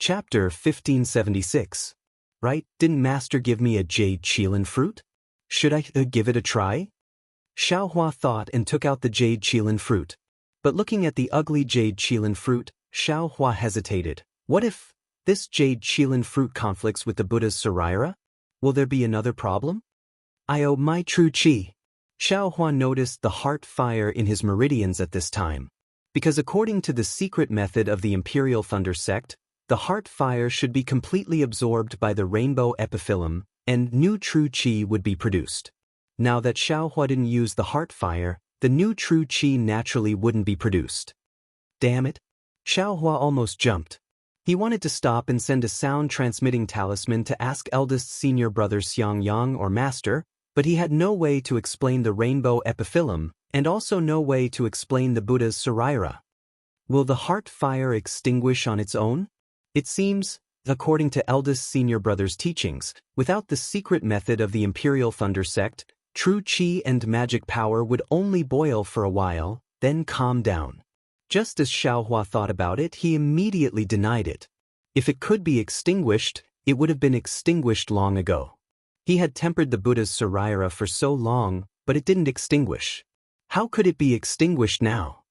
Chapter 1576. Right, didn't Master give me a jade qilin fruit? Should I give it a try? Xiaohua thought and took out the jade qilin fruit. But looking at the ugly jade qilin fruit, Xiaohua hesitated. What if this jade qilin fruit conflicts with the Buddha's saraira? Will there be another problem? I owe my true qi. Xiaohua noticed the heart fire in his meridians at this time. Because according to the secret method of the Imperial Thunder sect, the heart fire should be completely absorbed by the rainbow epiphyllum, and new true qi would be produced. Now that Xiaohua didn't use the heart fire, the new true qi naturally wouldn't be produced. Damn it! Xiaohua almost jumped. He wanted to stop and send a sound-transmitting talisman to ask eldest senior brother Xiangyang or Master, but he had no way to explain the rainbow epiphyllum, and also no way to explain the Buddha's saraira. Will the heart fire extinguish on its own? It seems, according to eldest senior brother's teachings, without the secret method of the Imperial Thunder sect, true qi and magic power would only boil for a while, then calm down. Just as Xiaohua thought about it, he immediately denied it. If it could be extinguished, it would have been extinguished long ago. He had tempered the Buddha's saraira for so long, but it didn't extinguish. How could it be extinguished now?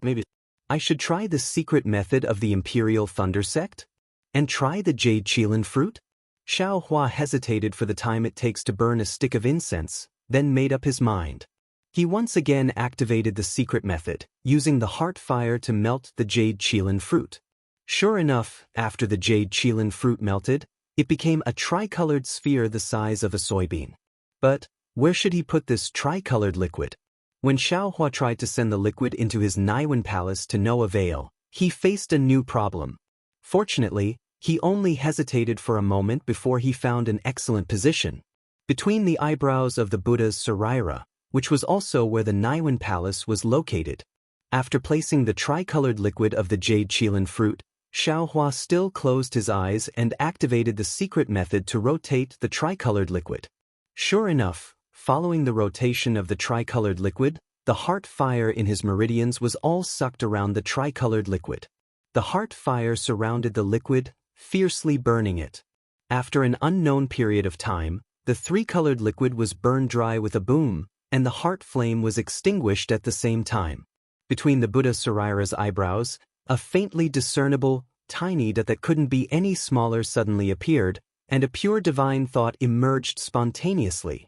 Maybe I should try the secret method of the Imperial Thunder sect? And try the jade qilin fruit? Xiaohua hesitated for the time it takes to burn a stick of incense, then made up his mind. He once again activated the secret method, using the heart fire to melt the jade qilin fruit. Sure enough, after the jade qilin fruit melted, it became a tricolored sphere the size of a soybean. But where should he put this tricolored liquid? When Xiaohua tried to send the liquid into his Naiwen palace to no avail, he faced a new problem. Fortunately, he only hesitated for a moment before he found an excellent position. Between the eyebrows of the Buddha's saraira, which was also where the Naiwen palace was located. After placing the tricolored liquid of the jade qilin fruit, Xiaohua still closed his eyes and activated the secret method to rotate the tricolored liquid. Sure enough, following the rotation of the tricolored liquid, the heart fire in his meridians was all sucked around the tricolored liquid. The heart fire surrounded the liquid, fiercely burning it. After an unknown period of time, the three-colored liquid was burned dry with a boom, and the heart flame was extinguished at the same time. Between the Buddha saraira's eyebrows, a faintly discernible, tiny dot that couldn't be any smaller suddenly appeared, and a pure divine thought emerged spontaneously.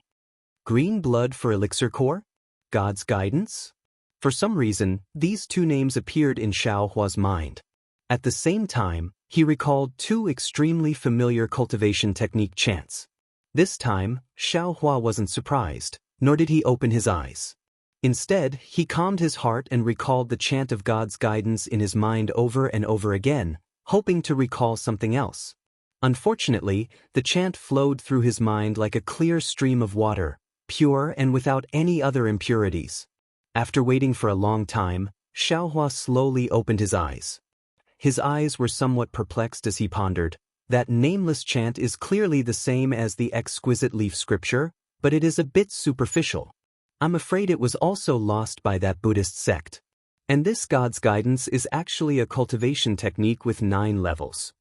Green blood for elixir core? God's guidance? For some reason, these two names appeared in Xiaohua's mind. At the same time, he recalled two extremely familiar cultivation technique chants. This time, Xiaohua wasn't surprised, nor did he open his eyes. Instead, he calmed his heart and recalled the chant of God's guidance in his mind over and over again, hoping to recall something else. Unfortunately, the chant flowed through his mind like a clear stream of water, pure and without any other impurities. After waiting for a long time, Xiaohua slowly opened his eyes. His eyes were somewhat perplexed as he pondered. That nameless chant is clearly the same as the exquisite leaf scripture, but it is a bit superficial. I'm afraid it was also lost by that Buddhist sect. And this God's guidance is actually a cultivation technique with 9 levels.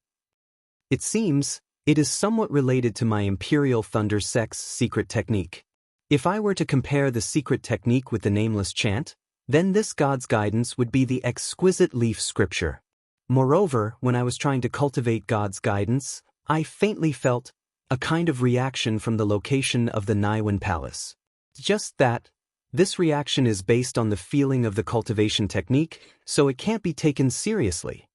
It seems, it is somewhat related to my Imperial Thunder sect's secret technique. If I were to compare the secret technique with the nameless chant, then this God's guidance would be the exquisite leaf scripture. Moreover, when I was trying to cultivate God's guidance, I faintly felt a kind of reaction from the location of the Naiwen palace. Just that, this reaction is based on the feeling of the cultivation technique, so it can't be taken seriously.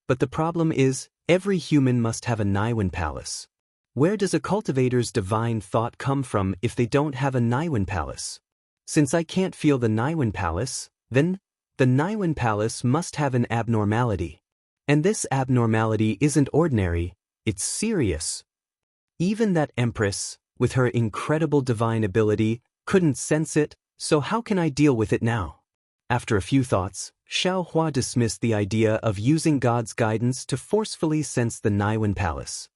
But the problem is, every human must have a Naiwen palace. Where does a cultivator's divine thought come from if they don't have a Naiwen palace? Since I can't feel the Naiwen palace, then the Naiwen palace must have an abnormality. And this abnormality isn't ordinary, it's serious. Even that Empress, with her incredible divine ability, couldn't sense it, so how can I deal with it now? After a few thoughts, Xiaohua dismissed the idea of using God's guidance to forcefully sense the Naiwen palace.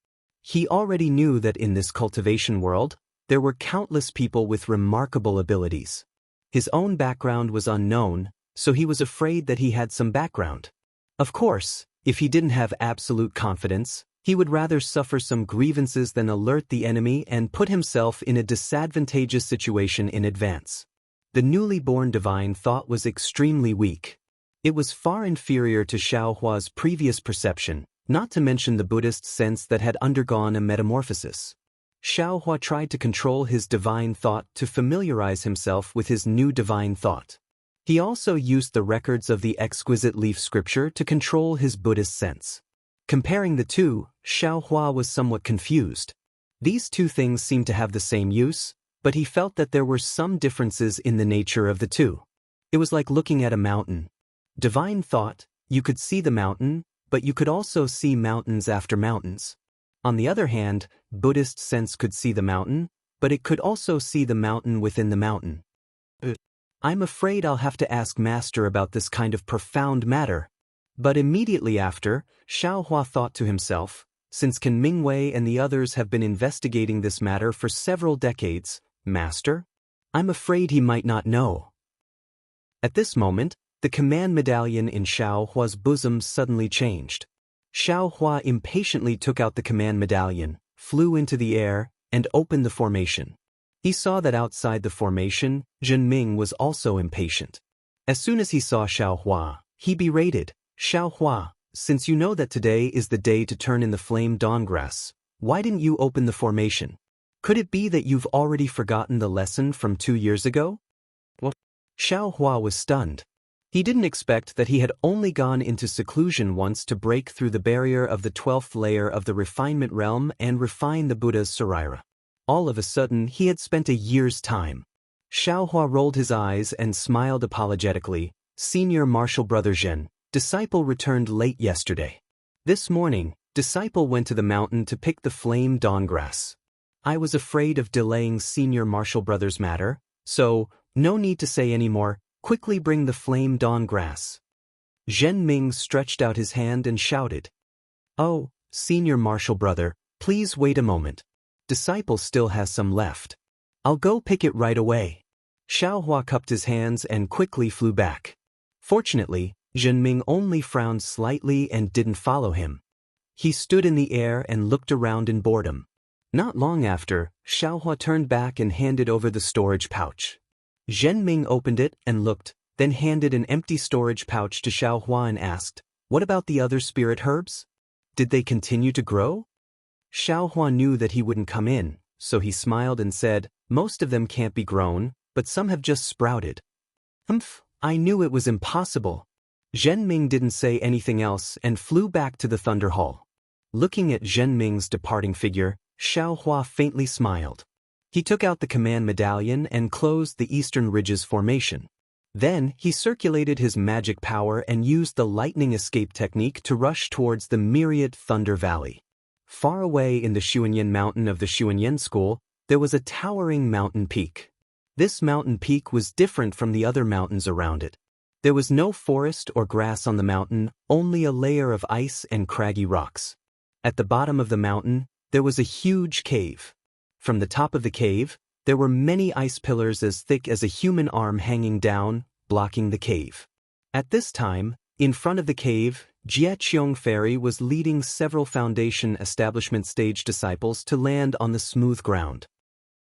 He already knew that in this cultivation world, there were countless people with remarkable abilities. His own background was unknown, so he was afraid that he had some background. Of course, If he didn't have absolute confidence, he would rather suffer some grievances than alert the enemy and put himself in a disadvantageous situation in advance. The newly born divine thought was extremely weak. It was far inferior to Xiaohua's previous perception, not to mention the Buddhist sense that had undergone a metamorphosis. Xiaohua tried to control his divine thought to familiarize himself with his new divine thought. He also used the records of the exquisite leaf scripture to control his Buddhist sense. Comparing the two, Xiaohua was somewhat confused. These two things seemed to have the same use, but he felt that there were some differences in the nature of the two. It was like looking at a mountain. Divine thought, you could see the mountain, but you could also see mountains after mountains. On the other hand, Buddhist sense could see the mountain, but it could also see the mountain within the mountain. I'm afraid I'll have to ask Master about this kind of profound matter. But immediately after, Xiaohua thought to himself, since Can Mingwei and the others have been investigating this matter for several decades, Master? I'm afraid he might not know. At this moment, the command medallion in Xiaohua's bosom suddenly changed. Xiaohua impatiently took out the command medallion, flew into the air, and opened the formation. He saw that outside the formation, Zhenming was also impatient. As soon as he saw Xiaohua, he berated, Xiaohua, since you know that today is the day to turn in the flame dawngrass, why didn't you open the formation? Could it be that you've already forgotten the lesson from 2 years ago? What? Xiaohua was stunned. He didn't expect that he had only gone into seclusion once to break through the barrier of the 12th layer of the refinement realm and refine the Buddha's Saraira. All of a sudden, he had spent a year's time. Xiaohua rolled his eyes and smiled apologetically. Senior Martial Brother Zhen, disciple returned late yesterday. This morning, disciple went to the mountain to pick the flame dawngrass. I was afraid of delaying Senior Martial Brother's matter, so, no need to say any more. Quickly bring the flame dawngrass. Zhenming stretched out his hand and shouted. Oh, Senior Martial Brother, please wait a moment. Disciple still has some left. I'll go pick it right away. Xiaohua cupped his hands and quickly flew back. Fortunately, Zhenming only frowned slightly and didn't follow him. He stood in the air and looked around in boredom. Not long after, Xiaohua turned back and handed over the storage pouch. Zhenming opened it and looked, then handed an empty storage pouch to Xiaohua and asked, what about the other spirit herbs? Did they continue to grow? Xiaohua knew that he wouldn't come in, so he smiled and said, most of them can't be grown, but some have just sprouted. I knew it was impossible. Zhenming didn't say anything else and flew back to the Thunder Hall. Looking at Zhenming's departing figure, Xiaohua faintly smiled. He took out the command medallion and closed the Eastern Ridges formation. Then, he circulated his magic power and used the lightning escape technique to rush towards the myriad Thunder Valley. Far away in the Xuanyan Mountain of the Xuanyan School, there was a towering mountain peak. This mountain peak was different from the other mountains around it. There was no forest or grass on the mountain, only a layer of ice and craggy rocks. At the bottom of the mountain, there was a huge cave. From the top of the cave, there were many ice pillars as thick as a human arm hanging down, blocking the cave. At this time, in front of the cave, Jieqiong Fairy was leading several Foundation Establishment stage disciples to land on the smooth ground.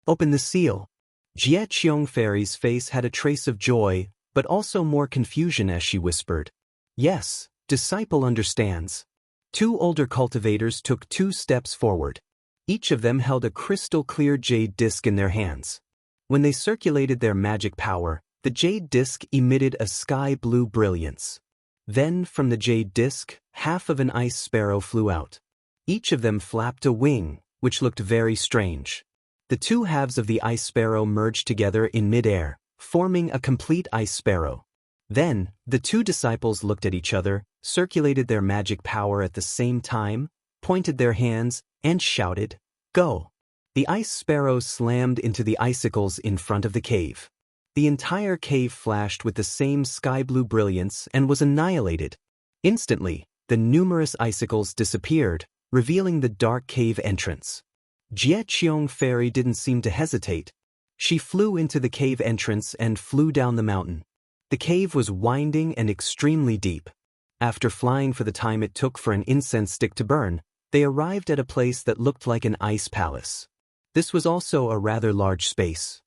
Open the seal. Jieqiong Fairy's face had a trace of joy, but also more confusion as she whispered. Yes, disciple understands. 2 older cultivators took 2 steps forward. Each of them held a crystal-clear jade disc in their hands. When they circulated their magic power, the jade disc emitted a sky-blue brilliance. Then, from the jade disc, half of an ice sparrow flew out. Each of them flapped a wing, which looked very strange. The 2 halves of the ice sparrow merged together in mid-air, forming a complete ice sparrow. Then, the 2 disciples looked at each other, circulated their magic power at the same time, pointed their hands, and shouted, "Go!" The ice sparrow slammed into the icicles in front of the cave. The entire cave flashed with the same sky-blue brilliance and was annihilated. Instantly, the numerous icicles disappeared, revealing the dark cave entrance. Jieqiong Fairy didn't seem to hesitate. She flew into the cave entrance and flew down the mountain. The cave was winding and extremely deep. After flying for the time it took for an incense stick to burn, they arrived at a place that looked like an ice palace. This was also a rather large space.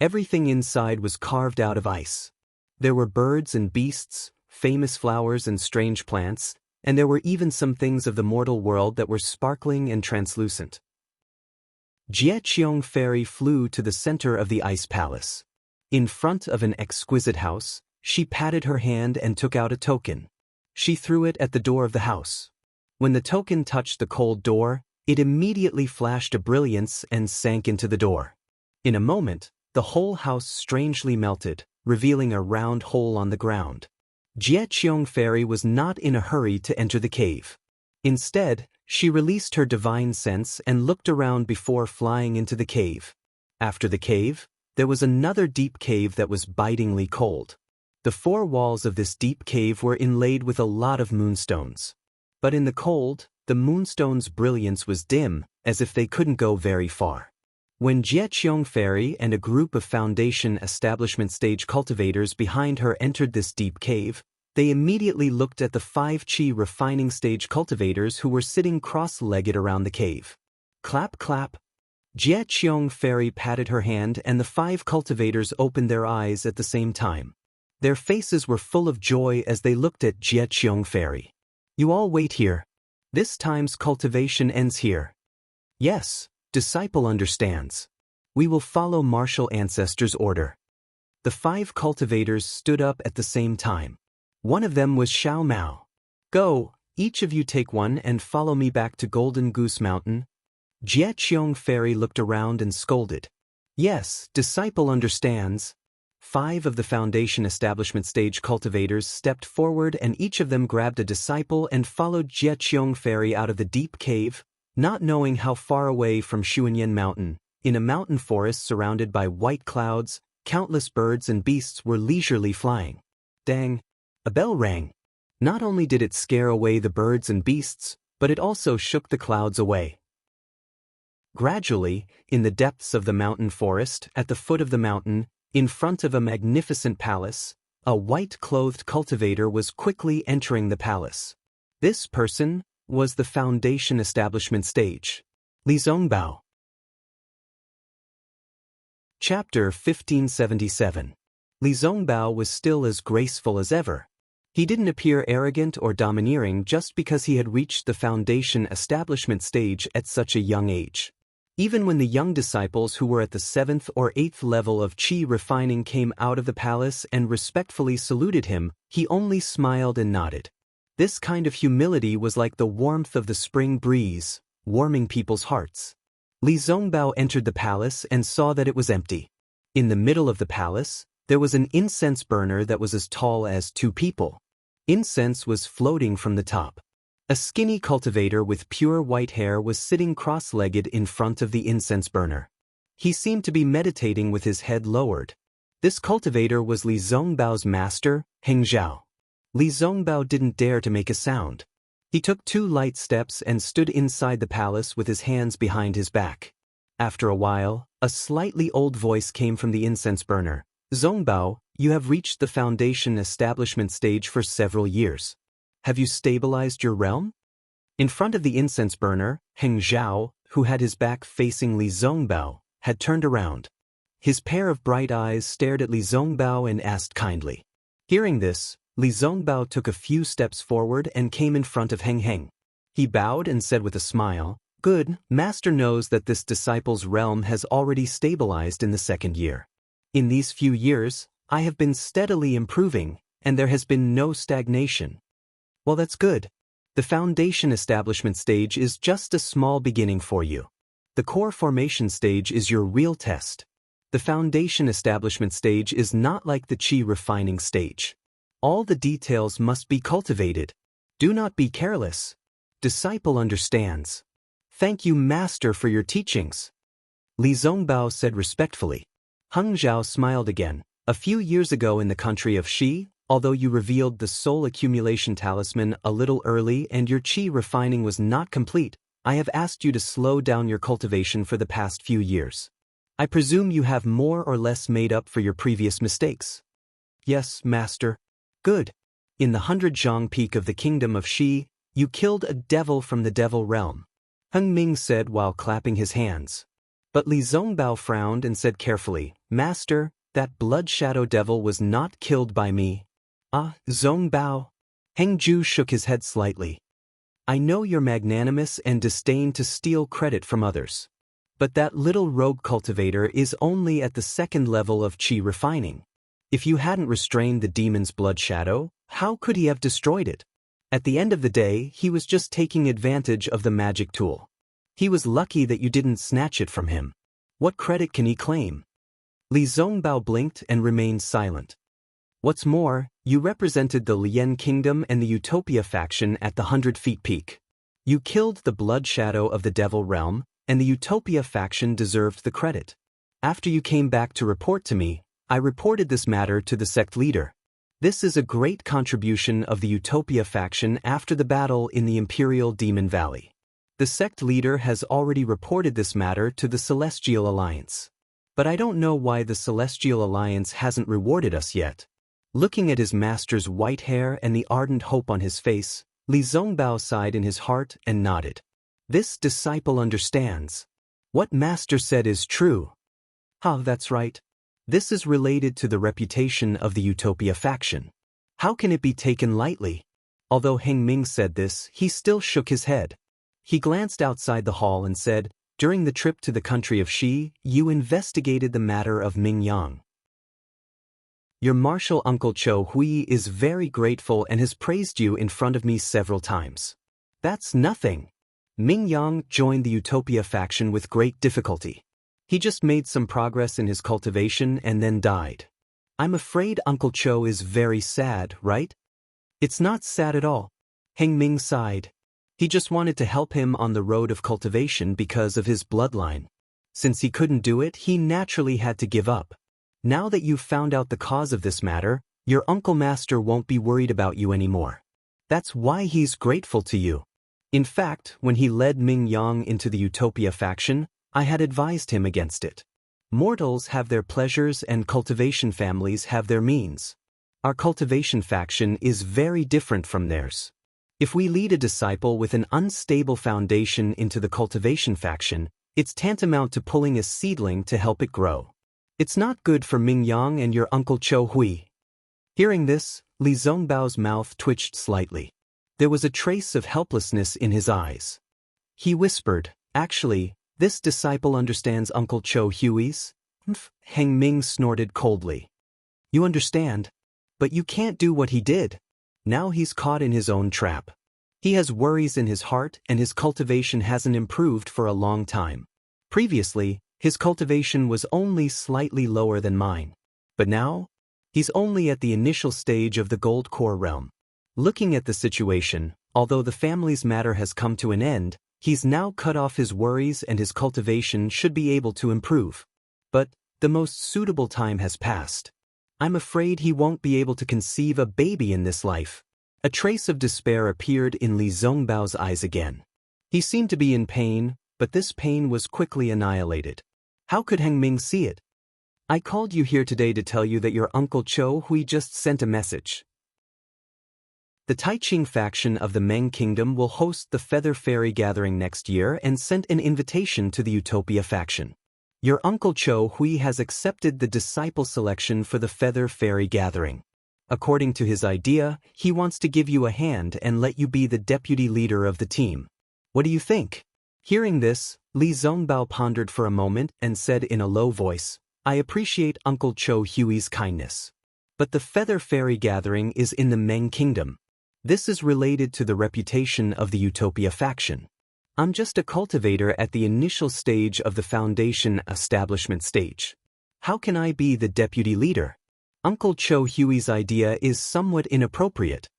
Everything inside was carved out of ice. There were birds and beasts, famous flowers and strange plants, and there were even some things of the mortal world that were sparkling and translucent. Jieqiong Fairy flew to the center of the ice palace. In front of an exquisite house, she patted her hand and took out a token. She threw it at the door of the house. When the token touched the cold door, it immediately flashed a brilliance and sank into the door. In a moment, the whole house strangely melted, revealing a round hole on the ground. Jieqiong Fairy was not in a hurry to enter the cave. Instead, she released her divine sense and looked around before flying into the cave. After the cave, there was another deep cave that was bitingly cold. The four walls of this deep cave were inlaid with a lot of moonstones. But in the cold, the moonstones' brilliance was dim, as if they couldn't go very far. When Jieqiong Fairy and a group of Foundation Establishment Stage cultivators behind her entered this deep cave, they immediately looked at the 5 Qi Refining Stage cultivators who were sitting cross-legged around the cave. Clap clap. Jieqiong Fairy patted her hand and the 5 cultivators opened their eyes at the same time. Their faces were full of joy as they looked at Jieqiong Fairy. You all wait here. This time's cultivation ends here. Yes, disciple understands. We will follow martial ancestors' order. The 5 cultivators stood up at the same time. One of them was Xiao Mao. Go, each of you take one and follow me back to Golden Goose Mountain. Jieqiong Fairy looked around and scolded. Yes, disciple understands. 5 of the Foundation Establishment Stage cultivators stepped forward and each of them grabbed a disciple and followed Jieqiong Fairy out of the deep cave, not knowing how far away from Xuanyan Mountain, in a mountain forest surrounded by white clouds, countless birds and beasts were leisurely flying. Dang! A bell rang. Not only did it scare away the birds and beasts, but it also shook the clouds away. Gradually, in the depths of the mountain forest, at the foot of the mountain, in front of a magnificent palace, a white-clothed cultivator was quickly entering the palace. This person was the Foundation Establishment Stage. Li Zongbao. Chapter 1577. Li Zongbao was still as graceful as ever. He didn't appear arrogant or domineering just because he had reached the Foundation Establishment Stage at such a young age. Even when the young disciples who were at the 7th or 8th level of Qi refining came out of the palace and respectfully saluted him, he only smiled and nodded. This kind of humility was like the warmth of the spring breeze, warming people's hearts. Li Zongbao entered the palace and saw that it was empty. In the middle of the palace, there was an incense burner that was as tall as 2 people. Incense was floating from the top. A skinny cultivator with pure white hair was sitting cross-legged in front of the incense burner. He seemed to be meditating with his head lowered. This cultivator was Li Zongbao's master, Heng Zhao. Li Zongbao didn't dare to make a sound. He took 2 light steps and stood inside the palace with his hands behind his back. After a while, a slightly old voice came from the incense burner. Zongbao, you have reached the Foundation Establishment Stage for several years. Have you stabilized your realm? In front of the incense burner, Heng Zhao, who had his back facing Li Zongbao, had turned around. His pair of bright eyes stared at Li Zongbao and asked kindly. Hearing this, Li Zongbao took a few steps forward and came in front of Heng Heng. He bowed and said with a smile, Good, Master knows that this disciple's realm has already stabilized in the 2nd year. In these few years, I have been steadily improving, and there has been no stagnation. Well, that's good. The Foundation Establishment Stage is just a small beginning for you. The Core Formation Stage is your real test. The Foundation Establishment Stage is not like the Qi Refining Stage. All the details must be cultivated. Do not be careless. Disciple understands. Thank you, Master, for your teachings. Li Zongbao said respectfully. Heng Zhao smiled again. A few years ago in the country of Xi, although you revealed the soul accumulation talisman a little early and your Qi refining was not complete, I have asked you to slow down your cultivation for the past few years. I presume you have more or less made up for your previous mistakes. Yes, Master. Good. In the 100 peak of the kingdom of Shi, you killed a devil from the devil realm, Heng Ming said while clapping his hands. But Li Zongbao frowned and said carefully, Master, that blood shadow devil was not killed by me. Ah, Zongbao. Heng Ju shook his head slightly. I know you're magnanimous and disdain to steal credit from others. But that little rogue cultivator is only at the second level of qi refining. If you hadn't restrained the demon's blood shadow, how could he have destroyed it? At the end of the day, he was just taking advantage of the magic tool. He was lucky that you didn't snatch it from him. What credit can he claim? Li Zongbao blinked and remained silent. What's more, you represented the Lian Kingdom and the Utopia faction at the 100 feet peak. You killed the blood shadow of the devil realm, and the Utopia faction deserved the credit. After you came back to report to me, I reported this matter to the sect leader. This is a great contribution of the Utopia faction after the battle in the Imperial Demon Valley. The sect leader has already reported this matter to the Celestial Alliance. But I don't know why the Celestial Alliance hasn't rewarded us yet. Looking at his master's white hair and the ardent hope on his face, Li Zongbao sighed in his heart and nodded. This disciple understands. What master said is true. That's right. This is related to the reputation of the Utopia faction. How can it be taken lightly? Although Heng Ming said this, he still shook his head. He glanced outside the hall and said, During the trip to the country of Shi, you investigated the matter of Ming Yang. Your martial uncle Cho Hui is very grateful and has praised you in front of me several times. That's nothing. Ming Yang joined the Utopia faction with great difficulty. He just made some progress in his cultivation and then died. I'm afraid Uncle Cho is very sad, right? It's not sad at all. Heng Ming sighed. He just wanted to help him on the road of cultivation because of his bloodline. Since he couldn't do it, he naturally had to give up. Now that you've found out the cause of this matter, your uncle master won't be worried about you anymore. That's why he's grateful to you. In fact, when he led Ming Yang into the Utopia faction, I had advised him against it. Mortals have their pleasures and cultivation families have their means. Our cultivation faction is very different from theirs. If we lead a disciple with an unstable foundation into the cultivation faction, it's tantamount to pulling a seedling to help it grow. It's not good for Ming Yang and your uncle Cho Hui. Hearing this, Li Zongbao's mouth twitched slightly. There was a trace of helplessness in his eyes. He whispered, Actually, this disciple understands Uncle Cho Hui's? Heng Ming snorted coldly. You understand? But you can't do what he did. Now he's caught in his own trap. He has worries in his heart and his cultivation hasn't improved for a long time. Previously, his cultivation was only slightly lower than mine. But now, he's only at the initial stage of the gold core realm. Looking at the situation, although the family's matter has come to an end, he's now cut off his worries and his cultivation should be able to improve. But the most suitable time has passed. I'm afraid he won't be able to conceive a baby in this life. A trace of despair appeared in Li Zongbao's eyes again. He seemed to be in pain, but this pain was quickly annihilated. How could Heng Ming see it? I called you here today to tell you that your Uncle Cho Hui just sent a message. The Taiqing faction of the Meng Kingdom will host the Feather Fairy Gathering next year and sent an invitation to the Utopia faction. Your Uncle Cho Hui has accepted the disciple selection for the Feather Fairy Gathering. According to his idea, he wants to give you a hand and let you be the deputy leader of the team. What do you think? Hearing this, Li Zongbao pondered for a moment and said in a low voice, I appreciate Uncle Cho Hui's kindness. But the Feather Fairy Gathering is in the Meng Kingdom. This is related to the reputation of the Utopia faction. I'm just a cultivator at the initial stage of the foundation establishment stage. How can I be the deputy leader? Uncle Cho Hui's idea is somewhat inappropriate.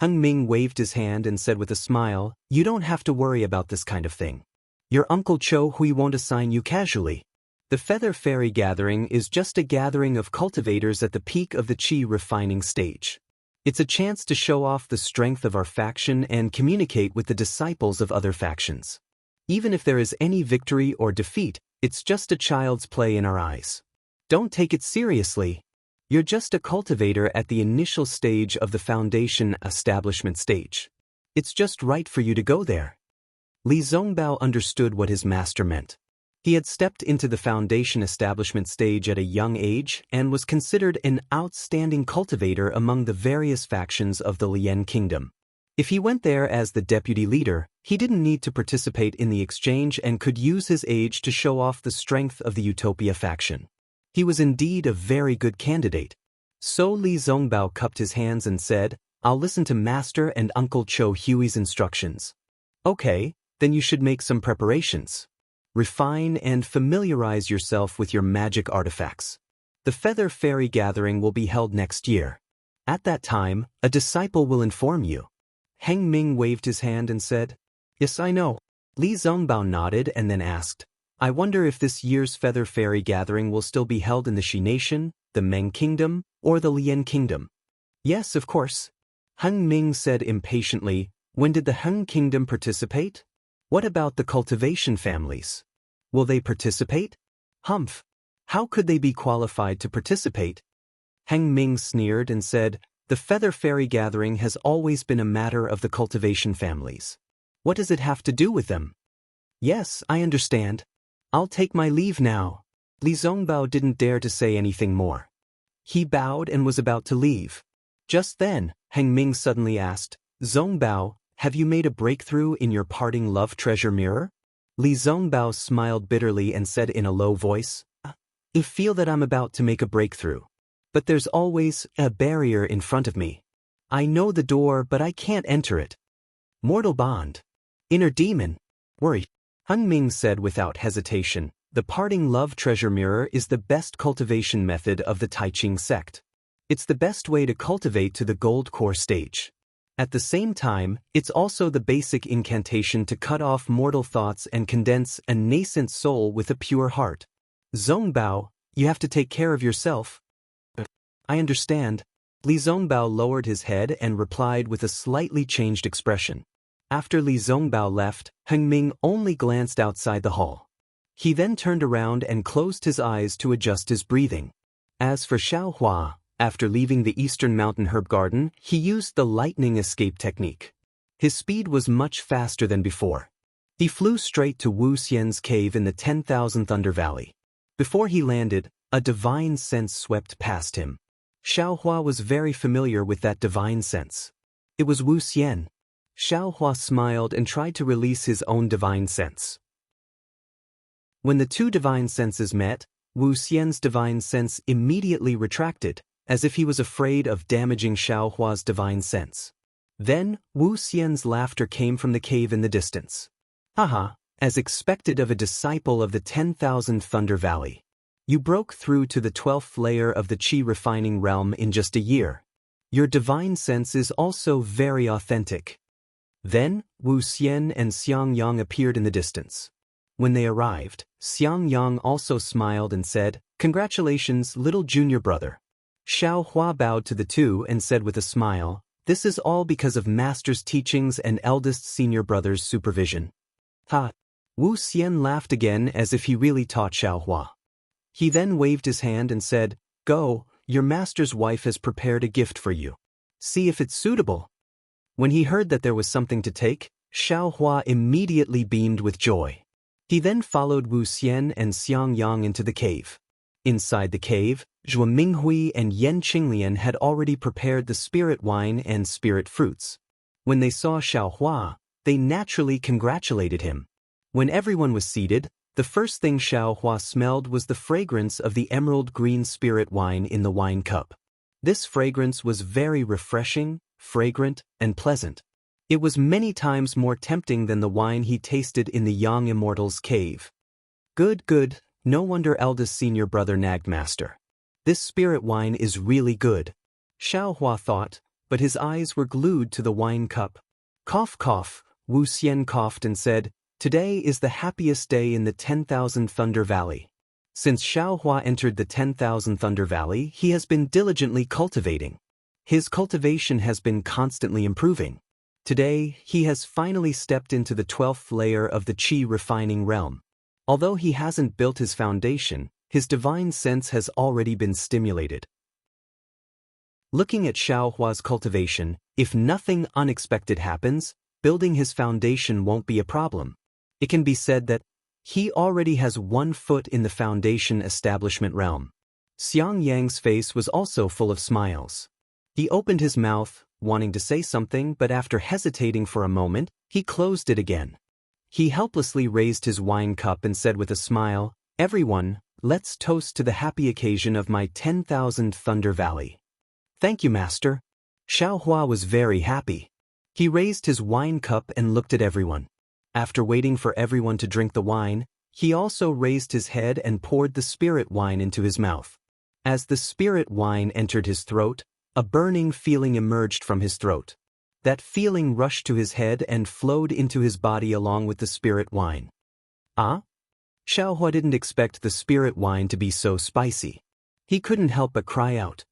Heng Ming waved his hand and said with a smile, You don't have to worry about this kind of thing. Your Uncle Cho Hui won't assign you casually. The Feather Fairy Gathering is just a gathering of cultivators at the peak of the Qi refining stage. It's a chance to show off the strength of our faction and communicate with the disciples of other factions. Even if there is any victory or defeat, it's just a child's play in our eyes. Don't take it seriously. You're just a cultivator at the initial stage of the foundation establishment stage. It's just right for you to go there. Li Zongbao understood what his master meant. He had stepped into the foundation establishment stage at a young age and was considered an outstanding cultivator among the various factions of the Lian kingdom. If he went there as the deputy leader, he didn't need to participate in the exchange and could use his age to show off the strength of the Utopia faction. He was indeed a very good candidate. So Li Zongbao cupped his hands and said, "I'll listen to Master and Uncle Cho Hui's instructions." "Okay, then you should make some preparations. Refine and familiarize yourself with your magic artifacts. The Feather Fairy Gathering will be held next year. At that time, a disciple will inform you." Heng Ming waved his hand and said, "Yes, I know." Li Zongbao nodded and then asked, "I wonder if this year's Feather Fairy Gathering will still be held in the Shi Nation, the Meng Kingdom, or the Lian Kingdom?" "Yes, of course." Heng Ming said impatiently, "When did the Heng Kingdom participate? What about the cultivation families? Will they participate?" "Humph! How could they be qualified to participate?" Heng Ming sneered and said, "The Feather Fairy Gathering has always been a matter of the cultivation families. What does it have to do with them?" "Yes, I understand. I'll take my leave now." Li Zongbao didn't dare to say anything more. He bowed and was about to leave. Just then, Heng Ming suddenly asked, "Zongbao, have you made a breakthrough in your parting love treasure mirror?" Li Zongbao smiled bitterly and said in a low voice, "I feel that I'm about to make a breakthrough. But there's always a barrier in front of me. I know the door, but I can't enter it. Mortal bond. Inner demon. Worry." Heng Ming said without hesitation, "The parting love treasure mirror is the best cultivation method of the Tai Ching sect. It's the best way to cultivate to the gold core stage. At the same time, it's also the basic incantation to cut off mortal thoughts and condense a nascent soul with a pure heart. Zongbao, you have to take care of yourself." "I understand." Li Zongbao lowered his head and replied with a slightly changed expression. After Li Zongbao left, Heng Ming only glanced outside the hall. He then turned around and closed his eyes to adjust his breathing. As for Xiaohua, after leaving the Eastern Mountain Herb Garden, he used the lightning escape technique. His speed was much faster than before. He flew straight to Wu Xian's cave in the 10,000 Thunder Valley. Before he landed, a divine sense swept past him. Xiaohua was very familiar with that divine sense. It was Wu Xian. Xiaohua smiled and tried to release his own divine sense. When the two divine senses met, Wu Xian's divine sense immediately retracted, as if he was afraid of damaging Xiaohua's divine sense. Then, Wu Xian's laughter came from the cave in the distance. "Haha, as expected of a disciple of the 10,000 Thunder Valley. You broke through to the 12th layer of the Qi refining realm in just a year. Your divine sense is also very authentic." Then, Wu Xian and Xiang Yang appeared in the distance. When they arrived, Xiang Yang also smiled and said, "Congratulations, little junior brother." Xiaohua bowed to the two and said with a smile, "This is all because of Master's teachings and eldest senior brother's supervision." "Ha!" Wu Xian laughed again as if he really taught Xiaohua. He then waved his hand and said, "Go, your master's wife has prepared a gift for you. See if it's suitable." When he heard that there was something to take, Xiaohua immediately beamed with joy. He then followed Wu Xian and Xiang Yang into the cave. Inside the cave, Zhuo Minghui and Yan Qinglian had already prepared the spirit wine and spirit fruits. When they saw Xiaohua, they naturally congratulated him. When everyone was seated, the first thing Xiaohua smelled was the fragrance of the emerald green spirit wine in the wine cup. This fragrance was very refreshing, fragrant, and pleasant. It was many times more tempting than the wine he tasted in the young immortal's cave. Good, good, no wonder eldest senior brother nagged Master. This spirit wine is really good. Xiaohua thought, but his eyes were glued to the wine cup. Cough, cough, Wu Xian coughed and said, "Today is the happiest day in the 10,000 Thunder Valley." Since Xiaohua entered the 10,000 Thunder Valley, he has been diligently cultivating. His cultivation has been constantly improving. Today, he has finally stepped into the 12th layer of the Qi refining realm. Although he hasn't built his foundation, his divine sense has already been stimulated. Looking at Xiaohua's cultivation, if nothing unexpected happens, building his foundation won't be a problem. It can be said that he already has 1 foot in the foundation establishment realm. Xiang Yang's face was also full of smiles. He opened his mouth, wanting to say something, but after hesitating for a moment, he closed it again. He helplessly raised his wine cup and said with a smile, "Everyone, let's toast to the happy occasion of my 10,000th Thunder Valley." "Thank you, Master." Xiaohua was very happy. He raised his wine cup and looked at everyone. After waiting for everyone to drink the wine, he also raised his head and poured the spirit wine into his mouth. As the spirit wine entered his throat, a burning feeling emerged from his throat. That feeling rushed to his head and flowed into his body along with the spirit wine. Ah? Xiaohua didn't expect the spirit wine to be so spicy. He couldn't help but cry out.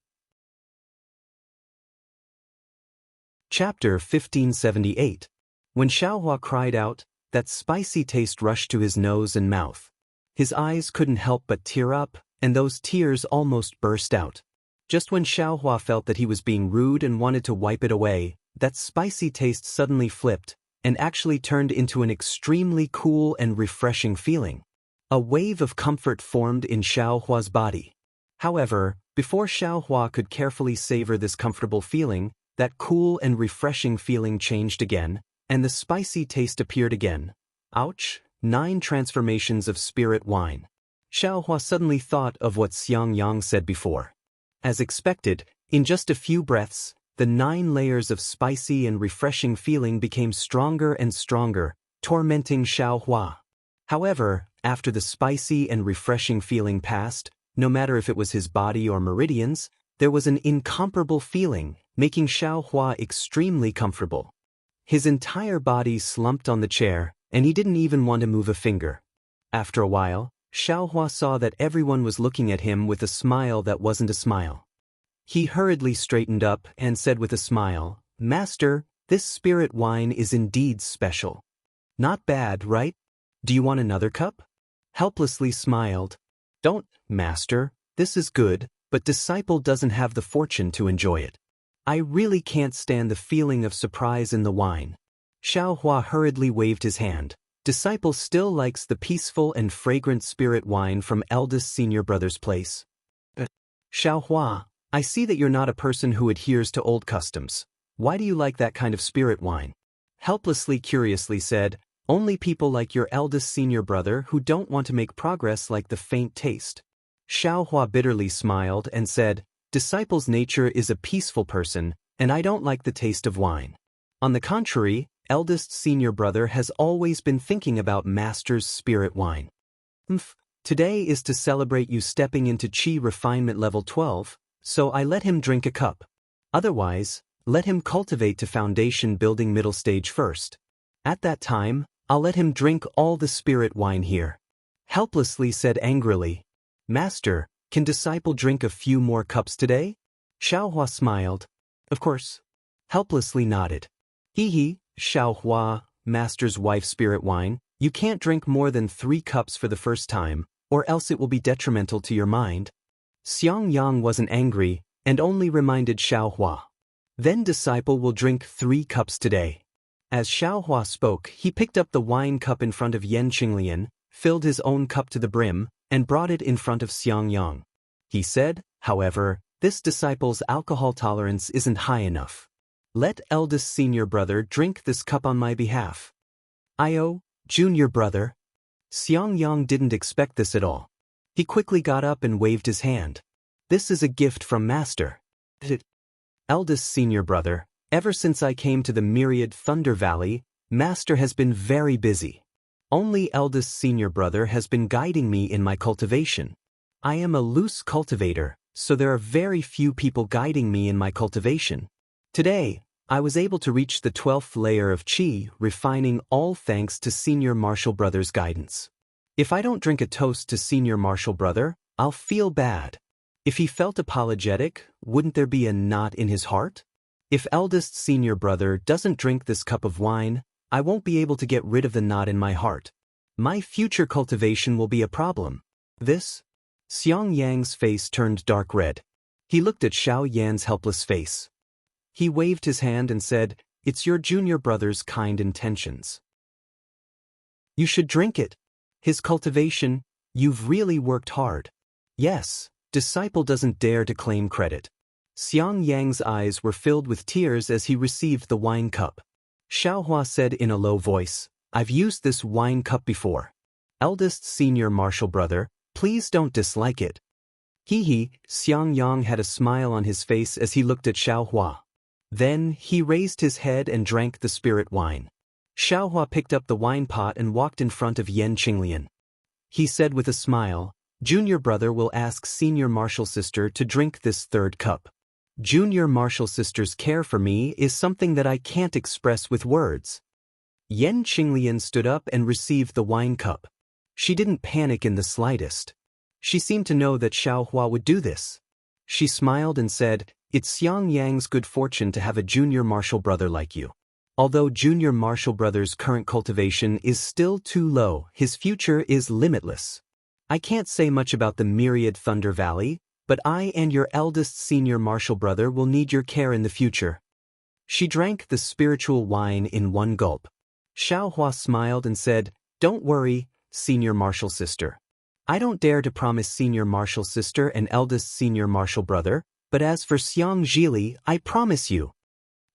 Chapter 1578. When Xiaohua cried out, that spicy taste rushed to his nose and mouth. His eyes couldn't help but tear up, and those tears almost burst out. Just when Xiaohua felt that he was being rude and wanted to wipe it away, that spicy taste suddenly flipped and actually turned into an extremely cool and refreshing feeling. A wave of comfort formed in Xiaohua's body. However, before Xiaohua could carefully savor this comfortable feeling, that cool and refreshing feeling changed again, and the spicy taste appeared again. Ouch! 9 transformations of spirit wine. Xiaohua suddenly thought of what Xiang Yang said before. As expected, in just a few breaths, the 9 layers of spicy and refreshing feeling became stronger and stronger, tormenting Xiaohua. However, after the spicy and refreshing feeling passed, no matter if it was his body or meridians, there was an incomparable feeling, making Xiaohua extremely comfortable. His entire body slumped on the chair, and he didn't even want to move a finger. After a while, Xiaohua saw that everyone was looking at him with a smile that wasn't a smile. He hurriedly straightened up and said with a smile, "Master, this spirit wine is indeed special. Not bad, right? Do you want another cup?" Helplessly smiled. "Don't, Master, this is good, but Disciple doesn't have the fortune to enjoy it. I really can't stand the feeling of surprise in the wine." Xiaohua hurriedly waved his hand. "Disciple still likes the peaceful and fragrant spirit wine from eldest senior brother's place." "Xiaohua, I see that you're not a person who adheres to old customs. Why do you like that kind of spirit wine?" Helplessly curiously said, "Only people like your eldest senior brother who don't want to make progress like the faint taste." Xiaohua bitterly smiled and said, "Disciple's nature is a peaceful person, and I don't like the taste of wine. On the contrary, eldest senior brother has always been thinking about Master's spirit wine. Today is to celebrate you stepping into Qi refinement level 12, so I let him drink a cup. Otherwise, let him cultivate to foundation building middle stage first. At that time, I'll let him drink all the spirit wine here." Helplessly said angrily, "Master, can Disciple drink a few more cups today?" Xiaohua smiled. "Of course." Helplessly nodded. "Hee, Xiaohua, Master's wife spirit wine, you can't drink more than 3 cups for the first time, or else it will be detrimental to your mind." Xiang Yang wasn't angry, and only reminded Xiaohua. "Then Disciple will drink 3 cups today." As Xiaohua spoke, he picked up the wine cup in front of Yan Qinglian, filled his own cup to the brim, and brought it in front of Xiang Yang. He said, "However, this Disciple's alcohol tolerance isn't high enough. Let eldest senior brother drink this cup on my behalf." "Io, junior brother." Xiang Yang didn't expect this at all. He quickly got up and waved his hand. "This is a gift from Master." "Eldest senior brother, ever since I came to the Myriad Thunder Valley, Master has been very busy. Only eldest senior brother has been guiding me in my cultivation. I am a loose cultivator, so there are very few people guiding me in my cultivation. Today, I was able to reach the 12th layer of Qi, refining all thanks to Senior Martial Brother's guidance. If I don't drink a toast to Senior Martial Brother, I'll feel bad. If he felt apologetic, wouldn't there be a knot in his heart? If eldest senior brother doesn't drink this cup of wine, I won't be able to get rid of the knot in my heart. My future cultivation will be a problem." This? Xiang Yang's face turned dark red. He looked at Xiao Yan's helpless face. He waved his hand and said, "It's your junior brother's kind intentions. You should drink it. His cultivation, you've really worked hard." Yes, disciple doesn't dare to claim credit. Xiang Yang's eyes were filled with tears as he received the wine cup. Xiaohua said in a low voice, "I've used this wine cup before. Eldest senior martial brother, please don't dislike it." Hee, Xiang Yang had a smile on his face as he looked at Xiaohua. Then, he raised his head and drank the spirit wine. Xiaohua picked up the wine pot and walked in front of Yan Qinglian. He said with a smile, "Junior brother will ask senior martial sister to drink this third cup. Junior martial sister's care for me is something that I can't express with words." Yan Qinglian stood up and received the wine cup. She didn't panic in the slightest. She seemed to know that Xiaohua would do this. She smiled and said, "It's Xiang Yang's good fortune to have a junior martial brother like you. Although junior martial brother's current cultivation is still too low, his future is limitless. I can't say much about the myriad Thunder Valley, but I and your eldest senior martial brother will need your care in the future." She drank the spiritual wine in one gulp. Xiaohua smiled and said, "Don't worry, senior martial sister. I don't dare to promise senior martial sister and eldest senior martial brother, but as for Xiang Zhili, I promise you."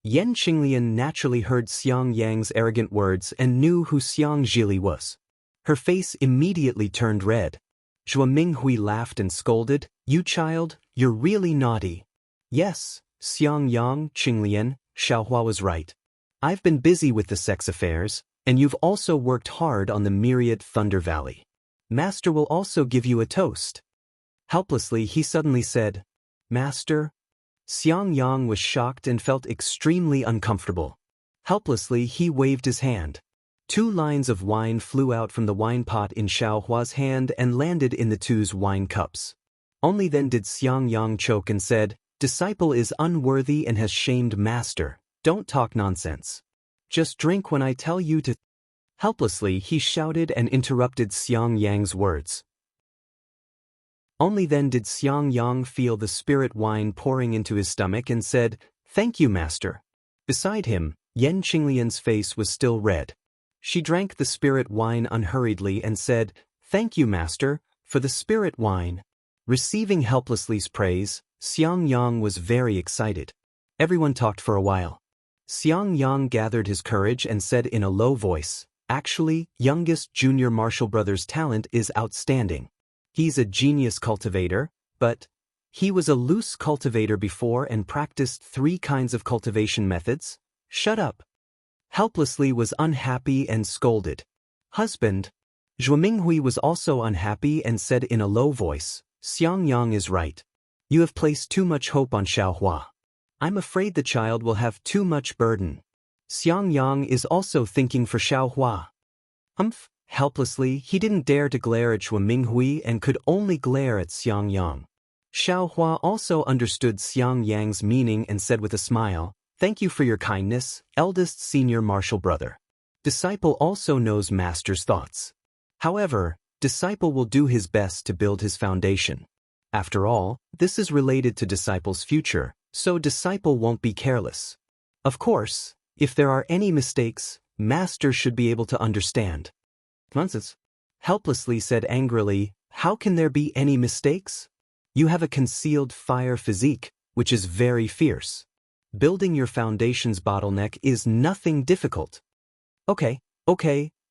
Yan Qinglian naturally heard Xiang Yang's arrogant words and knew who Xiang Zhili was. Her face immediately turned red. Zhua Minghui laughed and scolded, "You child, you're really naughty." Yes, Xiang Yang, Qinglian, Xiaohua was right. I've been busy with the sex affairs, and you've also worked hard on the myriad Thunder Valley. Master will also give you a toast. Helplessly, he suddenly said, "Master?" Xiang Yang was shocked and felt extremely uncomfortable. Helplessly, he waved his hand. 2 lines of wine flew out from the wine pot in Xiaohua's hand and landed in the 2's wine cups. Only then did Xiang Yang choke and said, "Disciple is unworthy and has shamed master. Don't talk nonsense. Just drink when I tell you to." Helplessly, he shouted and interrupted Xiang Yang's words. Only then did Xiang Yang feel the spirit wine pouring into his stomach and said, "Thank you, master." Beside him, Yan Qinglian's face was still red. She drank the spirit wine unhurriedly and said, "Thank you, master, for the spirit wine." Receiving Helplessly's praise, Xiang Yang was very excited. Everyone talked for a while. Xiang Yang gathered his courage and said in a low voice, "Actually, youngest junior martial brother's talent is outstanding. He's a genius cultivator, but he was a loose cultivator before and practiced 3 kinds of cultivation methods." "Shut up." Helplessly was unhappy and scolded. "Husband." Zhua Minghui was also unhappy and said in a low voice, "Xiang Yang is right. You have placed too much hope on Xiaohua. I'm afraid the child will have too much burden." Xiang Yang is also thinking for Xiaohua. Helplessly, he didn't dare to glare at Zhua Minghui and could only glare at Xiang Yang. Xiaohua also understood Xiang Yang's meaning and said with a smile, "Thank you for your kindness, eldest senior martial brother. Disciple also knows master's thoughts. However, disciple will do his best to build his foundation. After all, this is related to disciple's future, so disciple won't be careless. Of course, if there are any mistakes, master should be able to understand." "Nonsense," Helplessly said angrily, "How can there be any mistakes? You have a concealed fire physique, which is very fierce. Building your foundation's bottleneck is nothing difficult." Okay,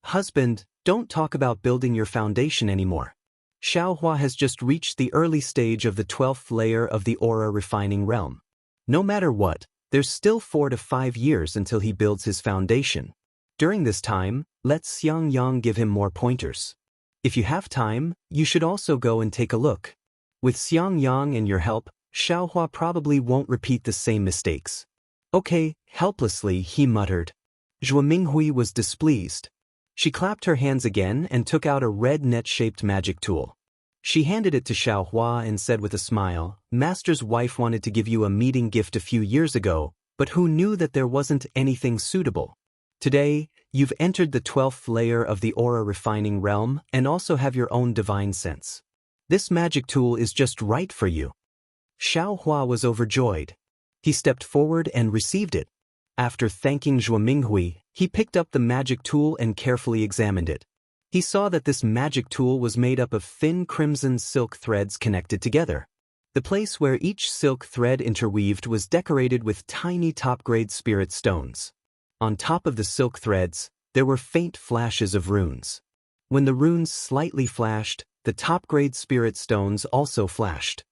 husband, don't talk about building your foundation anymore. Xiaohua has just reached the early stage of the 12th layer of the aura refining realm. No matter what, there's still 4 to 5 years until he builds his foundation. During this time, let Xiang Yang give him more pointers. If you have time, you should also go and take a look. With Xiang Yang and your help, Xiaohua probably won't repeat the same mistakes. Okay, helplessly, he muttered. Zhua Minghui was displeased. She clapped her hands again and took out a red net-shaped magic tool. She handed it to Xiaohua and said with a smile, "Master's wife wanted to give you a meeting gift a few years ago, but who knew that there wasn't anything suitable? Today, you've entered the 12th layer of the aura refining realm and also have your own divine sense. This magic tool is just right for you." Xiao Hua was overjoyed. He stepped forward and received it. After thanking Zhuo Minghui, he picked up the magic tool and carefully examined it. He saw that this magic tool was made up of thin crimson silk threads connected together. The place where each silk thread interweaved was decorated with tiny top-grade spirit stones. On top of the silk threads, there were faint flashes of runes. When the runes slightly flashed, the top-grade spirit stones also flashed.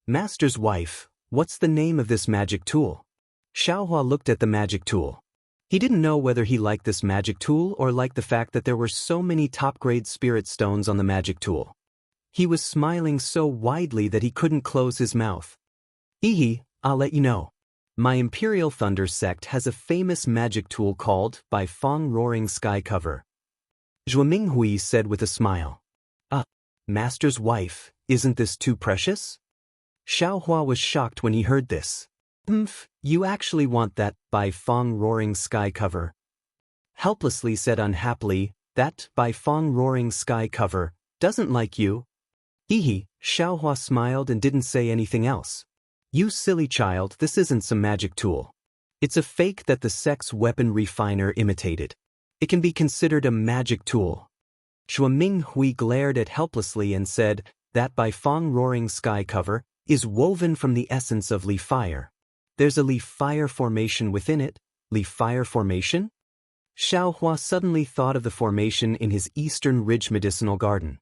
Master's wife, what's the name of this magic tool? Xiaohua looked at the magic tool. He didn't know whether he liked this magic tool or liked the fact that there were so many top-grade spirit stones on the magic tool. He was smiling so widely that he couldn't close his mouth. I'll let you know. My Imperial Thunder sect has a famous magic tool called By Fong Roaring Sky Cover. Zhuo Minghui said with a smile. Master's wife, isn't this too precious? Xiaohua was shocked when he heard this. You actually want that By Fong Roaring Sky Cover? Helplessly said unhappily, that By Fong Roaring Sky Cover doesn't like you. Xiaohua smiled and didn't say anything else. You silly child, this isn't some magic tool. It's a fake that the sect's weapon refiner imitated. It can be considered a magic tool. Zhuo Minghui glared at helplessly and said, that By Fong Roaring Sky Cover is woven from the essence of leaf fire. There's a leaf fire formation within it. Leaf fire formation? Xiaohua suddenly thought of the formation in his Eastern Ridge medicinal garden.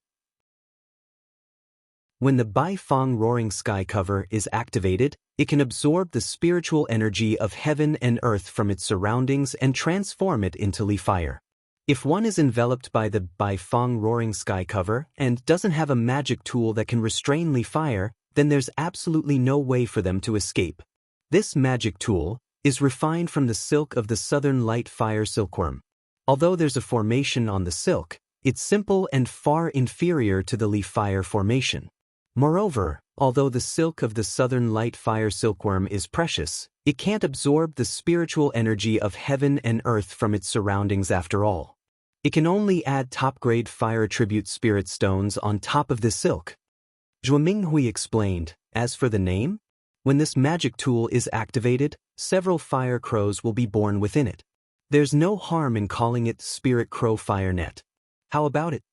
When the By Fong Roaring Sky Cover is activated, it can absorb the spiritual energy of heaven and earth from its surroundings and transform it into leaf fire. If one is enveloped by the By Fong Roaring Sky Cover and doesn't have a magic tool that can restrain leaf fire, then there's absolutely no way for them to escape. This magic tool is refined from the silk of the Southern Light Fire silkworm. Although there's a formation on the silk, it's simple and far inferior to the leaf fire formation. Moreover, although the silk of the Southern Light Fire silkworm is precious, it can't absorb the spiritual energy of heaven and earth from its surroundings after all. It can only add top-grade fire attribute spirit stones on top of the silk. Zhuo Minghui explained, as for the name, when this magic tool is activated, several fire crows will be born within it. There's no harm in calling it Spirit Crow Fire Net. How about it?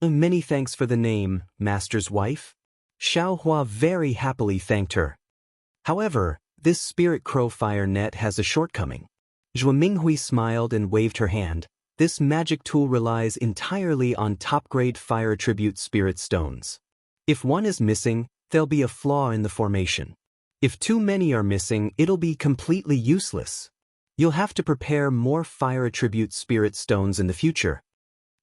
Many thanks for the name, Master's wife. Xiaohua very happily thanked her. However, this Spirit Crow Fire Net has a shortcoming. Zhuo Minghui smiled and waved her hand. This magic tool relies entirely on top-grade fire attribute spirit stones. If one is missing, there'll be a flaw in the formation. If too many are missing, it'll be completely useless. You'll have to prepare more fire attribute spirit stones in the future.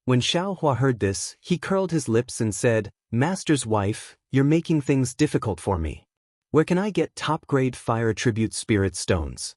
When Xiaohua heard this, he curled his lips and said, Master's wife, you're making things difficult for me. Where can I get top-grade fire attribute spirit stones?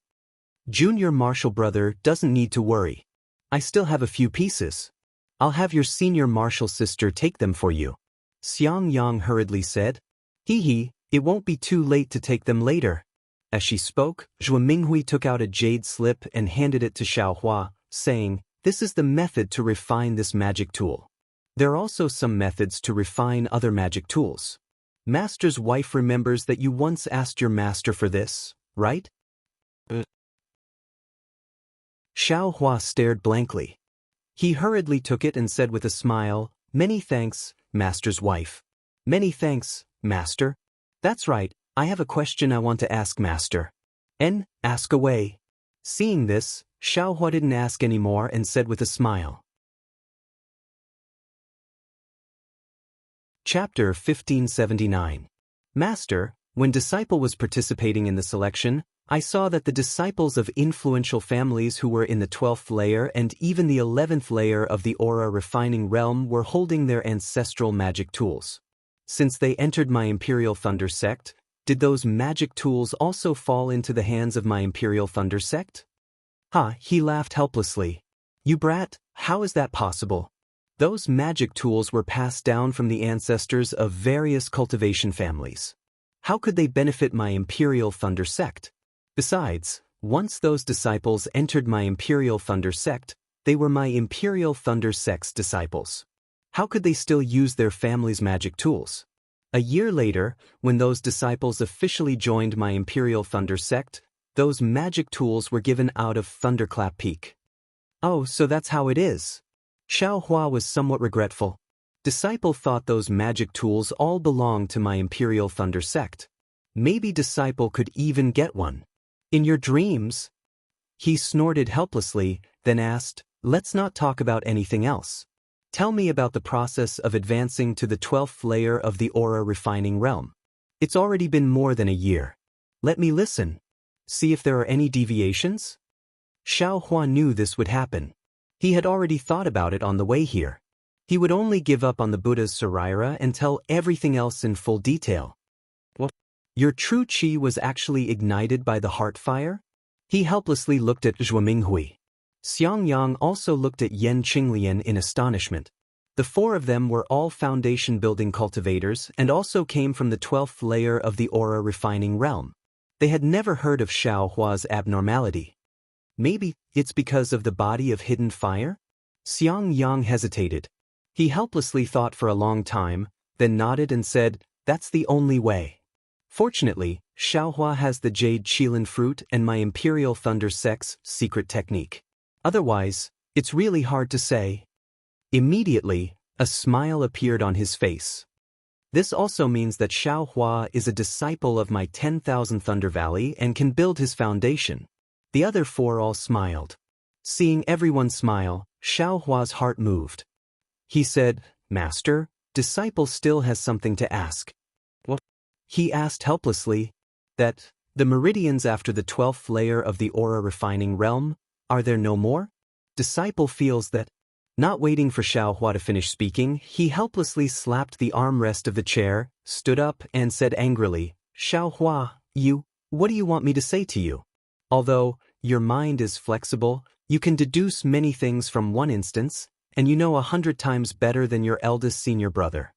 Junior Marshal brother doesn't need to worry. I still have a few pieces. I'll have your senior Marshal sister take them for you. Xiang Yang hurriedly said. It won't be too late to take them later. As she spoke, Zhuo Minghui took out a jade slip and handed it to Xiaohua, saying, this is the method to refine this magic tool. There are also some methods to refine other magic tools. Master's wife remembers that you once asked your master for this, right? Xiaohua stared blankly. He hurriedly took it and said with a smile, many thanks, Master's wife. Many thanks, Master. That's right, I have a question I want to ask Master. Ask away. Seeing this, Xiaohua didn't ask any more and said with a smile. Chapter 1579. Master, when disciple was participating in the selection, I saw that the disciples of influential families who were in the 12th layer and even the 11th layer of the aura refining realm were holding their ancestral magic tools. Since they entered my Imperial Thunder sect, did those magic tools also fall into the hands of my Imperial Thunder sect? He laughed helplessly. You brat, how is that possible? Those magic tools were passed down from the ancestors of various cultivation families. How could they benefit my Imperial Thunder sect? Besides, once those disciples entered my Imperial Thunder sect, they were my Imperial Thunder sect's disciples. How could they still use their family's magic tools? A year later, when those disciples officially joined my Imperial Thunder sect, those magic tools were given out of Thunderclap Peak. Oh, so that's how it is. Xiao Hua was somewhat regretful. Disciple thought those magic tools all belonged to my Imperial Thunder sect. Maybe Disciple could even get one. In your dreams? He snorted helplessly, then asked, let's not talk about anything else. Tell me about the process of advancing to the 12th layer of the aura refining realm. It's already been more than a year. Let me listen. See if there are any deviations? Xiao Hua knew this would happen. He had already thought about it on the way here. He would only give up on the Buddha's Saraira and tell everything else in full detail. What? Your true qi was actually ignited by the heart fire? He helplessly looked at Zhuo Minghui. Xiang Yang also looked at Yan Qinglian in astonishment. The four of them were all foundation-building cultivators and also came from the 12th layer of the aura refining realm. They had never heard of Xiao Hua's abnormality. Maybe it's because of the body of hidden fire? Xiang Yang hesitated. He helplessly thought for a long time, then nodded and said, that's the only way. Fortunately, Xiao Hua has the Jade Qilin fruit and my Imperial Thunder sect's secret technique. Otherwise, it's really hard to say. Immediately, a smile appeared on his face. This also means that Xiao Hua is a disciple of my 10,000 Thunder Valley and can build his foundation. The other four all smiled. Seeing everyone smile, Xiao Hua's heart moved. He said, Master, disciple still has something to ask. What? He asked helplessly. That, the meridians after the 12th layer of the aura refining realm, are there no more? Disciple feels that. Not waiting for Xiao Hua to finish speaking, he helplessly slapped the armrest of the chair, stood up, and said angrily, Xiao Hua, what do you want me to say to you? Although, your mind is flexible, you can deduce many things from one instance, and you know 100 times better than your eldest senior brother.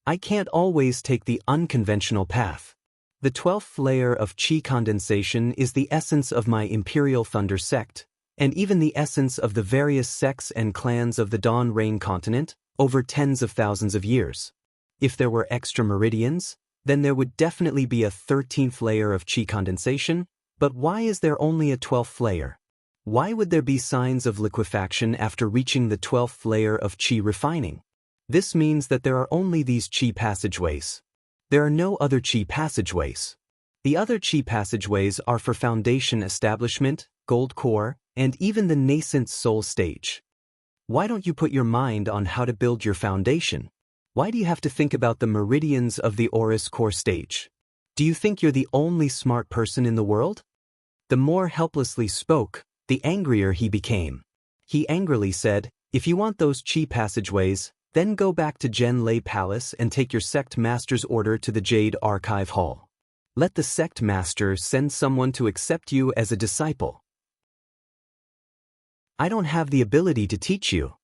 I can't always take the unconventional path. The 12th layer of qi condensation is the essence of my Imperial Thunder sect, and even the essence of the various sects and clans of the Dawn Rain continent, over tens of thousands of years. If there were extra meridians, then there would definitely be a 13th layer of qi condensation, but why is there only a 12th layer? Why would there be signs of liquefaction after reaching the 12th layer of qi refining? This means that there are only these qi passageways. There are no other qi passageways. The other qi passageways are for foundation establishment, gold core, and even the nascent soul stage. Why don't you put your mind on how to build your foundation? Why do you have to think about the meridians of the Aurus core stage? Do you think you're the only smart person in the world? The more helplessly spoke, the angrier he became. He angrily said, if you want those qi passageways, then go back to Zhen Lei Palace and take your sect master's order to the Jade Archive Hall. Let the sect master send someone to accept you as a disciple. I don't have the ability to teach you.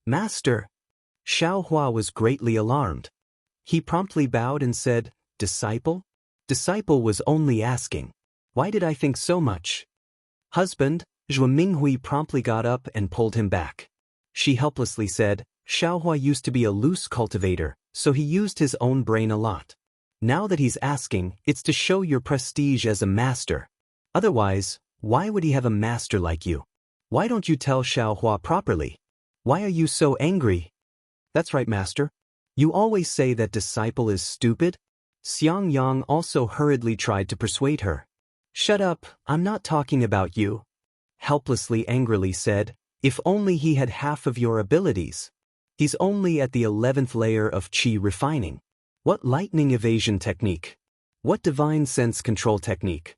Master. Xiao Hua was greatly alarmed. He promptly bowed and said, Disciple? Disciple was only asking. Why did I think so much? Husband, Zhuo Minghui promptly got up and pulled him back. She helplessly said, Xiao Hua used to be a loose cultivator, so he used his own brain a lot. Now that he's asking, it's to show your prestige as a master. Otherwise, why would he have a master like you? Why don't you tell Xiao Hua properly? Why are you so angry? That's right, master. You always say that disciple is stupid. Xiang Yang also hurriedly tried to persuade her. Shut up, I'm not talking about you. Helplessly angrily said, if only he had half of your abilities. He's only at the 11th layer of qi refining. What lightning evasion technique? What divine sense control technique?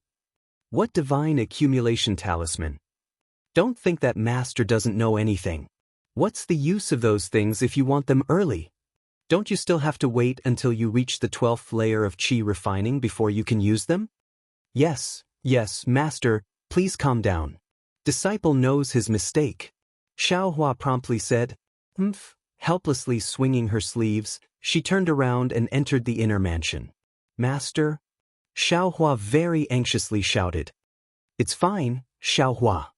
What divine accumulation talisman? Don't think that master doesn't know anything. What's the use of those things if you want them early? Don't you still have to wait until you reach the 12th layer of qi refining before you can use them? Yes, master, please calm down. Disciple knows his mistake. Xiao Hua promptly said, Humph. Helplessly swinging her sleeves, she turned around and entered the inner mansion. Master? Xiao Hua very anxiously shouted. It's fine, Xiao Hua.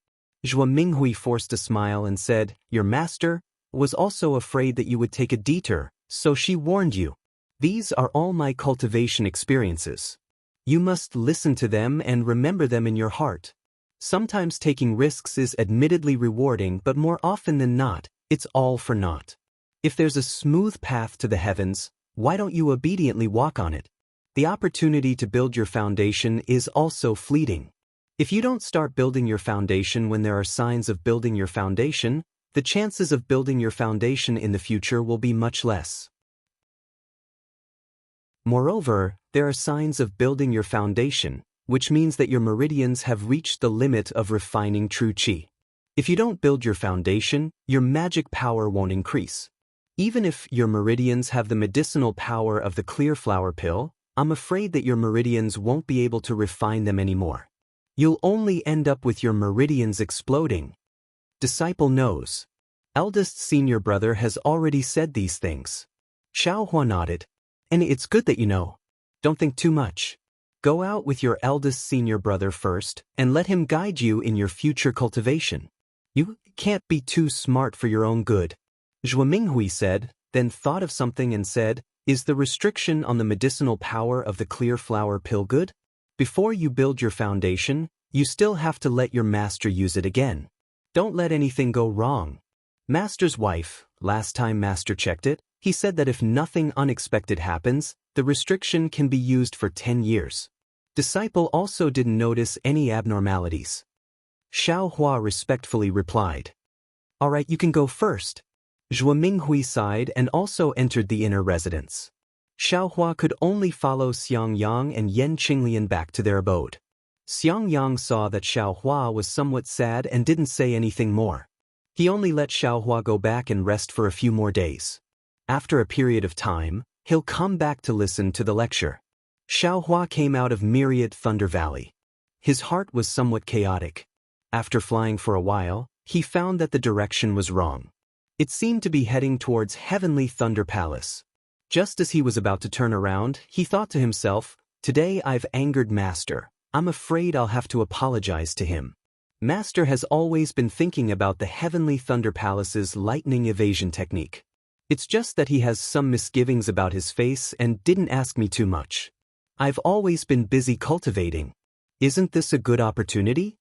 Zhuo Minghui forced a smile and said, Your master was also afraid that you would take a detour, so she warned you. These are all my cultivation experiences. You must listen to them and remember them in your heart. Sometimes taking risks is admittedly rewarding, but more often than not, it's all for naught. If there's a smooth path to the heavens, why don't you obediently walk on it? The opportunity to build your foundation is also fleeting. If you don't start building your foundation when there are signs of building your foundation, the chances of building your foundation in the future will be much less. Moreover, there are signs of building your foundation, which means that your meridians have reached the limit of refining true qi. If you don't build your foundation, your magic power won't increase. Even if your meridians have the medicinal power of the clear flower pill, I'm afraid that your meridians won't be able to refine them anymore. You'll only end up with your meridians exploding. Disciple knows. Eldest senior brother has already said these things. Xiaohua nodded. And it's good that you know. Don't think too much. Go out with your eldest senior brother first, and let him guide you in your future cultivation. You can't be too smart for your own good. Zhou Minghui said, then thought of something and said, is the restriction on the medicinal power of the clear flower pill good? Before you build your foundation, you still have to let your master use it again. Don't let anything go wrong. Master's wife, last time master checked it, he said that if nothing unexpected happens, the restriction can be used for 10 years. Disciple also didn't notice any abnormalities. Xiaohua respectfully replied. All right, you can go first. Zhou Minghui sighed and also entered the inner residence. Xiaohua could only follow Xiang Yang and Yan Qinglian back to their abode. Xiang Yang saw that Xiaohua was somewhat sad and didn't say anything more. He only let Xiaohua go back and rest for a few more days. After a period of time, he'll come back to listen to the lecture. Xiaohua came out of Myriad Thunder Valley. His heart was somewhat chaotic. After flying for a while, he found that the direction was wrong. It seemed to be heading towards Heavenly Thunder Palace. Just as he was about to turn around, he thought to himself, today I've angered Master. I'm afraid I'll have to apologize to him. Master has always been thinking about the Heavenly Thunder Palace's lightning evasion technique. It's just that he has some misgivings about his face and didn't ask me too much. I've always been busy cultivating. Isn't this a good opportunity?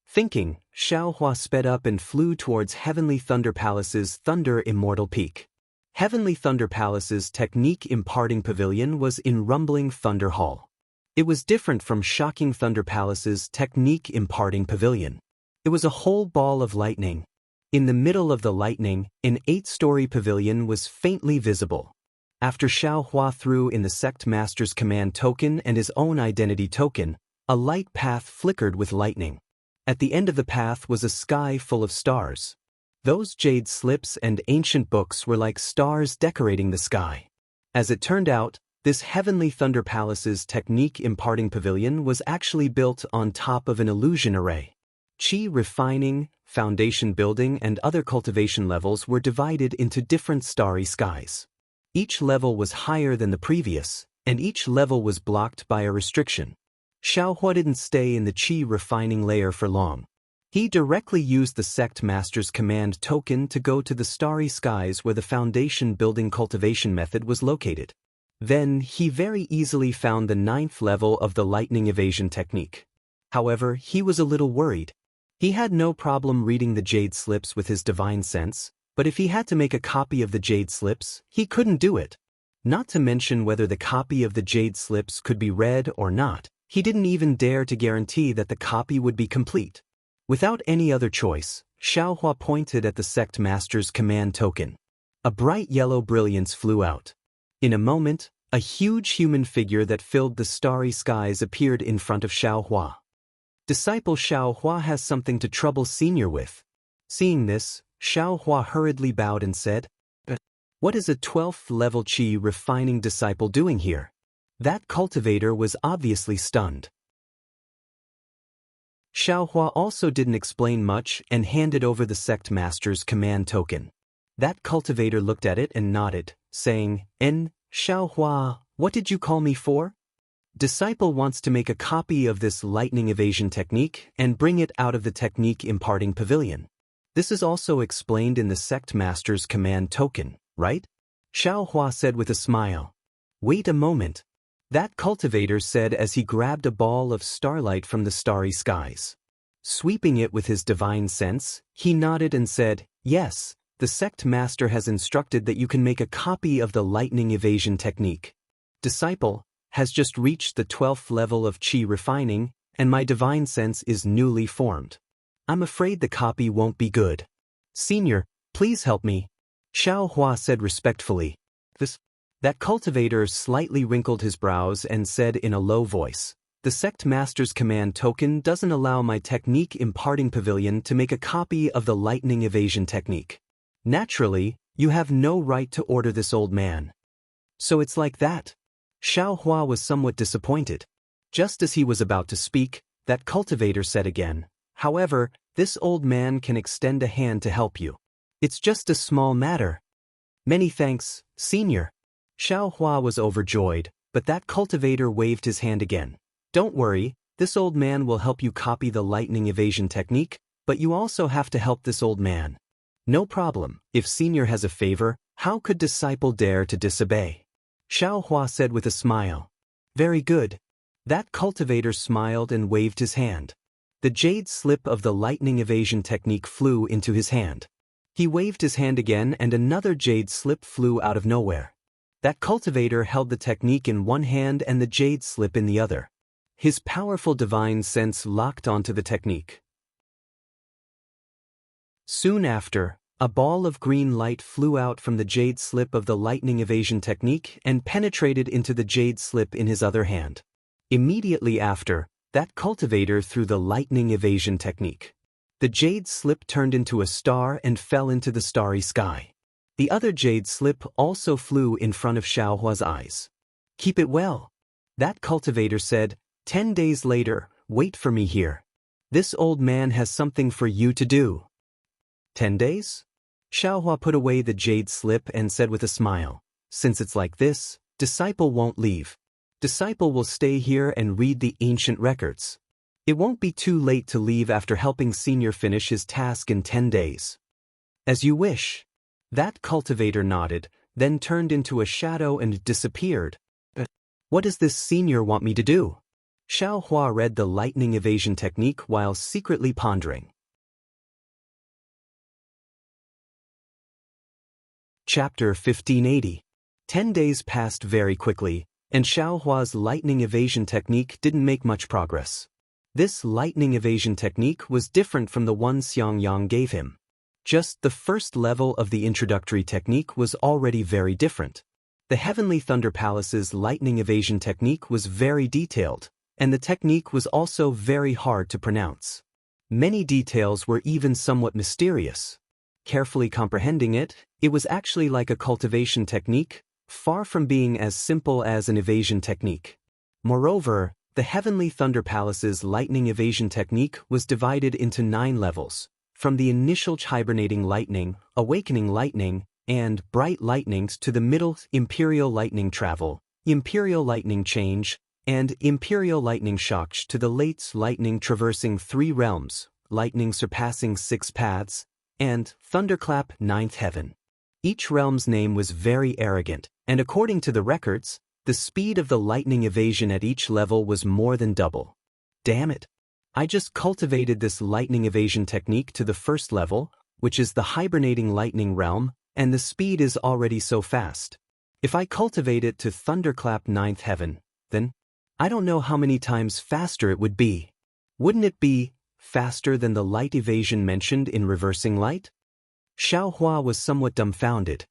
Thinking, Xiaohua sped up and flew towards Heavenly Thunder Palace's Thunder Immortal Peak. Heavenly Thunder Palace's Technique Imparting Pavilion was in Rumbling Thunder Hall. It was different from Shocking Thunder Palace's Technique Imparting Pavilion. It was a whole ball of lightning. In the middle of the lightning, an 8-story pavilion was faintly visible. After Xiaohua threw in the sect master's command token and his own identity token, a light path flickered with lightning. At the end of the path was a sky full of stars. Those jade slips and ancient books were like stars decorating the sky. As it turned out, this Heavenly Thunder Palace's Technique Imparting Pavilion was actually built on top of an illusion array. Qi refining, foundation building and other cultivation levels were divided into different starry skies. Each level was higher than the previous, and each level was blocked by a restriction. Xiaohua didn't stay in the Qi refining layer for long. He directly used the sect master's command token to go to the starry skies where the foundation building cultivation method was located. Then he very easily found the 9th level of the lightning evasion technique. However, he was a little worried. He had no problem reading the jade slips with his divine sense, but if he had to make a copy of the jade slips, he couldn't do it. Not to mention whether the copy of the jade slips could be read or not, he didn't even dare to guarantee that the copy would be complete. Without any other choice, Xiaohua pointed at the sect master's command token. A bright yellow brilliance flew out. In a moment, a huge human figure that filled the starry skies appeared in front of Xiaohua. Disciple Xiaohua has something to trouble senior with. Seeing this, Xiaohua hurriedly bowed and said, What is a 12th level Qi refining disciple doing here? That cultivator was obviously stunned. Xiaohua also didn't explain much and handed over the sect master's command token. That cultivator looked at it and nodded, saying, Xiaohua, what did you call me for? Disciple wants to make a copy of this lightning evasion technique and bring it out of the technique imparting pavilion. This is also explained in the sect master's command token, right? Xiaohua said with a smile. Wait a moment. That cultivator said as he grabbed a ball of starlight from the starry skies. Sweeping it with his divine sense, he nodded and said, "Yes, the sect master has instructed that you can make a copy of the lightning evasion technique. Disciple has just reached the 12th level of chi refining, and my divine sense is newly formed. I'm afraid the copy won't be good. Senior, please help me," Xiao Hua said respectfully. That cultivator slightly wrinkled his brows and said in a low voice, "The sect master's command token doesn't allow my technique imparting pavilion to make a copy of the lightning evasion technique. Naturally, you have no right to order this old man." "So it's like that?" Xiao Hua was somewhat disappointed. Just as he was about to speak, that cultivator said again, "However, this old man can extend a hand to help you. It's just a small matter." "Many thanks, Senior." Xiao Hua was overjoyed, but that cultivator waved his hand again. "Don't worry, this old man will help you copy the lightning evasion technique, but you also have to help this old man." "No problem. If Senior has a favor, how could disciple dare to disobey?" Xiao Hua said with a smile. "Very good." That cultivator smiled and waved his hand. The jade slip of the lightning evasion technique flew into his hand. He waved his hand again and another jade slip flew out of nowhere. That cultivator held the technique in one hand and the jade slip in the other. His powerful divine sense locked onto the technique. Soon after, a ball of green light flew out from the jade slip of the lightning evasion technique and penetrated into the jade slip in his other hand. Immediately after, that cultivator threw the lightning evasion technique. The jade slip turned into a star and fell into the starry sky. The other jade slip also flew in front of Xiao Hua's eyes. "Keep it well," that cultivator said. 10 days later, wait for me here. This old man has something for you to do." 10 days? Xiao Hua put away the jade slip and said with a smile, "Since it's like this, disciple won't leave. Disciple will stay here and read the ancient records. It won't be too late to leave after helping Senior finish his task in 10 days. "As you wish." That cultivator nodded, then turned into a shadow and disappeared. "What does this Senior want me to do?" Xiao Hua read the lightning evasion technique while secretly pondering. Chapter 1580. 10 days passed very quickly, and Xiao Hua's lightning evasion technique didn't make much progress. This lightning evasion technique was different from the one Xiang Yang gave him. Just the first level of the introductory technique was already very different. The Heavenly Thunder Palace's lightning evasion technique was very detailed, and the technique was also very hard to pronounce. Many details were even somewhat mysterious. Carefully comprehending it, it was actually like a cultivation technique, far from being as simple as an evasion technique. Moreover, the Heavenly Thunder Palace's lightning evasion technique was divided into 9 levels, from the initial hibernating lightning, awakening lightning, and bright lightnings to the middle imperial lightning travel, imperial lightning change, and imperial lightning shock to the late lightning traversing 3 realms, lightning surpassing 6 paths, and thunderclap 9th heaven. Each realm's name was very arrogant, and according to the records, the speed of the lightning evasion at each level was more than double. Damn it! I just cultivated this lightning evasion technique to the first level, which is the hibernating lightning realm, and the speed is already so fast. If I cultivate it to thunderclap 9th heaven, then I don't know how many times faster it would be. Wouldn't it be faster than the light evasion mentioned in reversing light? Xiao Hua was somewhat dumbfounded.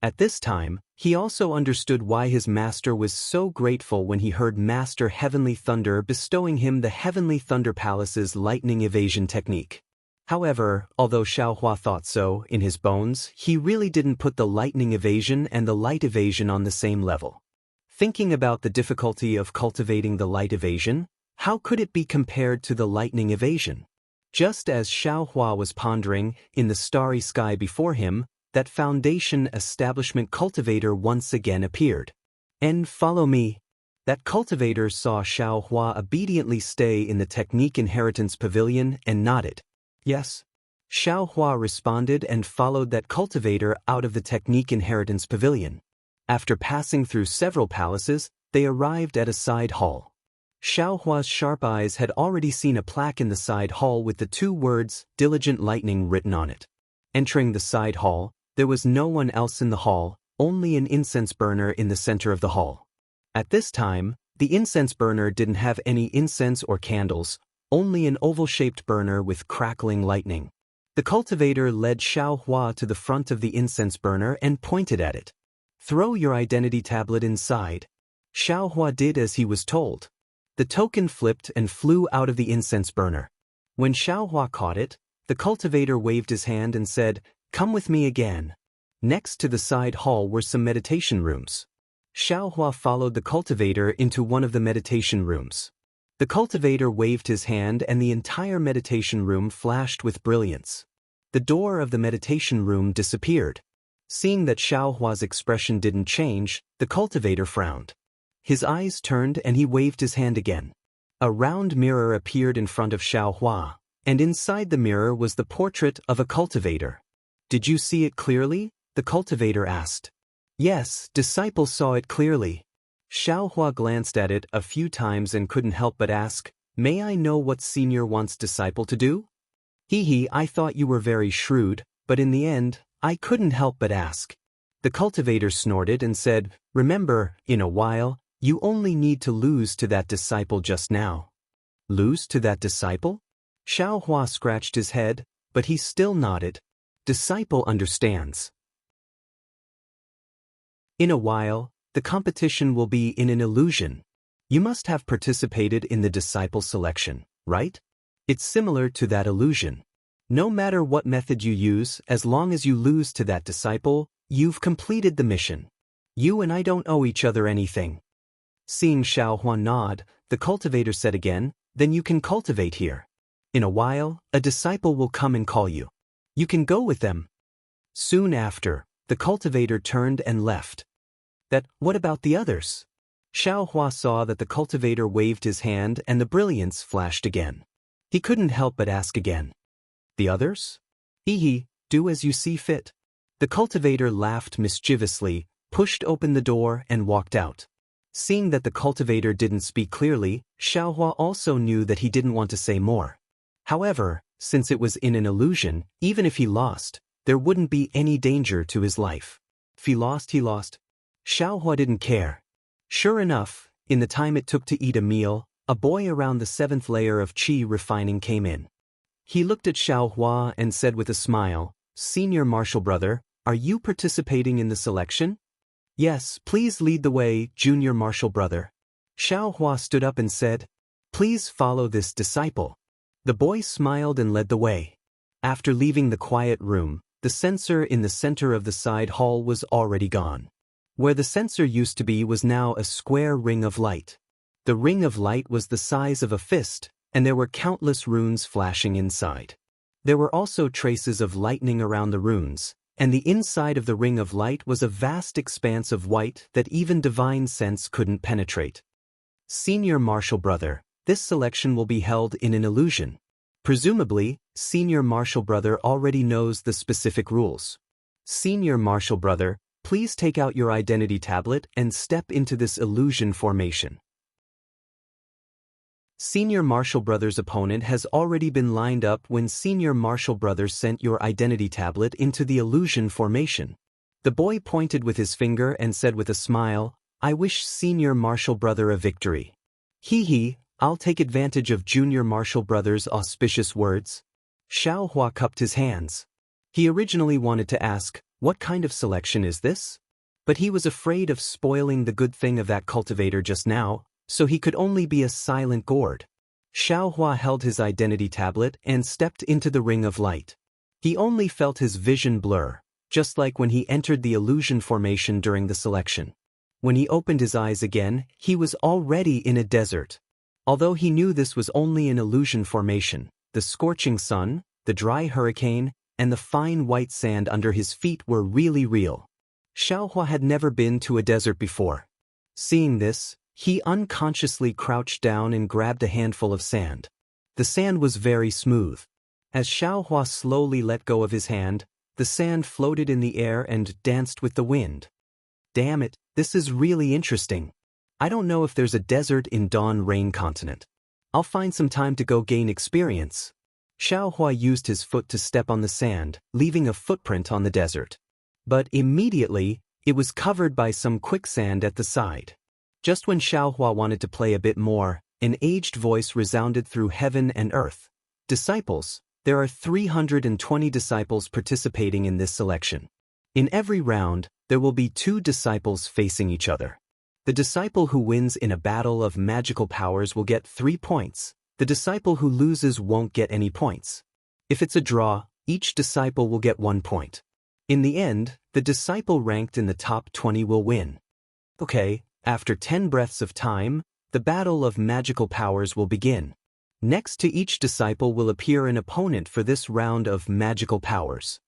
At this time, he also understood why his master was so grateful when he heard Master Heavenly Thunder bestowing him the Heavenly Thunder Palace's lightning evasion technique. However, although Xiao Hua thought so in his bones, he really didn't put the lightning evasion and the light evasion on the same level. Thinking about the difficulty of cultivating the light evasion, how could it be compared to the lightning evasion? Just as Xiao Hua was pondering, in the starry sky before him, that foundation establishment cultivator once again appeared. "And follow me." That cultivator saw Xiao Hua obediently stay in the Technique Inheritance Pavilion and nodded. "Yes." Xiao Hua responded and followed that cultivator out of the Technique Inheritance Pavilion. After passing through several palaces, they arrived at a side hall. Xiaohua's sharp eyes had already seen a plaque in the side hall with the two words, "Diligent Lightning," written on it. Entering the side hall, there was no one else in the hall, only an incense burner in the center of the hall. At this time, the incense burner didn't have any incense or candles, only an oval-shaped burner with crackling lightning. The cultivator led Xiaohua to the front of the incense burner and pointed at it. "Throw your identity tablet inside." Xiaohua did as he was told. The token flipped and flew out of the incense burner. When Xiaohua caught it, the cultivator waved his hand and said, "Come with me again." Next to the side hall were some meditation rooms. Xiaohua followed the cultivator into one of the meditation rooms. The cultivator waved his hand and the entire meditation room flashed with brilliance. The door of the meditation room disappeared. Seeing that Xiaohua's expression didn't change, the cultivator frowned. His eyes turned and he waved his hand again. A round mirror appeared in front of Xiaohua, and inside the mirror was the portrait of a cultivator. "Did you see it clearly?" the cultivator asked. "Yes, disciple saw it clearly." Xiaohua glanced at it a few times and couldn't help but ask, "May I know what senior wants disciple to do?" I thought you were very shrewd, but in the end, I couldn't help but ask." The cultivator snorted and said, "Remember, in a while, you only need to lose to that disciple just now." "Lose to that disciple?" Xiaohua scratched his head, but he still nodded. "Disciple understands." In a while, the competition will be in an illusion. You must have participated in the disciple selection, right? It's similar to that illusion. No matter what method you use, as long as you lose to that disciple, you've completed the mission. You and I don't owe each other anything. Seeing Xiaohua nod, the cultivator said again, "Then you can cultivate here. In a while, a disciple will come and call you. You can go with them." Soon after, the cultivator turned and left. What about the others? Xiaohua saw that the cultivator waved his hand and the brilliance flashed again. He couldn't help but ask again. "The others?" Do as you see fit." The cultivator laughed mischievously, pushed open the door and walked out. Seeing that the cultivator didn't speak clearly, Xiaohua also knew that he didn't want to say more. However, since it was in an illusion, even if he lost, there wouldn't be any danger to his life. If he lost, he lost. Xiaohua didn't care. Sure enough, in the time it took to eat a meal, a boy around the 7th layer of qi refining came in. He looked at Xiaohua and said with a smile, "Senior martial brother, are you participating in the selection?" "Yes, please lead the way, junior martial brother." Xiaohua stood up and said, "Please follow this disciple." The boy smiled and led the way. After leaving the quiet room, the censer in the center of the side hall was already gone. Where the censer used to be was now a square ring of light. The ring of light was the size of a fist, and there were countless runes flashing inside. There were also traces of lightning around the runes, and the inside of the ring of light was a vast expanse of white that even divine sense couldn't penetrate. Senior martial brother, this selection will be held in an illusion. Presumably, senior martial brother already knows the specific rules. Senior martial brother, please take out your identity tablet and step into this illusion formation. Senior martial brother's opponent has already been lined up when senior martial brother sent your identity tablet into the illusion formation. The boy pointed with his finger and said with a smile, "I wish senior martial brother a victory." I'll take advantage of junior martial brother's auspicious words. Xiaohua cupped his hands. He originally wanted to ask, "What kind of selection is this?" But he was afraid of spoiling the good thing of that cultivator just now, so he could only be a silent gourd. Xiaohua held his identity tablet and stepped into the ring of light. He only felt his vision blur, just like when he entered the illusion formation during the selection. When he opened his eyes again, he was already in a desert. Although he knew this was only an illusion formation, the scorching sun, the dry hurricane, and the fine white sand under his feet were really real. Xiaohua had never been to a desert before. Seeing this, he unconsciously crouched down and grabbed a handful of sand. The sand was very smooth. As Xiaohua slowly let go of his hand, the sand floated in the air and danced with the wind. Damn it, this is really interesting. I don't know if there's a desert in Dawn Rain Continent. I'll find some time to go gain experience. Xiaohua used his foot to step on the sand, leaving a footprint on the desert. But immediately, it was covered by some quicksand at the side. Just when Xiaohua wanted to play a bit more, an aged voice resounded through heaven and earth. Disciples, there are 320 disciples participating in this selection. In every round, there will be 2 disciples facing each other. The disciple who wins in a battle of magical powers will get 3 points. The disciple who loses won't get any points. If it's a draw, each disciple will get 1 point. In the end, the disciple ranked in the top 20 will win. Okay, after 10 breaths of time, the battle of magical powers will begin. Next to each disciple will appear an opponent for this round of magical powers.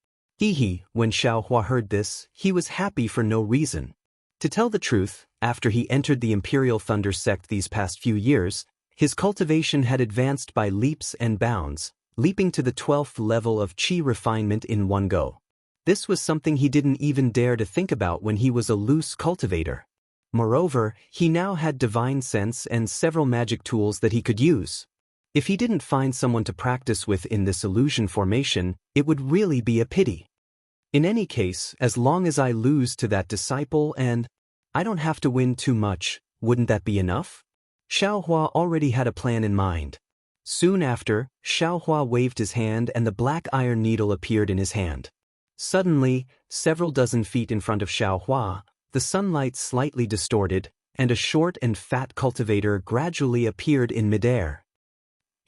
When Xiaohua heard this, he was happy for no reason. To tell the truth, after he entered the Imperial Thunder sect these past few years, his cultivation had advanced by leaps and bounds, leaping to the 12th level of qi refinement in one go. This was something he didn't even dare to think about when he was a loose cultivator. Moreover, he now had divine sense and several magic tools that he could use. If he didn't find someone to practice with in this illusion formation, it would really be a pity. In any case, as long as I lose to that disciple and I don't have to win too much, wouldn't that be enough? Xiaohua already had a plan in mind. Soon after, Xiaohua waved his hand and the black iron needle appeared in his hand. Suddenly, several dozen feet in front of Xiaohua, the sunlight slightly distorted, and a short and fat cultivator gradually appeared in midair.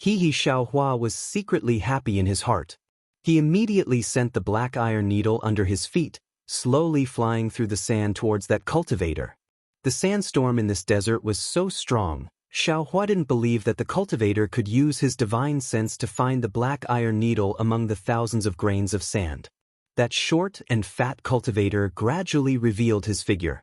Xiaohua was secretly happy in his heart. He immediately sent the black iron needle under his feet, slowly flying through the sand towards that cultivator. The sandstorm in this desert was so strong, Xiaohua didn't believe that the cultivator could use his divine sense to find the black iron needle among the thousands of grains of sand. That short and fat cultivator gradually revealed his figure.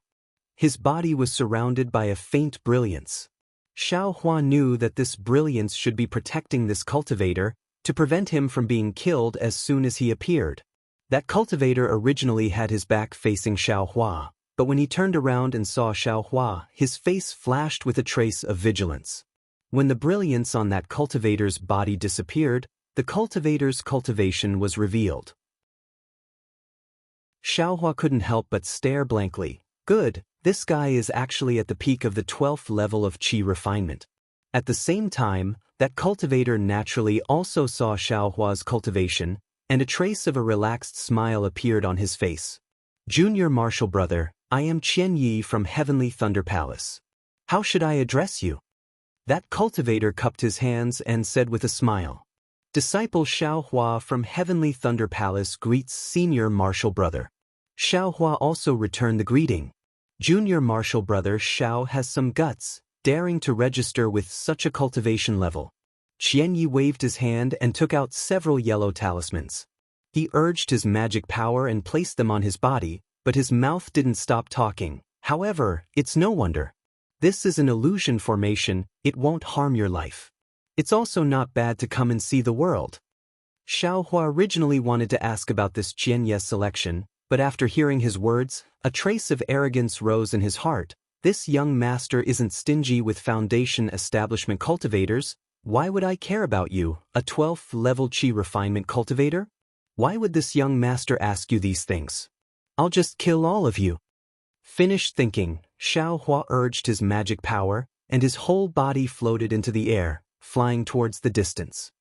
His body was surrounded by a faint brilliance. Xiaohua knew that this brilliance should be protecting this cultivator to prevent him from being killed as soon as he appeared. That cultivator originally had his back facing Xiaohua, but when he turned around and saw Xiaohua, his face flashed with a trace of vigilance. When the brilliance on that cultivator's body disappeared, the cultivator's cultivation was revealed. Xiaohua couldn't help but stare blankly. Good, this guy is actually at the peak of the 12th level of qi refinement. At the same time, that cultivator naturally also saw Xiaohua's cultivation, and a trace of a relaxed smile appeared on his face. Junior Martial Brother, I am Qian Yi from Heavenly Thunder Palace. How should I address you? That cultivator cupped his hands and said with a smile. Disciple Xiaohua from Heavenly Thunder Palace greets Senior Martial Brother. Xiaohua also returned the greeting. Junior Martial Brother Xiao has some guts, daring to register with such a cultivation level. Qian Yi waved his hand and took out several yellow talismans. He urged his magic power and placed them on his body, but his mouth didn't stop talking. However, it's no wonder. This is an illusion formation, it won't harm your life. It's also not bad to come and see the world. Xiaohua originally wanted to ask about this Qian Yi's selection, but after hearing his words, a trace of arrogance rose in his heart. This young master isn't stingy with foundation establishment cultivators. Why would I care about you, a 12th level qi refinement cultivator? Why would this young master ask you these things? I'll just kill all of you. Finished thinking, Xiaohua urged his magic power, and his whole body floated into the air, flying towards the distance.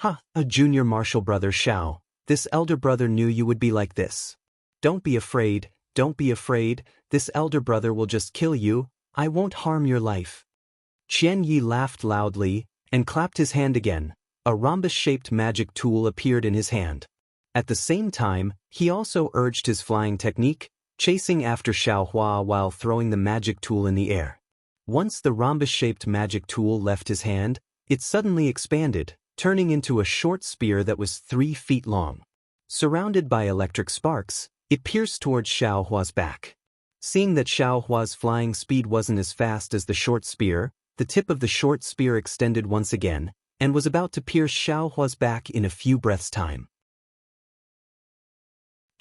A Junior Martial Brother Xiao, this elder brother knew you would be like this. Don't be afraid, this elder brother will just kill you, I won't harm your life. Qian Yi laughed loudly, and clapped his hand again. A rhombus-shaped magic tool appeared in his hand. At the same time, he also urged his flying technique, chasing after Xiaohua while throwing the magic tool in the air. Once the rhombus-shaped magic tool left his hand, it suddenly expanded, turning into a short spear that was 3 feet long. Surrounded by electric sparks, it pierced towards Xiaohua's back. Seeing that Xiaohua's flying speed wasn't as fast as the short spear, the tip of the short spear extended once again, and was about to pierce Xiaohua's back in a few breaths' time.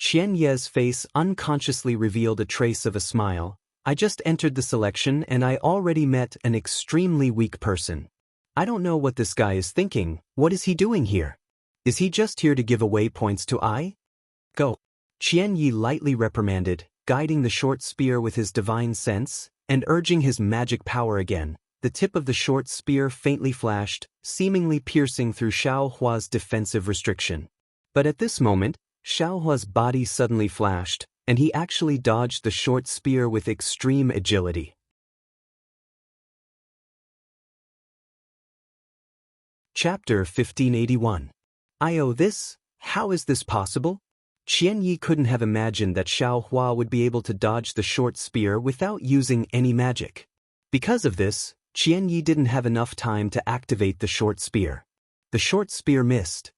Qian Ye's face unconsciously revealed a trace of a smile. I just entered the selection and I already met an extremely weak person. I don't know what this guy is thinking. What is he doing here? Is he just here to give away points to I? Go. Qian Yi lightly reprimanded, guiding the short spear with his divine sense, and urging his magic power again. The tip of the short spear faintly flashed, seemingly piercing through Xiao Hua's defensive restriction. But at this moment, Xiao Hua's body suddenly flashed, and he actually dodged the short spear with extreme agility. Chapter 1581. I owe this? How is this possible? Qian Yi couldn't have imagined that Xiao Hua would be able to dodge the short spear without using any magic. Because of this, Qian Yi didn't have enough time to activate the short spear. The short spear missed.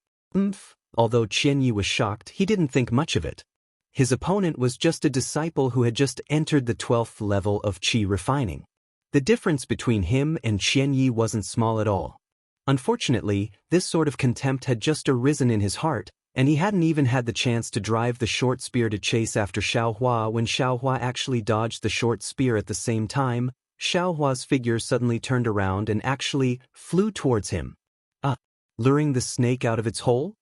Although Qian Yi was shocked, he didn't think much of it. His opponent was just a disciple who had just entered the 12th level of Qi refining. The difference between him and Qian Yi wasn't small at all. Unfortunately, this sort of contempt had just arisen in his heart, and he hadn't even had the chance to drive the short spear to chase after Xiao Hua when Xiao Hua actually dodged the short spear at the same time. Xiao Hua's figure suddenly turned around and actually flew towards him. Luring the snake out of its hole?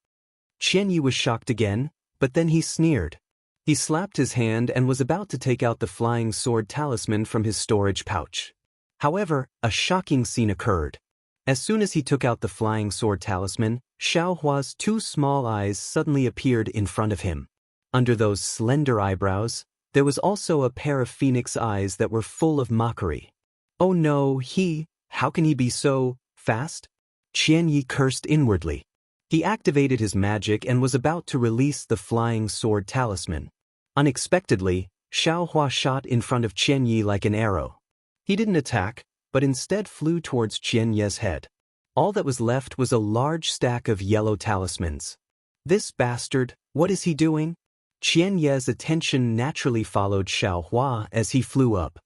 Qian Yi was shocked again, but then he sneered. He slapped his hand and was about to take out the flying sword talisman from his storage pouch. However, a shocking scene occurred. As soon as he took out the flying sword talisman, Xiao Hua's two small eyes suddenly appeared in front of him. Under those slender eyebrows, there was also a pair of phoenix eyes that were full of mockery. Oh no, how can he be so fast? Qian Yi cursed inwardly. He activated his magic and was about to release the flying sword talisman. Unexpectedly, Xiao Hua shot in front of Qian Yi like an arrow. He didn't attack, but instead flew towards Qian Yi's head. All that was left was a large stack of yellow talismans. This bastard, what is he doing? Qian Yi's attention naturally followed Xiao Hua as he flew up.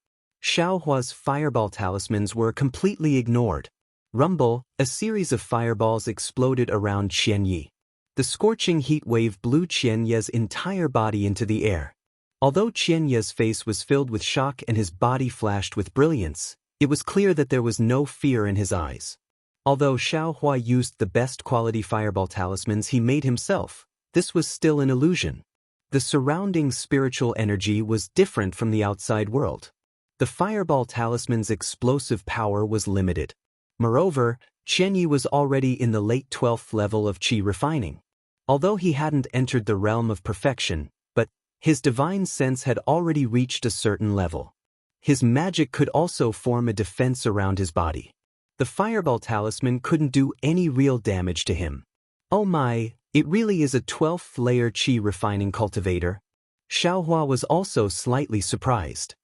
Xiao Hua's fireball talismans were completely ignored. Rumble, a series of fireballs exploded around Qian Yi. The scorching heat wave blew Qian Yi's entire body into the air. Although Qian Yi's face was filled with shock and his body flashed with brilliance, it was clear that there was no fear in his eyes. Although Xiao Hua used the best quality fireball talismans he made himself, this was still an illusion. The surrounding spiritual energy was different from the outside world. The fireball talisman's explosive power was limited. Moreover, Qian Yi was already in the late 12th level of Qi refining. Although he hadn't entered the realm of perfection, but his divine sense had already reached a certain level. His magic could also form a defense around his body. The fireball talisman couldn't do any real damage to him. Oh my, it really is a 12th layer Qi refining cultivator. Xiao Hua was also slightly surprised.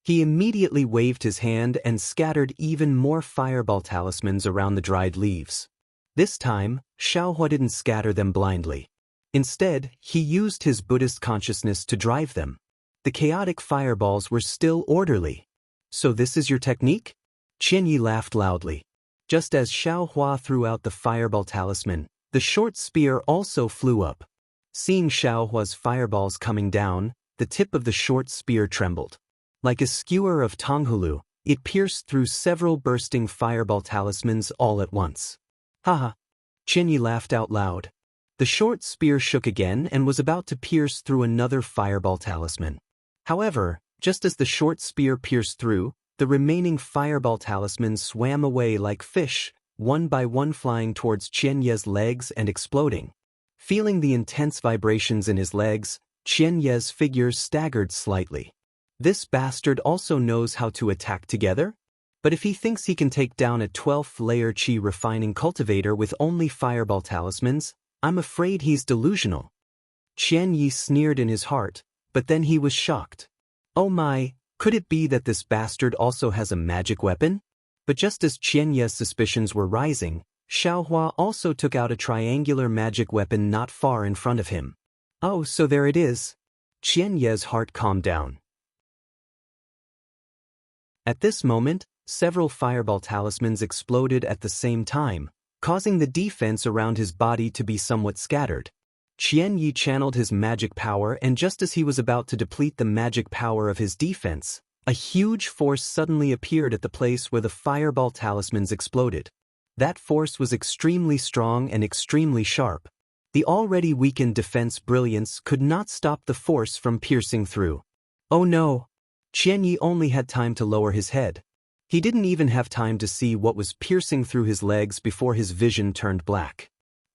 He immediately waved his hand and scattered even more fireball talismans around the dried leaves. This time, Xiao Hua didn't scatter them blindly. Instead, he used his Buddhist consciousness to drive them. The chaotic fireballs were still orderly. So this is your technique? Qian Yi laughed loudly. Just as Xiao Hua threw out the fireball talisman, the short spear also flew up. Seeing Xiao Hua's fireballs coming down, the tip of the short spear trembled. Like a skewer of Tonghulu, it pierced through several bursting fireball talismans all at once. Haha! Qian Yi laughed out loud. The short spear shook again and was about to pierce through another fireball talisman. However, just as the short spear pierced through, the remaining fireball talismans swam away like fish, one by one flying towards Qian Yi's legs and exploding. Feeling the intense vibrations in his legs, Qian Yi's figure staggered slightly. This bastard also knows how to attack together? But if he thinks he can take down a 12th layer Qi refining cultivator with only fireball talismans, I'm afraid he's delusional. Qian Yi sneered in his heart, but then he was shocked. Oh my, could it be that this bastard also has a magic weapon? But just as Qian Yi's suspicions were rising, Xiao Hua also took out a triangular magic weapon not far in front of him. Oh, so there it is. Qian Yi's heart calmed down. At this moment, several fireball talismans exploded at the same time, causing the defense around his body to be somewhat scattered. Qian Yi channeled his magic power, and just as he was about to deplete the magic power of his defense, a huge force suddenly appeared at the place where the fireball talismans exploded. That force was extremely strong and extremely sharp. The already weakened defense brilliance could not stop the force from piercing through. Oh no! Qian Yi only had time to lower his head. He didn't even have time to see what was piercing through his legs before his vision turned black.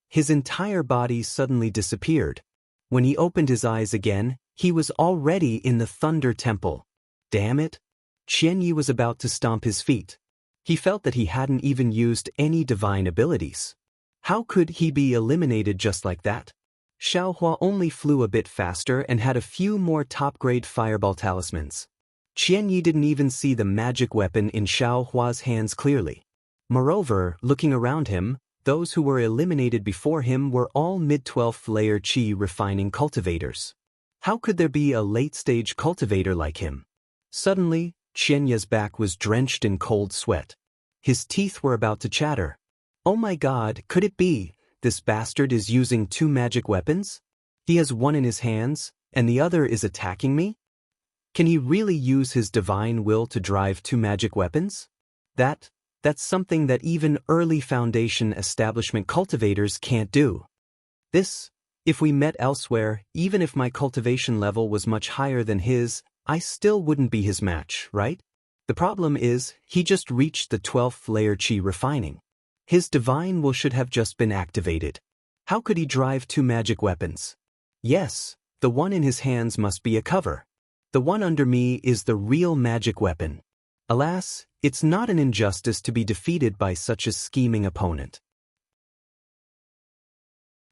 His entire body suddenly disappeared. When he opened his eyes again, he was already in the Thunder Temple. Damn it! Qian Yi was about to stomp his feet. He felt that he hadn't even used any divine abilities. How could he be eliminated just like that? Xiaohua only flew a bit faster and had a few more top-grade fireball talismans. Qian Yi didn't even see the magic weapon in Xiaohua's hands clearly. Moreover, looking around him, those who were eliminated before him were all mid-12th layer Qi refining cultivators. How could there be a late-stage cultivator like him? Suddenly, Qian Yi's back was drenched in cold sweat. His teeth were about to chatter. Oh my god, could it be? This bastard is using 2 magic weapons? He has one in his hands, and the other is attacking me? Can he really use his divine will to drive 2 magic weapons? That's something that even early Foundation establishment cultivators can't do. If we met elsewhere, even if my cultivation level was much higher than his, I still wouldn't be his match, right? The problem is, he just reached the 12th layer Qi refining. His divine will should have just been activated. How could he drive 2 magic weapons? Yes, the one in his hands must be a cover. The one under me is the real magic weapon. Alas, it's not an injustice to be defeated by such a scheming opponent.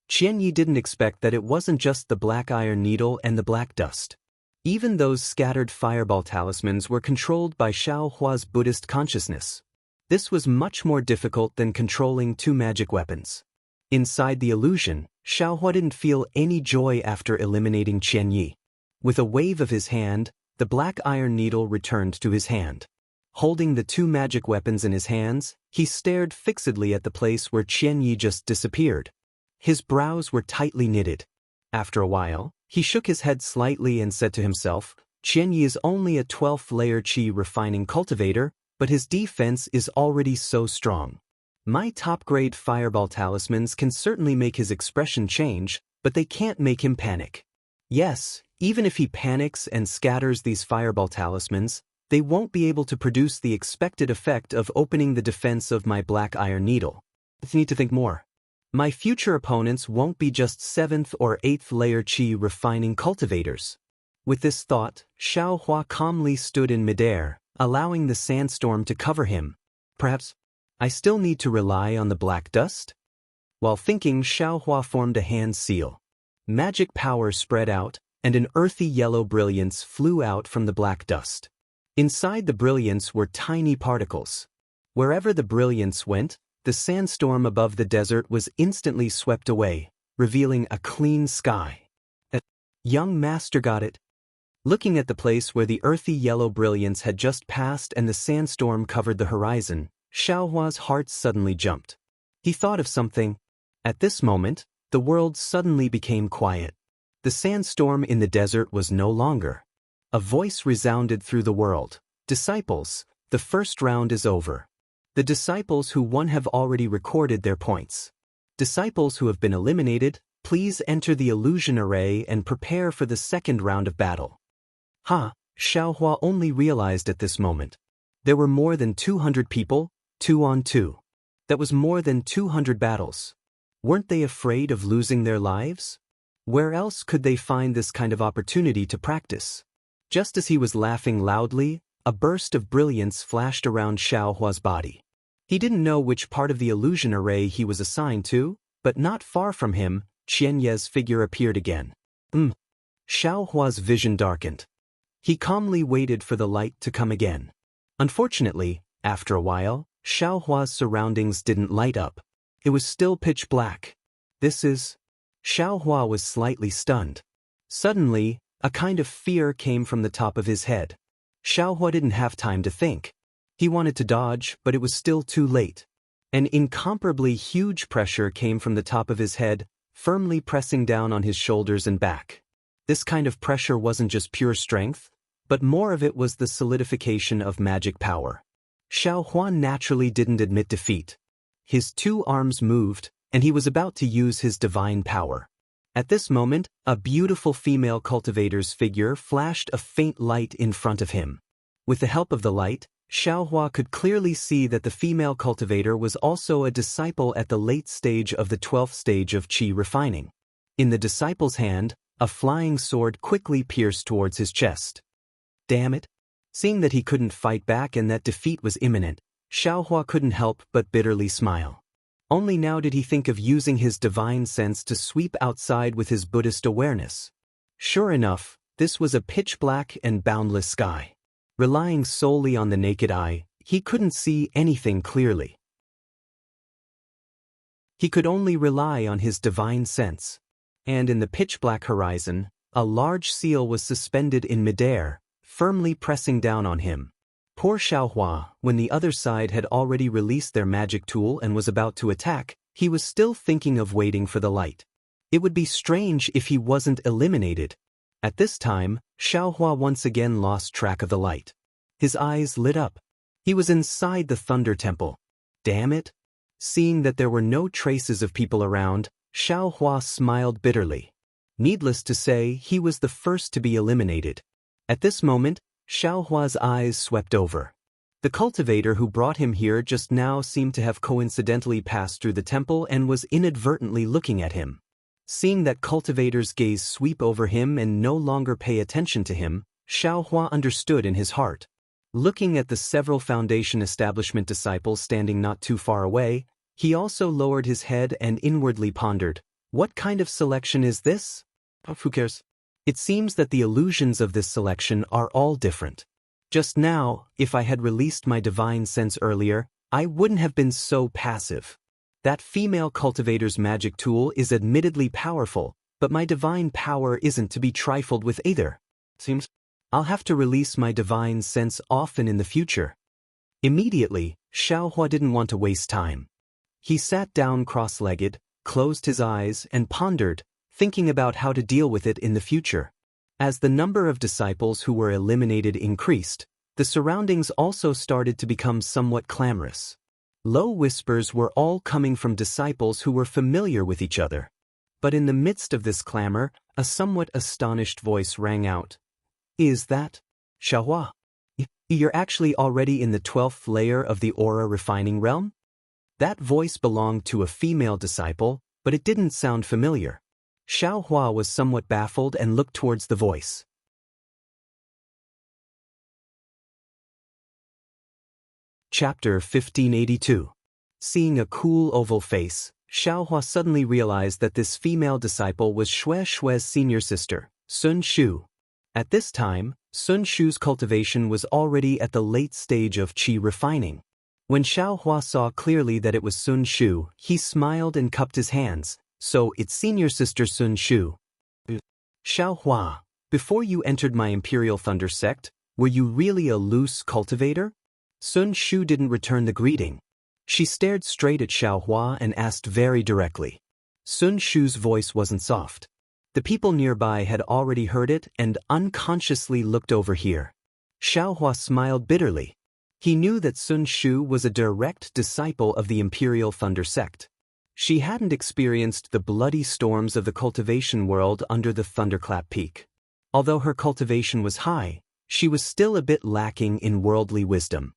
Qian Yi didn't expect that it wasn't just the black iron needle and the black dust. Even those scattered fireball talismans were controlled by Xiaohua's Buddhist consciousness. This was much more difficult than controlling 2 magic weapons. Inside the illusion, Xiaohua didn't feel any joy after eliminating Qian Yi. With a wave of his hand, the black iron needle returned to his hand. Holding the 2 magic weapons in his hands, he stared fixedly at the place where Qian Yi just disappeared. His brows were tightly knitted. After a while, he shook his head slightly and said to himself, Qian Yi is only a 12th layer Qi refining cultivator, but his defense is already so strong. My top-grade fireball talismans can certainly make his expression change, but they can't make him panic. Yes, even if he panics and scatters these fireball talismans, they won't be able to produce the expected effect of opening the defense of my black iron needle. I need to think more. My future opponents won't be just 7th or 8th layer Qi refining cultivators. With this thought, Xiaohua calmly stood in midair, allowing the sandstorm to cover him. Perhaps I still need to rely on the black dust? While thinking, Xiaohua formed a hand seal. Magic power spread out, and an earthy yellow brilliance flew out from the black dust. Inside the brilliance were tiny particles. Wherever the brilliance went, the sandstorm above the desert was instantly swept away, revealing a clean sky. A young master got it. Looking at the place where the earthy yellow brilliance had just passed and the sandstorm covered the horizon, Xiaohua's heart suddenly jumped. He thought of something. At this moment, the world suddenly became quiet. The sandstorm in the desert was no longer. A voice resounded through the world. Disciples, the first round is over. The disciples who won have already recorded their points. Disciples who have been eliminated, please enter the illusion array and prepare for the second round of battle. Xiaohua only realized at this moment. There were more than 200 people, 2 on 2. That was more than 200 battles. Weren't they afraid of losing their lives? Where else could they find this kind of opportunity to practice? Just as he was laughing loudly, a burst of brilliance flashed around Xiaohua's body. He didn't know which part of the illusion array he was assigned to, but not far from him, Qian Yi's figure appeared again. Xiaohua's vision darkened. He calmly waited for the light to come again. Unfortunately, after a while, Xiaohua's surroundings didn't light up. It was still pitch black. Xiaohua was slightly stunned. Suddenly, a kind of fear came from the top of his head. Xiaohua didn't have time to think. He wanted to dodge, but it was still too late. An incomparably huge pressure came from the top of his head, firmly pressing down on his shoulders and back. This kind of pressure wasn't just pure strength, but more of it was the solidification of magic power. Xiao Hua naturally didn't admit defeat. His two arms moved, and he was about to use his divine power. At this moment, a beautiful female cultivator's figure flashed a faint light in front of him. With the help of the light, Xiao Hua could clearly see that the female cultivator was also a disciple at the late stage of the 12th stage of qi refining. In the disciple's hand, a flying sword quickly pierced towards his chest. Damn it! Seeing that he couldn't fight back and that defeat was imminent, Xiao Hua couldn't help but bitterly smile. Only now did he think of using his divine sense to sweep outside with his Buddhist awareness. Sure enough, this was a pitch-black and boundless sky. Relying solely on the naked eye, he couldn't see anything clearly. He could only rely on his divine sense. And in the pitch-black horizon, a large seal was suspended in midair, firmly pressing down on him. Poor Xiao Hua, when the other side had already released their magic tool and was about to attack, he was still thinking of waiting for the light. It would be strange if he wasn't eliminated. At this time, Xiao Hua once again lost track of the light. His eyes lit up. He was inside the Thunder Temple. Damn it! Seeing that there were no traces of people around, Xiao Hua smiled bitterly. Needless to say, he was the first to be eliminated. At this moment, Xiao Hua's eyes swept over. The cultivator who brought him here just now seemed to have coincidentally passed through the temple and was inadvertently looking at him. Seeing that cultivator's gaze sweep over him and no longer pay attention to him, Xiao Hua understood in his heart. Looking at the several Foundation establishment disciples standing not too far away, he also lowered his head and inwardly pondered, what kind of selection is this? Who cares? It seems that the illusions of this selection are all different. Just now, if I had released my divine sense earlier, I wouldn't have been so passive. That female cultivator's magic tool is admittedly powerful, but my divine power isn't to be trifled with either. Seems I'll have to release my divine sense often in the future. Immediately, Xiao Hua didn't want to waste time. He sat down cross-legged, closed his eyes, and pondered, thinking about how to deal with it in the future. As the number of disciples who were eliminated increased, the surroundings also started to become somewhat clamorous. Low whispers were all coming from disciples who were familiar with each other. But in the midst of this clamor, a somewhat astonished voice rang out. Is that Xiao Hua? You're actually already in the 12th layer of the aura refining realm? That voice belonged to a female disciple, but it didn't sound familiar. Xiao Hua was somewhat baffled and looked towards the voice. Chapter 1582. Seeing a cool oval face, Xiao Hua suddenly realized that this female disciple was Xue Xue's senior sister, Sun Shu. At this time, Sun Shu's cultivation was already at the late stage of qi refining. When Xiao Hua saw clearly that it was Sun Shu, he smiled and cupped his hands. So it's senior sister Sun Shu. Xiao Hua, before you entered my Imperial Thunder sect, were you really a loose cultivator? Sun Shu didn't return the greeting. She stared straight at Xiao Hua and asked very directly. Sun Shu's voice wasn't soft. The people nearby had already heard it and unconsciously looked over here. Xiao Hua smiled bitterly. He knew that Sun Shu was a direct disciple of the Imperial Thunder sect. She hadn't experienced the bloody storms of the cultivation world under the Thunderclap Peak. Although her cultivation was high, she was still a bit lacking in worldly wisdom.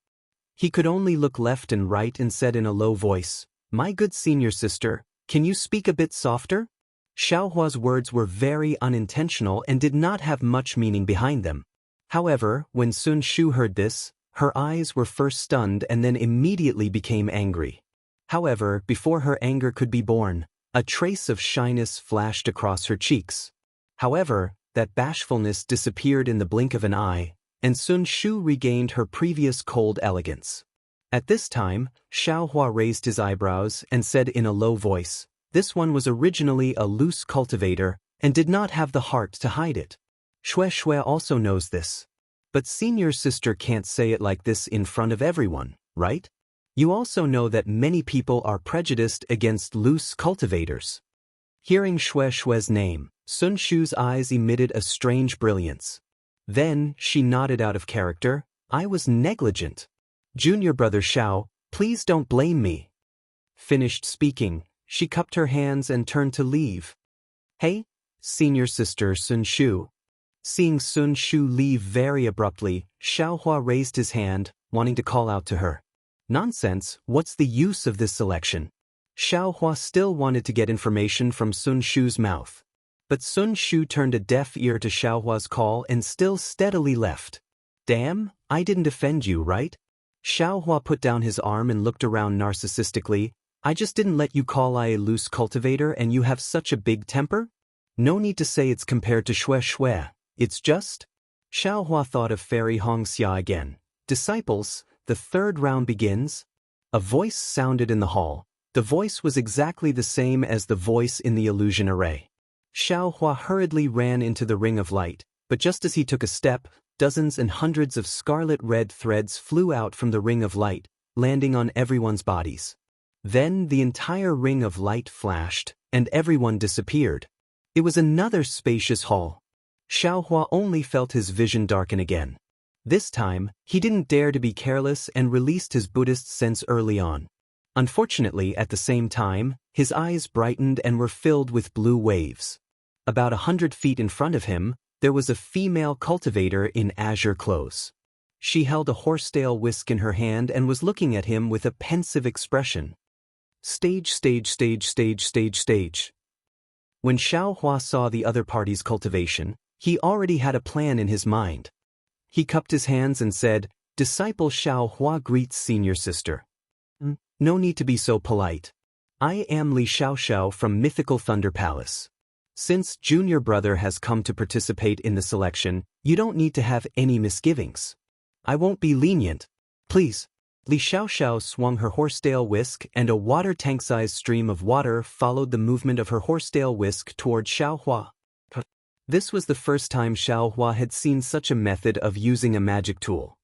He could only look left and right and said in a low voice, "My good senior sister, can you speak a bit softer?" Xiao Hua's words were very unintentional and did not have much meaning behind them. However, when Sun Shu heard this, her eyes were first stunned and then immediately became angry. However, before her anger could be born, a trace of shyness flashed across her cheeks. However, that bashfulness disappeared in the blink of an eye, and Sun Shu regained her previous cold elegance. At this time, Xiao Hua raised his eyebrows and said in a low voice, "This one was originally a loose cultivator and did not have the heart to hide it. Xue Xue also knows this. But senior sister can't say it like this in front of everyone, right? You also know that many people are prejudiced against loose cultivators." Hearing Xue Xue's name, Sun Shu's eyes emitted a strange brilliance. Then, she nodded out of character. I was negligent. Junior brother Xiao, please don't blame me. Finished speaking, she cupped her hands and turned to leave. Hey, senior sister Sun Shu. Seeing Sun Shu leave very abruptly, Xiaohua raised his hand, wanting to call out to her. Nonsense, what's the use of this selection? Xiaohua still wanted to get information from Sun Shu's mouth. But Sun Shu turned a deaf ear to Xiaohua's call and still steadily left. Damn, I didn't offend you, right? Xiaohua put down his arm and looked around narcissistically. I just didn't let you call I a loose cultivator and you have such a big temper? No need to say it's compared to Xue Xue, it's just… Xiaohua thought of Fairy Hongxia again. Disciples, the third round begins. A voice sounded in the hall. The voice was exactly the same as the voice in the illusion array. Xiaohua hurriedly ran into the ring of light, but just as he took a step, dozens and hundreds of scarlet-red threads flew out from the ring of light, landing on everyone's bodies. Then the entire ring of light flashed, and everyone disappeared. It was another spacious hall. Xiaohua only felt his vision darken again. This time, he didn't dare to be careless and released his Buddhist sense early on. Unfortunately, at the same time, his eyes brightened and were filled with blue waves. About 100 feet in front of him, there was a female cultivator in azure clothes. She held a horsetail whisk in her hand and was looking at him with a pensive expression. Stage, stage, stage, stage, stage, stage. When Xiaohua saw the other party's cultivation, he already had a plan in his mind. He cupped his hands and said, Disciple Xiaohua greets senior sister. No need to be so polite. I am Li Xiaoxiao from Mythical Thunder Palace. Since junior brother has come to participate in the selection, you don't need to have any misgivings. I won't be lenient. Please. Li Xiaoxiao swung her horsetail whisk and a water tank-sized stream of water followed the movement of her horsetail whisk toward Xiaohua. This was the first time Xiaohua had seen such a method of using a magic tool.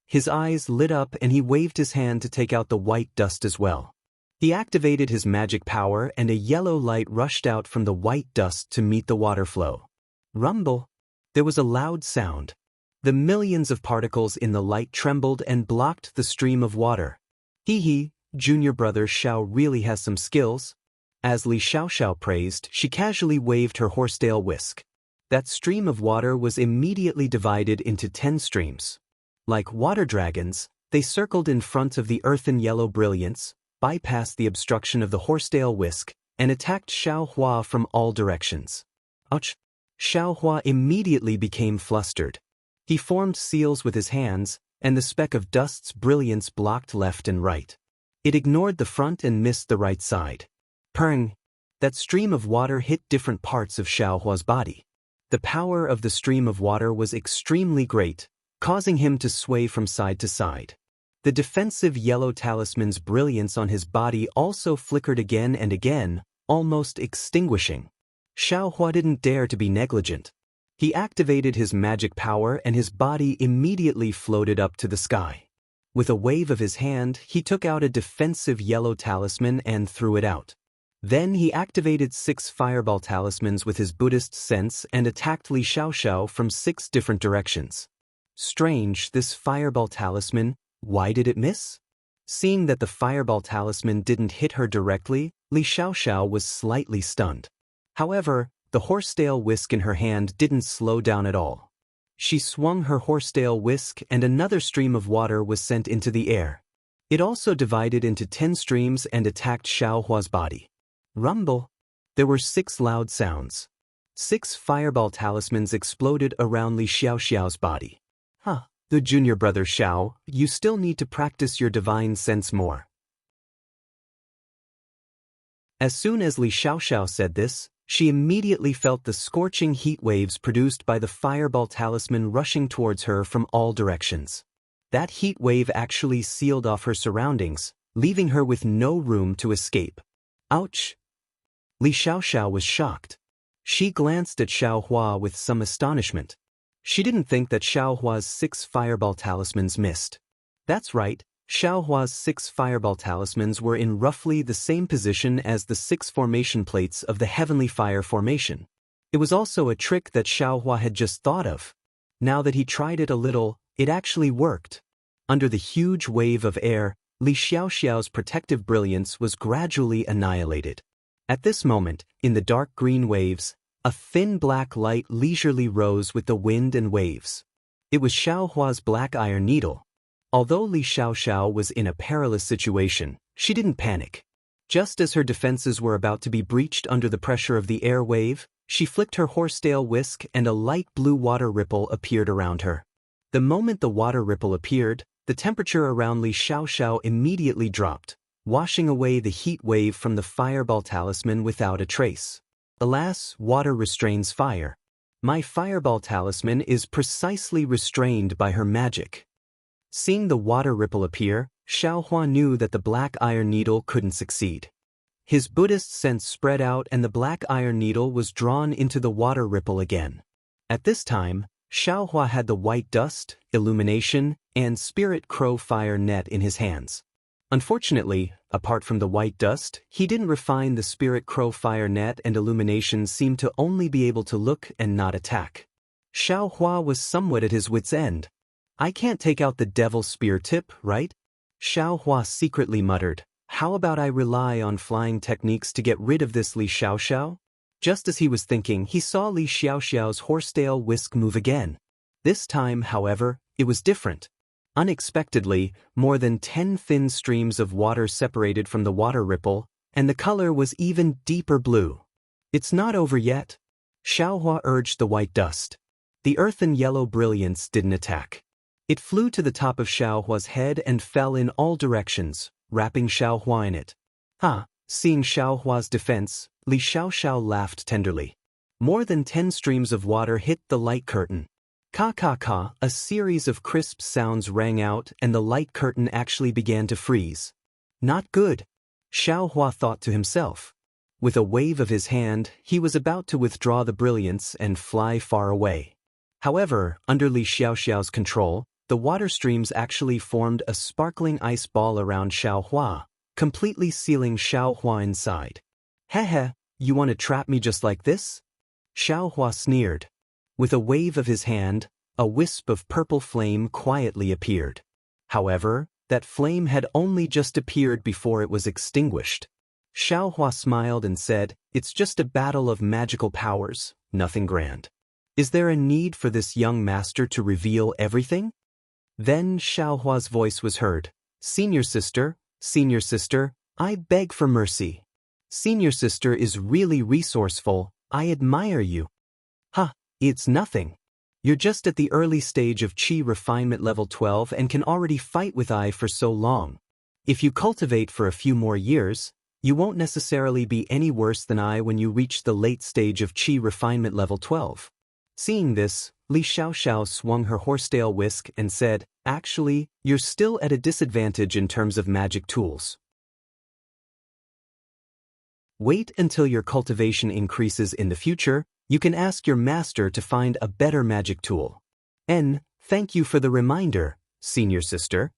His eyes lit up and he waved his hand to take out the white dust as well. He activated his magic power and a yellow light rushed out from the white dust to meet the water flow. Rumble! There was a loud sound. The millions of particles in the light trembled and blocked the stream of water. Hee, junior brother Xiao really has some skills. As Li Xiaoxiao praised, she casually waved her horsetail whisk. That stream of water was immediately divided into 10 streams. Like water dragons, they circled in front of the earthen yellow brilliance, bypassed the obstruction of the horsetail whisk, and attacked Xiaohua from all directions. Ouch! Xiaohua immediately became flustered. He formed seals with his hands, and the speck of dust's brilliance blocked left and right. It ignored the front and missed the right side. Purring! That stream of water hit different parts of Xiaohua's body. The power of the stream of water was extremely great, causing him to sway from side to side. The defensive yellow talisman's brilliance on his body also flickered again and again, almost extinguishing. Xiaohua didn't dare to be negligent. He activated his magic power and his body immediately floated up to the sky. With a wave of his hand, he took out a defensive yellow talisman and threw it out. Then he activated 6 fireball talismans with his Buddhist sense and attacked Li Xiaoxiao from 6 different directions. Strange, this fireball talisman, why did it miss? Seeing that the fireball talisman didn't hit her directly, Li Xiaoxiao was slightly stunned. However, the horsetail whisk in her hand didn't slow down at all. She swung her horsetail whisk and another stream of water was sent into the air. It also divided into 10 streams and attacked Xiaohua's body. Rumble! There were 6 loud sounds. 6 fireball talismans exploded around Li Xiaoxiao's body. The junior brother Xiao, you still need to practice your divine sense more. As soon as Li Xiaoxiao said this, she immediately felt the scorching heat waves produced by the fireball talisman rushing towards her from all directions. That heat wave actually sealed off her surroundings, leaving her with no room to escape. Ouch! Li Xiaoxiao was shocked. She glanced at Xiaohua with some astonishment. She didn't think that Xiaohua's 6 fireball talismans missed. That's right, Xiaohua's 6 fireball talismans were in roughly the same position as the 6 formation plates of the heavenly fire formation. It was also a trick that Xiaohua had just thought of. Now that he tried it a little, it actually worked. Under the huge wave of air, Li Xiaoxiao's protective brilliance was gradually annihilated. At this moment, in the dark green waves, a thin black light leisurely rose with the wind and waves. It was Xiaohua's black iron needle. Although Li Xiaoxiao was in a perilous situation, she didn't panic. Just as her defenses were about to be breached under the pressure of the air wave, she flicked her horsetail whisk and a light blue water ripple appeared around her. The moment the water ripple appeared, the temperature around Li Xiaoxiao immediately dropped, washing away the heat wave from the fireball talisman without a trace. Alas, water restrains fire. My fireball talisman is precisely restrained by her magic. Seeing the water ripple appear, Xiaohua knew that the black iron needle couldn't succeed. His Buddhist sense spread out and the black iron needle was drawn into the water ripple again. At this time, Xiaohua had the white dust, illumination, and spirit crow fire net in his hands. Unfortunately, apart from the white dust, he didn't refine the spirit crow fire net and illumination seemed to only be able to look and not attack. Xiaohua was somewhat at his wit's end. I can't take out the devil spear tip, right? Xiaohua secretly muttered, how about I rely on flying techniques to get rid of this Li Xiaoxiao? Just as he was thinking, he saw Li Xiaoxiao's horsetail whisk move again. This time, however, it was different. Unexpectedly, more than 10 thin streams of water separated from the water ripple, and the color was even deeper blue. It's not over yet. Xiaohua urged the white dust. The earthen yellow brilliance didn't attack. It flew to the top of Xiaohua's head and fell in all directions, wrapping Xiaohua in it. Seeing Xiaohua's defense, Li Xiaoxiao laughed tenderly. More than 10 streams of water hit the light curtain. Ka, a series of crisp sounds rang out and the light curtain actually began to freeze. Not good, Xiaohua thought to himself. With a wave of his hand, he was about to withdraw the brilliance and fly far away. However, under Li Xiaoxiao's control, the water streams actually formed a sparkling ice ball around Xiaohua, completely sealing Xiaohua inside. Heh, you want to trap me just like this? Xiaohua sneered. With a wave of his hand, a wisp of purple flame quietly appeared. However, that flame had only just appeared before it was extinguished. Xiaohua smiled and said, it's just a battle of magical powers, nothing grand. Is there a need for this young master to reveal everything? Then Xiaohua's voice was heard. Senior sister, I beg for mercy. Senior sister is really resourceful, I admire you. It's nothing. You're just at the early stage of Qi refinement level 12 and can already fight with I for so long. If you cultivate for a few more years, you won't necessarily be any worse than I when you reach the late stage of Qi refinement level 12. Seeing this, Li Xiaoxiao swung her horsetail whisk and said, actually, you're still at a disadvantage in terms of magic tools. Wait until your cultivation increases in the future, you can ask your master to find a better magic tool. Thank you for the reminder, senior sister.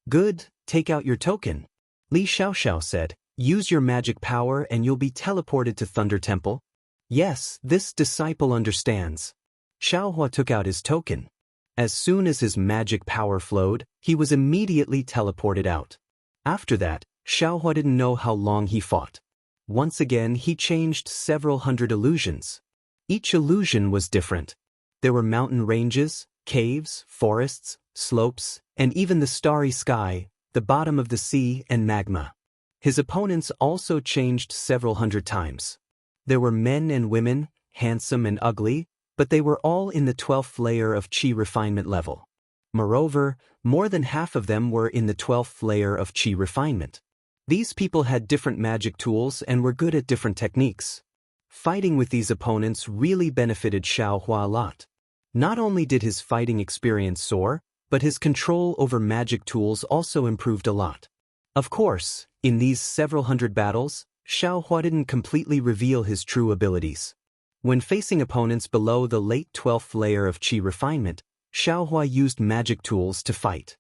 Good, take out your token. Li Xiaoxiao said, use your magic power and you'll be teleported to Thunder Temple. Yes, this disciple understands. Xiaohua took out his token. As soon as his magic power flowed, he was immediately teleported out. After that, Xiaohua didn't know how long he fought. Once again, he changed several hundred illusions. Each illusion was different. There were mountain ranges, caves, forests, slopes, and even the starry sky, the bottom of the sea, and magma. His opponents also changed several hundred times. There were men and women, handsome and ugly, but they were all in the 12th layer of Qi refinement level. Moreover, more than half of them were in the 12th layer of Qi refinement. These people had different magic tools and were good at different techniques. Fighting with these opponents really benefited Xiaohua a lot. Not only did his fighting experience soar, but his control over magic tools also improved a lot. Of course, in these several hundred battles, Xiaohua didn't completely reveal his true abilities. When facing opponents below the late 12th layer of Qi refinement, Xiaohua used magic tools to fight.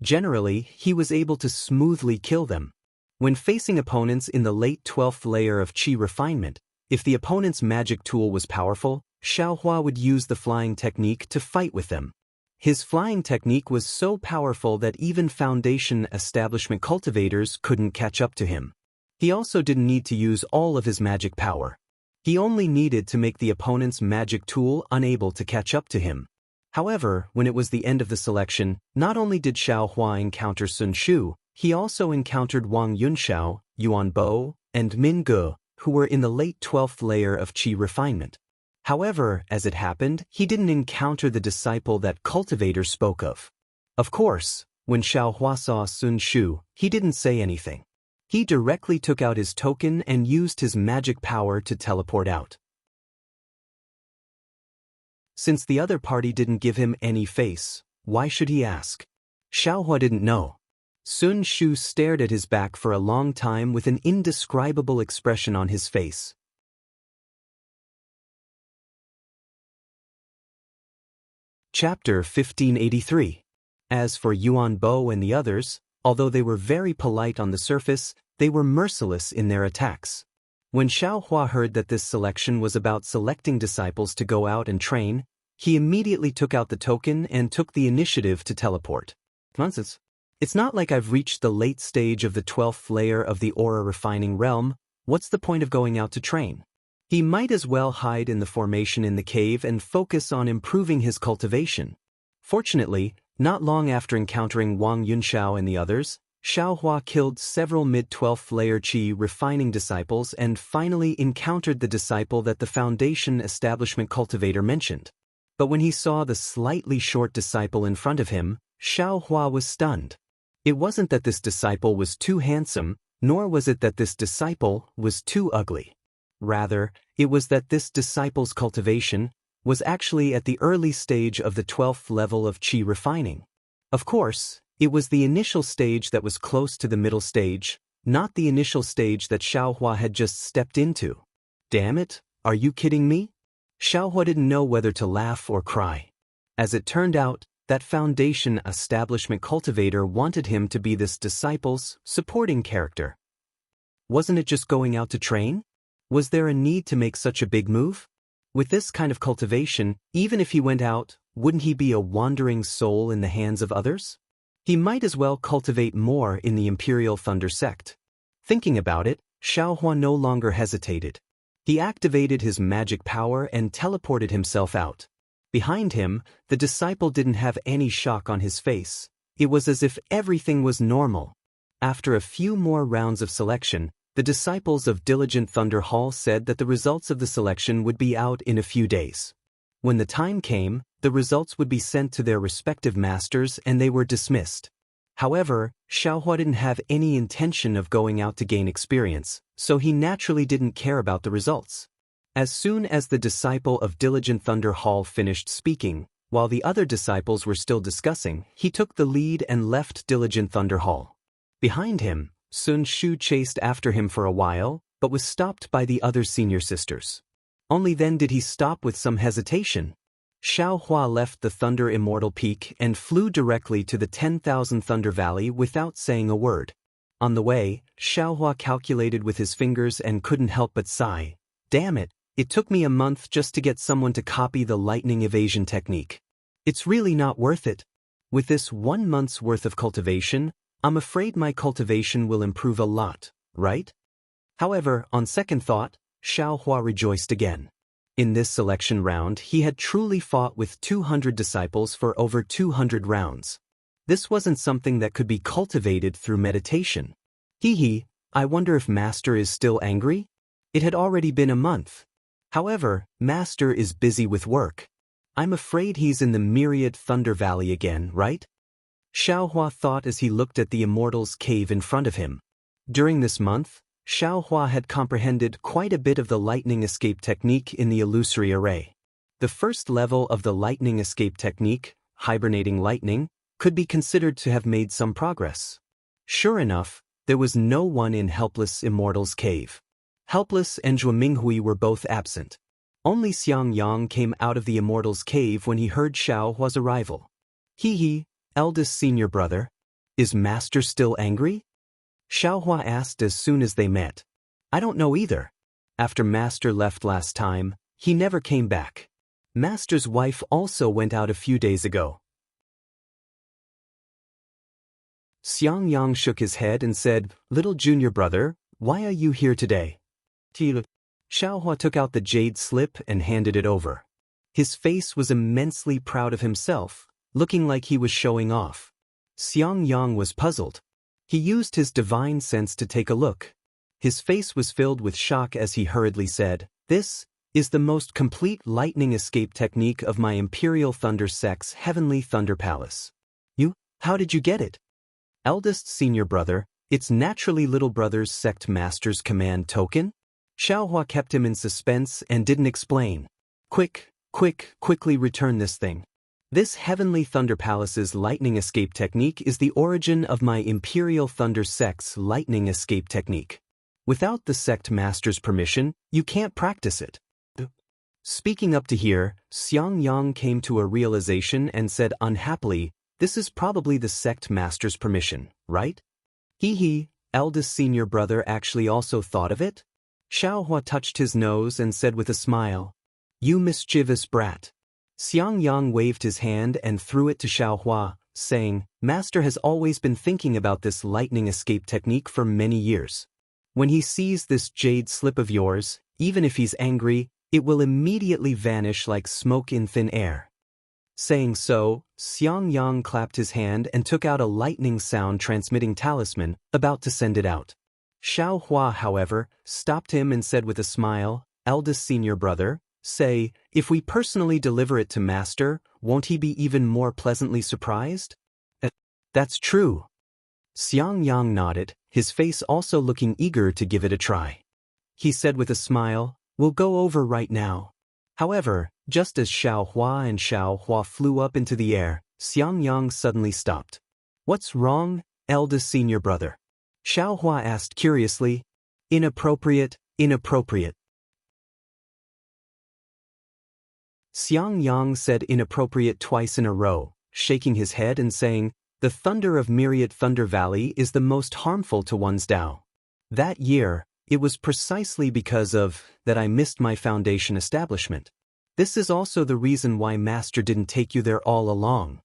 Generally, he was able to smoothly kill them. When facing opponents in the late 12th layer of Qi refinement, if the opponent's magic tool was powerful, Xiaohua would use the flying technique to fight with them. His flying technique was so powerful that even Foundation establishment cultivators couldn't catch up to him. He also didn't need to use all of his magic power. He only needed to make the opponent's magic tool unable to catch up to him. However, when it was the end of the selection, not only did Xiaohua encounter Sun Shu, he also encountered Wang Yunxiao, Yuan Bo, and Min Ge, who were in the late 12th layer of Qi refinement. However, as it happened, he didn't encounter the disciple that Cultivator spoke of. Of course, when Xiaohua saw Sun Shu, he didn't say anything. He directly took out his token and used his magic power to teleport out. Since the other party didn't give him any face, why should he ask? Xiaohua didn't know. Sun Shu stared at his back for a long time with an indescribable expression on his face. Chapter 1583. As for Yuan Bo and the others, although they were very polite on the surface, they were merciless in their attacks. When Xiaohua heard that this selection was about selecting disciples to go out and train, he immediately took out the token and took the initiative to teleport. Nonsense. It's not like I've reached the late stage of the 12th layer of the aura refining realm. What's the point of going out to train? He might as well hide in the formation in the cave and focus on improving his cultivation. Fortunately, not long after encountering Wang Yunxiao and the others, Xiaohua killed several mid-12th layer Qi refining disciples and finally encountered the disciple that the Foundation establishment cultivator mentioned. But when he saw the slightly short disciple in front of him, Xiaohua was stunned. It wasn't that this disciple was too handsome, nor was it that this disciple was too ugly. Rather, it was that this disciple's cultivation was actually at the early stage of the 12th level of Qi refining. Of course, it was the initial stage that was close to the middle stage, not the initial stage that Xiaohua had just stepped into. Damn it, are you kidding me? Xiaohua didn't know whether to laugh or cry. As it turned out, that Foundation establishment cultivator wanted him to be this disciple's supporting character. Wasn't it just going out to train? Was there a need to make such a big move? With this kind of cultivation, even if he went out, wouldn't he be a wandering soul in the hands of others? He might as well cultivate more in the Imperial Thunder sect. Thinking about it, Xiaohua no longer hesitated. He activated his magic power and teleported himself out. Behind him, the disciple didn't have any shock on his face. It was as if everything was normal. After a few more rounds of selection, the disciples of Diligent Thunder Hall said that the results of the selection would be out in a few days. When the time came, the results would be sent to their respective masters and they were dismissed. However, Xiaohua didn't have any intention of going out to gain experience, so he naturally didn't care about the results. As soon as the disciple of Diligent Thunder Hall finished speaking, while the other disciples were still discussing, he took the lead and left Diligent Thunder Hall. Behind him, Sun Shu chased after him for a while, but was stopped by the other senior sisters. Only then did he stop with some hesitation. Xiaohua left the Thunder Immortal Peak and flew directly to the 10,000 Thunder Valley without saying a word. On the way, Xiaohua calculated with his fingers and couldn't help but sigh. Damn it, it took me a month just to get someone to copy the lightning evasion technique. It's really not worth it. With this 1 month's worth of cultivation, I'm afraid my cultivation will improve a lot, right? However, on second thought, Xiaohua rejoiced again. In this selection round, he had truly fought with 200 disciples for over 200 rounds. This wasn't something that could be cultivated through meditation. I wonder if Master is still angry? It had already been a month. However, Master is busy with work. I'm afraid he's in the Myriad Thunder Valley again, right? Xiaohua thought as he looked at the Immortal's cave in front of him. During this month, Xiaohua had comprehended quite a bit of the lightning escape technique in the illusory array. The first level of the lightning escape technique, hibernating lightning, could be considered to have made some progress. Sure enough, there was no one in Helpless Immortal's cave. Helpless and Zhuo Minghui were both absent. Only Xiang Yang came out of the Immortal's cave when he heard Xiaohua's arrival. Eldest senior brother, Is Master still angry? Xiaohua asked as soon as they met. I don't know either. After Master left last time, he never came back. Master's wife also went out a few days ago. Xiang Yang shook his head and said, Little junior brother, why are you here today? Xiaohua took out the jade slip and handed it over. His face was immensely proud of himself, looking like he was showing off. Xiang Yang was puzzled. He used his divine sense to take a look. His face was filled with shock as he hurriedly said, This is the most complete lightning escape technique of my Imperial Thunder Sect's Heavenly Thunder Palace. How did you get it? Eldest senior brother, it's naturally little brother's sect master's command token? Xiaohua kept him in suspense and didn't explain. Quickly return this thing. This Heavenly Thunder Palace's lightning escape technique is the origin of my Imperial Thunder Sect's lightning escape technique. Without the sect master's permission, you can't practice it. Speaking up to here, Xiang Yang came to a realization and said unhappily, This is probably the sect master's permission, right? Eldest senior brother actually also thought of it? Xiaohua touched his nose and said with a smile, You mischievous brat. Xiang Yang waved his hand and threw it to Xiaohua, saying, Master has always been thinking about this lightning escape technique for many years. When he sees this jade slip of yours, even if he's angry, it will immediately vanish like smoke in thin air. Saying so, Xiang Yang clapped his hand and took out a lightning sound transmitting talisman, about to send it out. Xiaohua, however, stopped him and said with a smile, Eldest senior brother, say, if we personally deliver it to Master, won't he be even more pleasantly surprised? That's true. Xiang Yang nodded, his face also looking eager to give it a try. He said with a smile, We'll go over right now. However, just as Xiaohua flew up into the air, Xiang Yang suddenly stopped. What's wrong, eldest senior brother? Xiaohua asked curiously. Inappropriate. Xiang Yang said inappropriate twice in a row, shaking his head and saying, The thunder of Myriad Thunder Valley is the most harmful to one's Tao. That year, it was precisely because of that I missed my foundation establishment. This is also the reason why Master didn't take you there all along.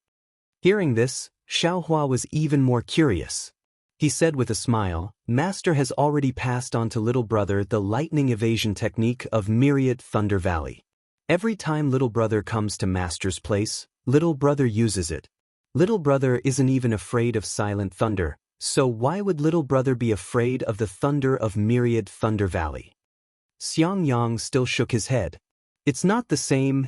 Hearing this, Xiaohua was even more curious. He said with a smile, Master has already passed on to little brother the lightning evasion technique of Myriad Thunder Valley. Every time little brother comes to Master's place, little brother uses it. Little brother isn't even afraid of silent thunder, so why would little brother be afraid of the thunder of Myriad Thunder Valley? Xiang Yang still shook his head. It's not the same.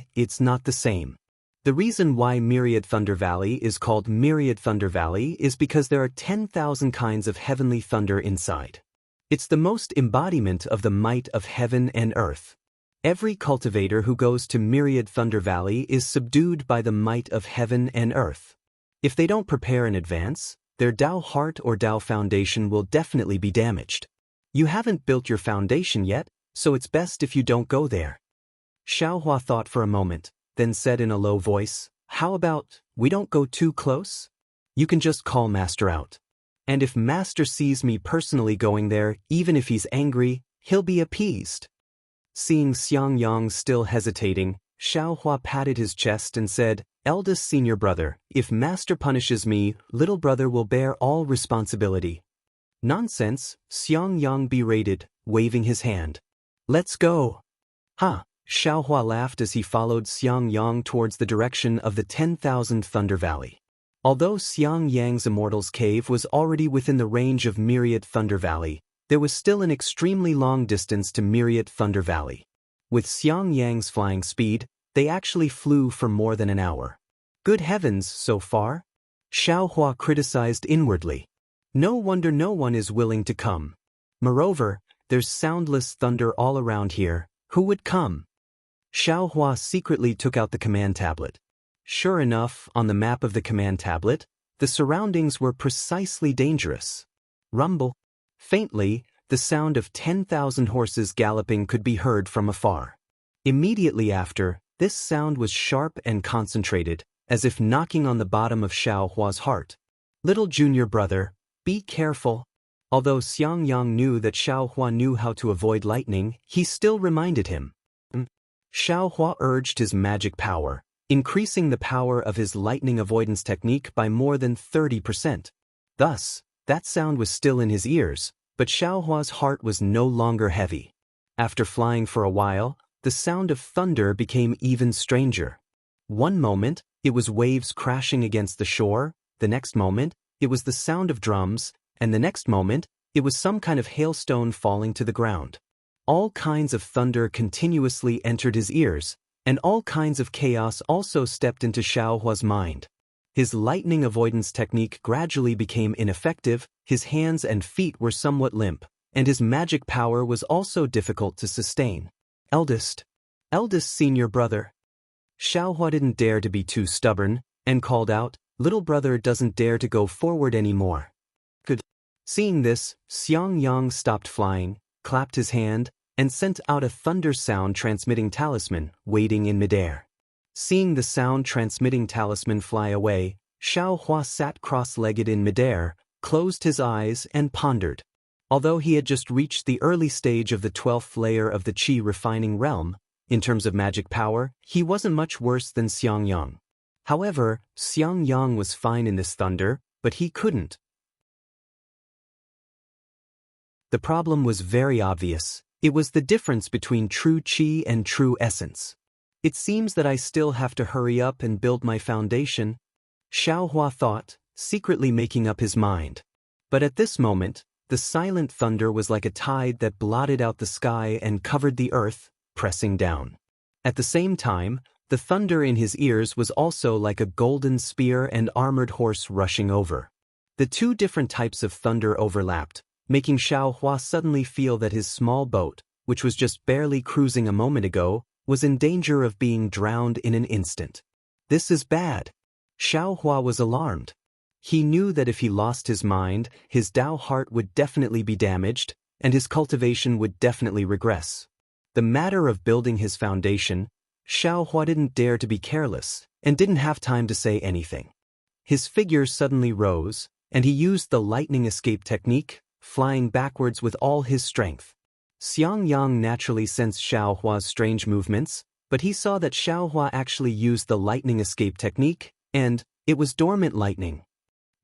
The reason why Myriad Thunder Valley is called Myriad Thunder Valley is because there are 10,000 kinds of heavenly thunder inside. It's the most embodiment of the might of heaven and earth. Every cultivator who goes to Myriad Thunder Valley is subdued by the might of heaven and earth. If they don't prepare in advance, their Tao heart or Tao foundation will definitely be damaged. You haven't built your foundation yet, so it's best if you don't go there. Xiaohua thought for a moment, then said in a low voice, How about, we don't go too close? You can just call Master out. And if Master sees me personally going there, even if he's angry, he'll be appeased. Seeing Xiang Yang still hesitating, Xiaohua patted his chest and said, Eldest senior brother, if Master punishes me, little brother will bear all responsibility. Nonsense, Xiang Yang berated, waving his hand. Let's go. Xiaohua laughed as he followed Xiang Yang towards the direction of the 10,000 Thunder Valley. Although Xiang Yang's Immortal's Cave was already within the range of Myriad Thunder Valley, there was still an extremely long distance to Myriad Thunder Valley. With Xiang Yang's flying speed, they actually flew for more than an hour. Good heavens, so far? Xiaohua criticized inwardly. No wonder no one is willing to come. Moreover, there's soundless thunder all around here. Who would come? Xiaohua secretly took out the command tablet. Sure enough, on the map of the command tablet, the surroundings were precisely dangerous. Rumble. Faintly, the sound of 10,000 horses galloping could be heard from afar. Immediately after, this sound was sharp and concentrated, as if knocking on the bottom of Xiaohua's heart. Little junior brother, be careful. Although Xiangyang knew that Xiaohua knew how to avoid lightning, he still reminded him. Xiaohua urged his magic power, increasing the power of his lightning avoidance technique by more than 30%. Thus, that sound was still in his ears, but Xiaohua's heart was no longer heavy. After flying for a while, the sound of thunder became even stranger. One moment, it was waves crashing against the shore, the next moment, it was the sound of drums, and the next moment, it was some kind of hailstone falling to the ground. All kinds of thunder continuously entered his ears, and all kinds of chaos also stepped into Xiaohua's mind. His lightning avoidance technique gradually became ineffective, his hands and feet were somewhat limp, and his magic power was also difficult to sustain. Eldest senior brother. Xiaohua didn't dare to be too stubborn, and called out, little brother doesn't dare to go forward anymore. Good. Seeing this, Xiangyang stopped flying, clapped his hand, and sent out a thunder sound transmitting talisman, waiting in midair. Seeing the sound transmitting talisman fly away, Xiaohua sat cross-legged in midair, closed his eyes and pondered. Although he had just reached the early stage of the 12th layer of the Qi refining realm, in terms of magic power, he wasn't much worse than Xiangyang. However, Xiangyang was fine in this thunder, but he couldn't. The problem was very obvious. It was the difference between true Qi and true essence. It seems that I still have to hurry up and build my foundation, Xiaohua thought, secretly making up his mind. But at this moment, the silent thunder was like a tide that blotted out the sky and covered the earth, pressing down. At the same time, the thunder in his ears was also like a golden spear and armored horse rushing over. The two different types of thunder overlapped, making Xiaohua suddenly feel that his small boat, which was just barely cruising a moment ago, was in danger of being drowned in an instant. This is bad. Xiaohua was alarmed. He knew that if he lost his mind, his Dao heart would definitely be damaged, and his cultivation would definitely regress. The matter of building his foundation, Xiaohua didn't dare to be careless, and didn't have time to say anything. His figure suddenly rose, and he used the lightning escape technique, flying backwards with all his strength. Xiangyang naturally sensed Xiaohua's strange movements, but he saw that Xiaohua actually used the lightning escape technique, and it was dormant lightning.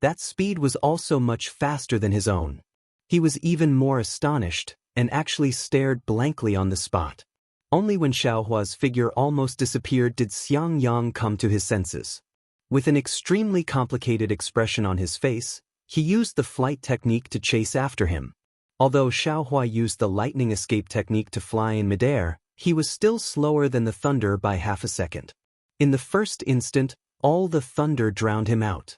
That speed was also much faster than his own. He was even more astonished, and actually stared blankly on the spot. Only when Xiaohua's figure almost disappeared did Xiangyang come to his senses. With an extremely complicated expression on his face, he used the flight technique to chase after him. Although Xiaohua used the lightning escape technique to fly in midair, he was still slower than the thunder by half a second. In the first instant, all the thunder drowned him out.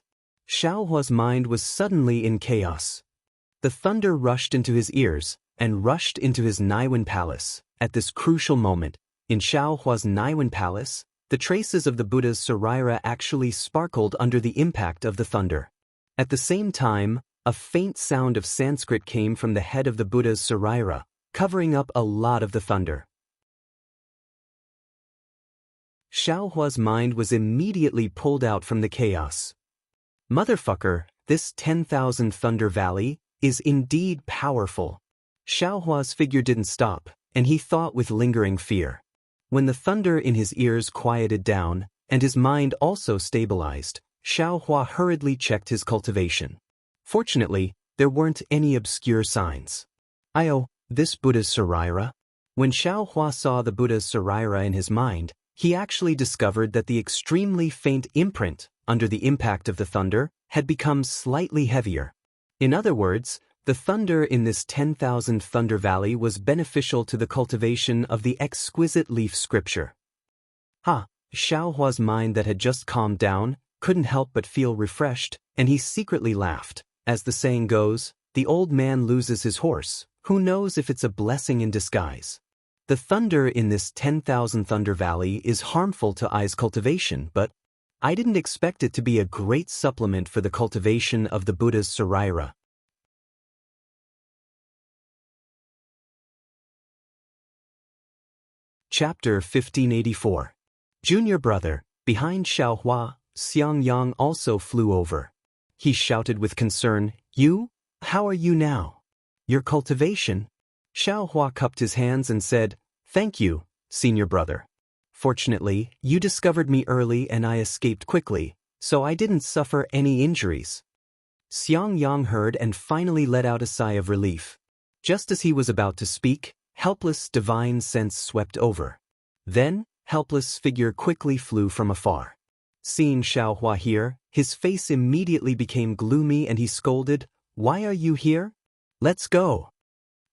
Xiaohua's mind was suddenly in chaos. The thunder rushed into his ears, and rushed into his Naiwen Palace. At this crucial moment, in Xiaohua's Naiwen Palace, the traces of the Buddha's Saraira actually sparkled under the impact of the thunder. At the same time, a faint sound of Sanskrit came from the head of the Buddha's Saraira, covering up a lot of the thunder. Xiaohua's mind was immediately pulled out from the chaos. Motherfucker, this 10,000 Thunder Valley is indeed powerful. Xiaohua's figure didn't stop, and he thought with lingering fear. When the thunder in his ears quieted down, and his mind also stabilized, Xiaohua hurriedly checked his cultivation. Fortunately, there weren't any obscure signs. This Buddha's Saraira? When Xiaohua saw the Buddha's Saraira in his mind, he actually discovered that the extremely faint imprint, under the impact of the thunder, had become slightly heavier. In other words, the thunder in this 10,000 Thunder Valley was beneficial to the cultivation of the exquisite leaf scripture. Xiaohua's mind that had just calmed down couldn't help but feel refreshed, and he secretly laughed. As the saying goes, the old man loses his horse. Who knows if it's a blessing in disguise? The thunder in this 10,000 Thunder Valley is harmful to Ai's cultivation, but I didn't expect it to be a great supplement for the cultivation of the Buddha's Saraira. Chapter 1584. Junior brother, behind Xiaohua, Xiangyang also flew over. he shouted with concern. You? How are you now? Your cultivation? Xiao Hua cupped his hands and said, Thank you, senior brother. Fortunately, you discovered me early and I escaped quickly, so I didn't suffer any injuries. Xiang Yang heard and finally let out a sigh of relief. Just as he was about to speak, helpless divine sense swept over. Then, helpless figure quickly flew from afar. Seeing Xiao Hua here, his face immediately became gloomy and he scolded, Why are you here? Let's go.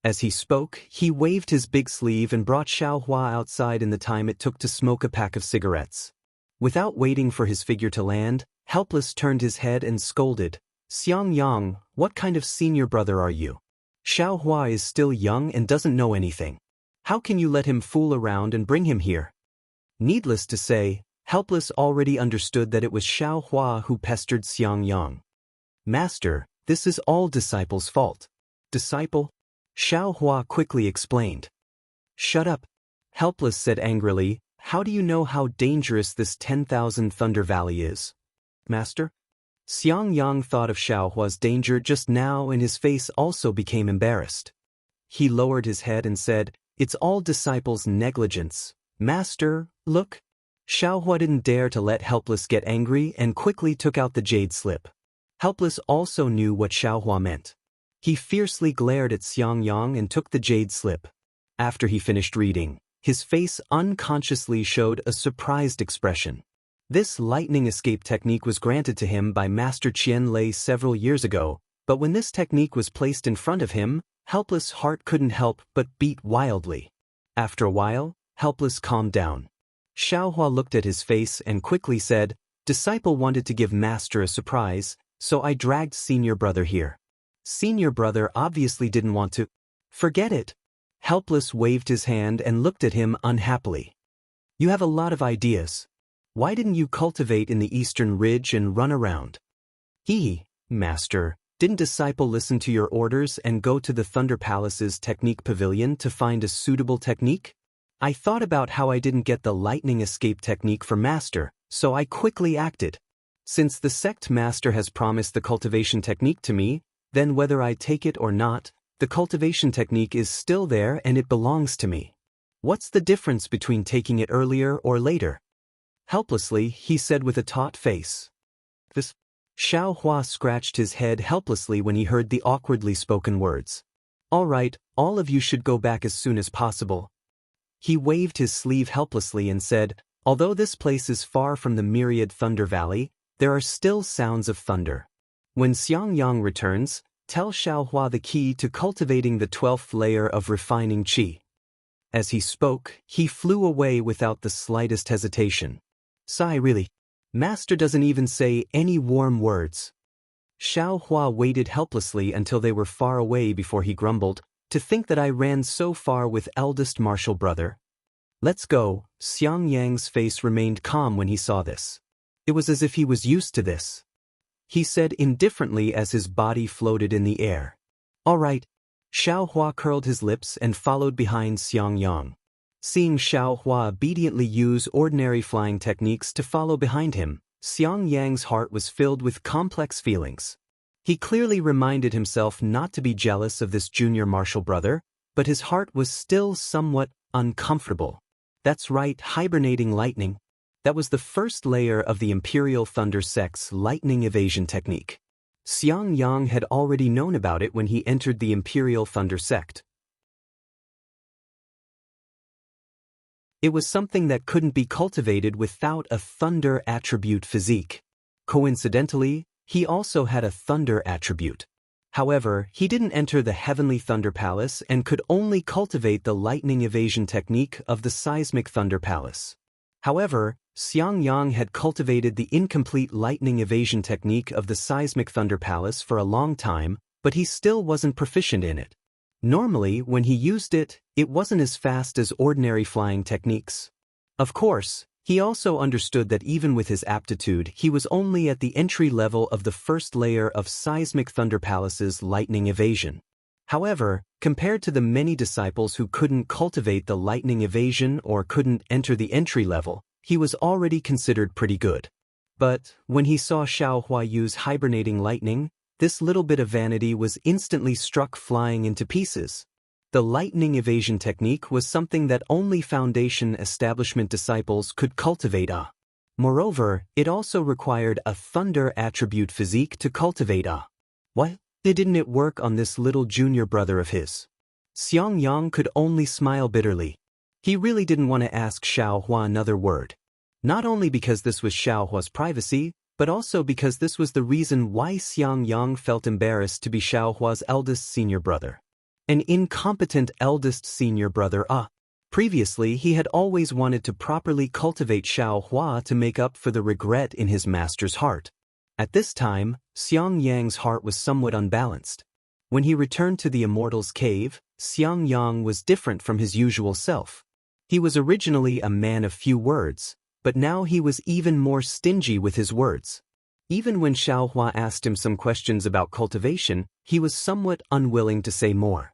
As he spoke, he waved his big sleeve and brought Xiao Hua outside in the time it took to smoke a pack of cigarettes. Without waiting for his figure to land, Helpless turned his head and scolded, Xiang Yang, what kind of senior brother are you? Xiao Hua is still young and doesn't know anything. How can you let him fool around and bring him here? Needless to say, Helpless already understood that it was Xiao Hua who pestered Xiang Yang. Master, this is all Disciple's fault. Disciple? Xiao Hua quickly explained. Shut up. Helpless said angrily, How do you know how dangerous this 10,000 Thunder Valley is? Master? Xiang Yang thought of Xiao Hua's danger just now and his face also became embarrassed. He lowered his head and said, It's all Disciple's negligence. Master, look. Xiao Hua didn't dare to let Helpless get angry and quickly took out the jade slip. Helpless also knew what Xiao Hua meant. He fiercely glared at Xiang Yang and took the jade slip. After he finished reading, his face unconsciously showed a surprised expression. This lightning escape technique was granted to him by Master Qian Lei several years ago, but when this technique was placed in front of him, Helpless' heart couldn't help but beat wildly. After a while, Helpless calmed down. Xiao Hua looked at his face and quickly said, Disciple wanted to give Master a surprise, so I dragged Senior Brother here. Senior Brother obviously didn't want to. Forget it. Helpless waved his hand and looked at him unhappily. You have a lot of ideas. Why didn't you cultivate in the eastern ridge and run around? Master, didn't Disciple listen to your orders and go to the Thunder Palace's technique pavilion to find a suitable technique? I thought about how I didn't get the lightning escape technique for Master, so I quickly acted. Since the sect Master has promised the cultivation technique to me, then whether I take it or not, the cultivation technique is still there and it belongs to me. What's the difference between taking it earlier or later? Helplessly, he said with a taut face. This. Xiao Hua scratched his head helplessly when he heard the awkwardly spoken words. All right, all of you should go back as soon as possible. He waved his sleeve helplessly and said, Although this place is far from the myriad Thunder Valley, there are still sounds of thunder. When Xiang Yang returns, tell Xiao Hua the key to cultivating the 12th layer of refining qi. As he spoke, he flew away without the slightest hesitation. Sigh really. Master doesn't even say any warm words. Xiao Hua waited helplessly until they were far away before he grumbled, To think that I ran so far with eldest martial brother. Let's go. Xiang Yang's face remained calm when he saw this. It was as if he was used to this. He said indifferently as his body floated in the air. All right. Xiao Hua curled his lips and followed behind Xiang Yang. Seeing Xiao Hua obediently use ordinary flying techniques to follow behind him, Xiang Yang's heart was filled with complex feelings. He clearly reminded himself not to be jealous of this junior martial brother, but his heart was still somewhat uncomfortable. That's right, hibernating lightning. That was the first layer of the Imperial Thunder Sect's lightning evasion technique. Xiang Yang had already known about it when he entered the Imperial Thunder Sect. It was something that couldn't be cultivated without a thunder attribute physique. Coincidentally, he also had a thunder attribute. However, he didn't enter the Heavenly Thunder Palace and could only cultivate the lightning evasion technique of the Seismic Thunder Palace. However, Xiang Yang had cultivated the incomplete lightning evasion technique of the Seismic Thunder Palace for a long time, but he still wasn't proficient in it. Normally, when he used it, it wasn't as fast as ordinary flying techniques. Of course, he also understood that even with his aptitude, he was only at the entry level of the first layer of Seismic Thunder Palace's lightning evasion. However, compared to the many disciples who couldn't cultivate the lightning evasion or couldn't enter the entry level, he was already considered pretty good. But when he saw Xiaohua use hibernating lightning, this little bit of vanity was instantly struck flying into pieces. The lightning evasion technique was something that only foundation establishment disciples could cultivate. Moreover, it also required a thunder attribute physique to cultivate. Why didn't it work on this little junior brother of his? Xiang Yang could only smile bitterly. He really didn't want to ask Xiaohua another word. Not only because this was Xiaohua's privacy, but also because this was the reason why Xiang Yang felt embarrassed to be Xiaohua's eldest senior brother. An incompetent eldest senior brother. Previously, he had always wanted to properly cultivate Xiaohua to make up for the regret in his master's heart. At this time, Xiang Yang's heart was somewhat unbalanced. When he returned to the Immortal's cave, Xiang Yang was different from his usual self. He was originally a man of few words, but now he was even more stingy with his words. Even when Xiaohua asked him some questions about cultivation, he was somewhat unwilling to say more.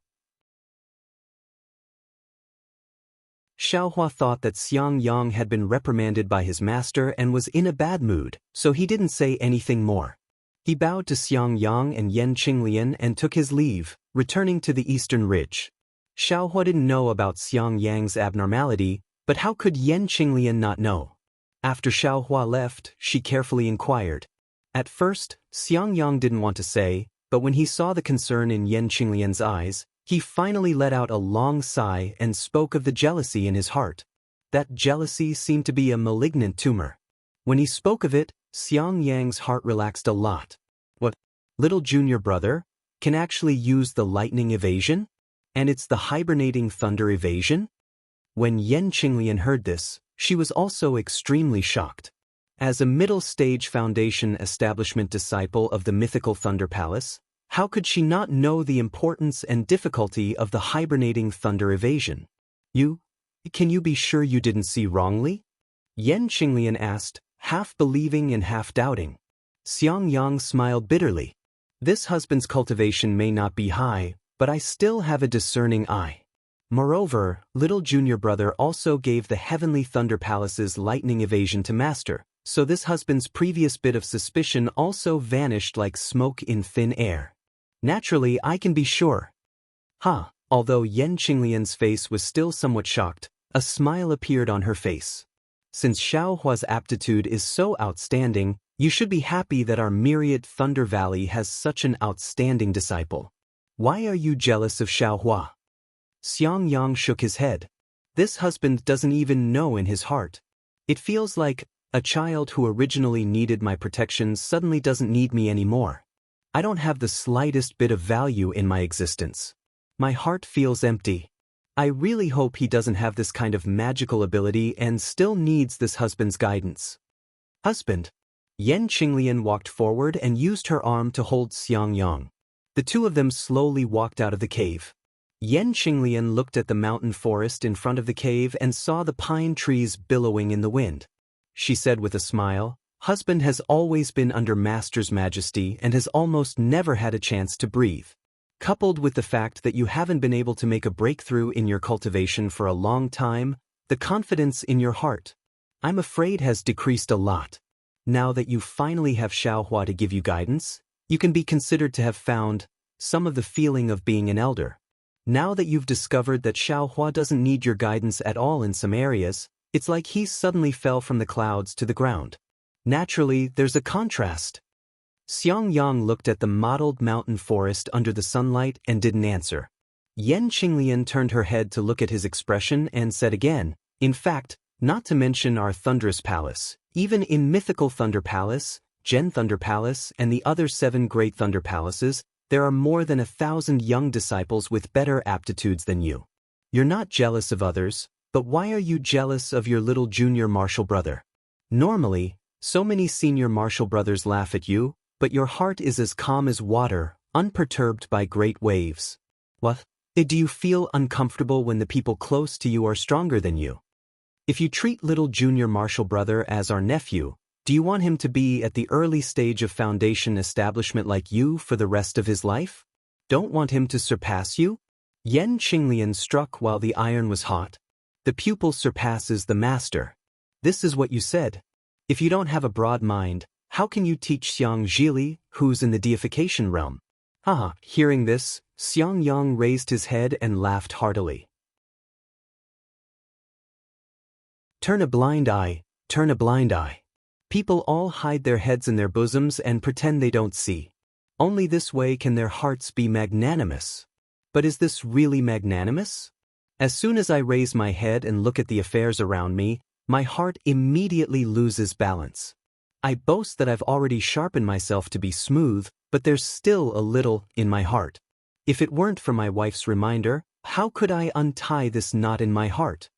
Xiaohua thought that Xiang Yang had been reprimanded by his master and was in a bad mood, so he didn't say anything more. He bowed to Xiang Yang and Yan Qinglian and took his leave, returning to the eastern ridge. Xiaohua didn't know about Xiang Yang's abnormality, but how could Yan Qinglian not know? After Xiaohua left, she carefully inquired. At first, Xiang Yang didn't want to say, but when he saw the concern in Yan Qinglian's eyes, he finally let out a long sigh and spoke of the jealousy in his heart. That jealousy seemed to be a malignant tumor. When he spoke of it, Xiang Yang's heart relaxed a lot. What? Little junior brother? Can actually use the lightning evasion? And it's the hibernating thunder evasion? When Yan Qinglian heard this, she was also extremely shocked. As a middle-stage foundation establishment disciple of the mythical Thunder Palace, how could she not know the importance and difficulty of the hibernating thunder evasion? Can you be sure you didn't see wrongly? Yan Qinglian asked, half believing and half doubting. Xiang Yang smiled bitterly. This husband's cultivation may not be high, but I still have a discerning eye. Moreover, little junior brother also gave the heavenly Thunder Palace's lightning evasion to master, so this husband's previous bit of suspicion also vanished like smoke in thin air. Naturally, I can be sure. Although Yan Qinglian's face was still somewhat shocked, a smile appeared on her face. Since Xiaohua's aptitude is so outstanding, you should be happy that our myriad Thunder Valley has such an outstanding disciple. Why are you jealous of Xiaohua? Xiang Yang shook his head. This husband doesn't even know in his heart. It feels like a child who originally needed my protection suddenly doesn't need me anymore. I don't have the slightest bit of value in my existence. My heart feels empty. I really hope he doesn't have this kind of magical ability and still needs this husband's guidance. Husband. Yan Qinglian walked forward and used her arm to hold Xiang Yang. The two of them slowly walked out of the cave. Yan Qinglian looked at the mountain forest in front of the cave and saw the pine trees billowing in the wind. She said with a smile, husband has always been under master's majesty and has almost never had a chance to breathe. Coupled with the fact that you haven't been able to make a breakthrough in your cultivation for a long time, the confidence in your heart, I'm afraid, has decreased a lot. Now that you finally have Xiaohua to give you guidance, you can be considered to have found some of the feeling of being an elder. Now that you've discovered that Xiaohua doesn't need your guidance at all in some areas, it's like he suddenly fell from the clouds to the ground. Naturally, there's a contrast. Xiang Yang looked at the mottled mountain forest under the sunlight and didn't answer. Yan Qinglian turned her head to look at his expression and said again, in fact, not to mention our thunderous palace, even in mythical Thunder Palace, Gen Thunder Palace, and the other 7 great Thunder Palaces, there are more than 1,000 young disciples with better aptitudes than you. You're not jealous of others, but why are you jealous of your little junior martial brother? Normally, so many senior martial brothers laugh at you, but your heart is as calm as water, unperturbed by great waves. What? Do you feel uncomfortable when the people close to you are stronger than you? If you treat little junior martial brother as our nephew, do you want him to be at the early stage of foundation establishment like you for the rest of his life? Don't want him to surpass you? Yan Qinglian struck while the iron was hot. The pupil surpasses the master. This is what you said. If you don't have a broad mind, how can you teach Xiang Zhili, who's in the deification realm? Haha, hearing this, Xiang Yang raised his head and laughed heartily. Turn a blind eye, turn a blind eye. People all hide their heads in their bosoms and pretend they don't see. Only this way can their hearts be magnanimous. But is this really magnanimous? As soon as I raise my head and look at the affairs around me, my heart immediately loses balance. I boast that I've already sharpened myself to be smooth, but there's still a little in my heart. If it weren't for my wife's reminder, how could I untie this knot in my heart?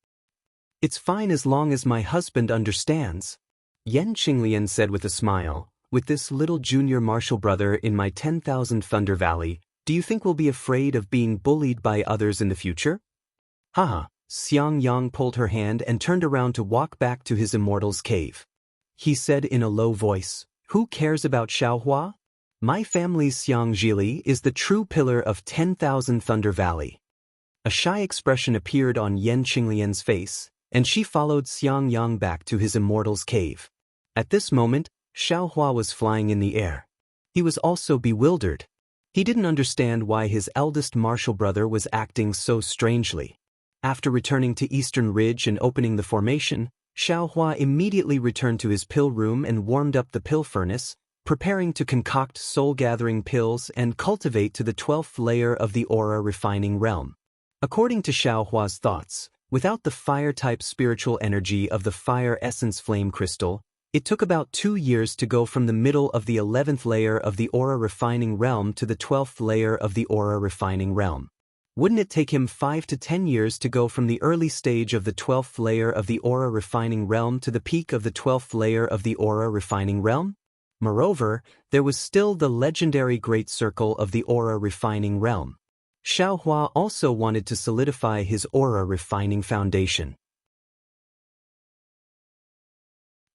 It's fine as long as my husband understands. Yan Qinglian said with a smile, with this little junior martial brother in my 10,000 Thunder Valley, do you think we'll be afraid of being bullied by others in the future? Haha, Xiang Yang pulled her hand and turned around to walk back to his immortal's cave. He said in a low voice, who cares about Xiaohua? My family's Xiang Zhili is the true pillar of 10,000 Thunder Valley. A shy expression appeared on Yan Qinglian's face, and she followed Xiang Yang back to his immortal's cave. At this moment, Xiaohua was flying in the air. He was also bewildered. He didn't understand why his eldest martial brother was acting so strangely. After returning to Eastern Ridge and opening the formation, Xiaohua immediately returned to his pill room and warmed up the pill furnace, preparing to concoct soul-gathering pills and cultivate to the 12th layer of the aura-refining realm. According to Xiaohua's thoughts, without the fire-type spiritual energy of the fire essence flame crystal, it took about 2 years to go from the middle of the 11th layer of the aura-refining realm to the 12th layer of the aura-refining realm. Wouldn't it take him 5 to 10 years to go from the early stage of the 12th layer of the aura-refining realm to the peak of the 12th layer of the aura-refining realm? Moreover, there was still the legendary Great Circle of the aura-refining realm. Xiaohua also wanted to solidify his aura-refining foundation.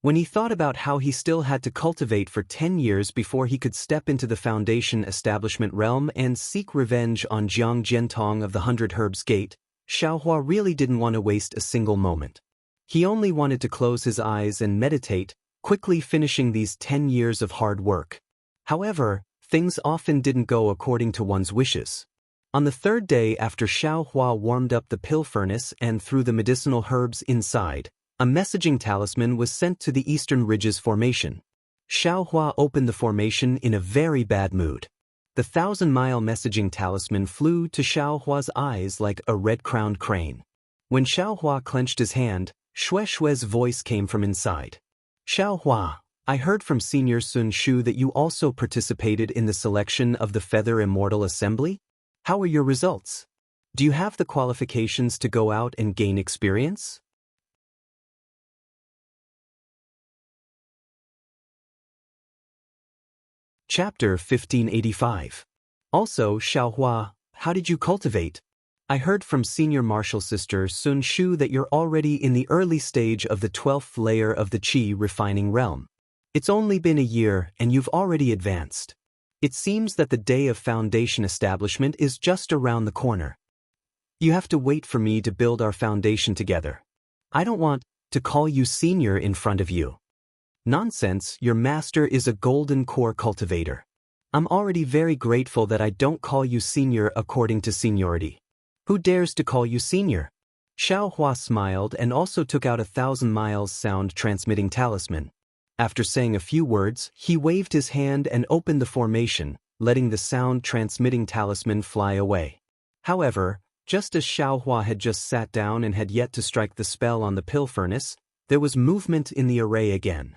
When he thought about how he still had to cultivate for 10 years before he could step into the foundation establishment realm and seek revenge on Jiang Jiantong of the 100 Herbs Gate, Xiaohua really didn't want to waste a single moment. He only wanted to close his eyes and meditate, quickly finishing these 10 years of hard work. However, things often didn't go according to one's wishes. On the third day after Xiaohua warmed up the pill furnace and threw the medicinal herbs inside, a messaging talisman was sent to the Eastern Ridges formation. Xiaohua opened the formation in a very bad mood. The 1,000-mile messaging talisman flew to Xiaohua's eyes like a red-crowned crane. When Xiaohua clenched his hand, Shue's voice came from inside. Xiaohua, I heard from Senior Sun Shu that you also participated in the selection of the Feather Immortal Assembly? How are your results? Do you have the qualifications to go out and gain experience? Chapter 1585. Also, Xiaohua, how did you cultivate? I heard from Senior Martial Sister Sun Shu that you're already in the early stage of the 12th layer of the Qi refining realm. It's only been a year and you've already advanced. It seems that the day of foundation establishment is just around the corner. You have to wait for me to build our foundation together. I don't want to call you senior in front of you. Nonsense, your master is a golden core cultivator. I'm already very grateful that I don't call you senior according to seniority. Who dares to call you senior? Xiaohua smiled and also took out a 1,000 miles sound transmitting talisman. After saying a few words, he waved his hand and opened the formation, letting the sound transmitting talisman fly away. However, just as Xiaohua had just sat down and had yet to strike the spell on the pill furnace, there was movement in the array again.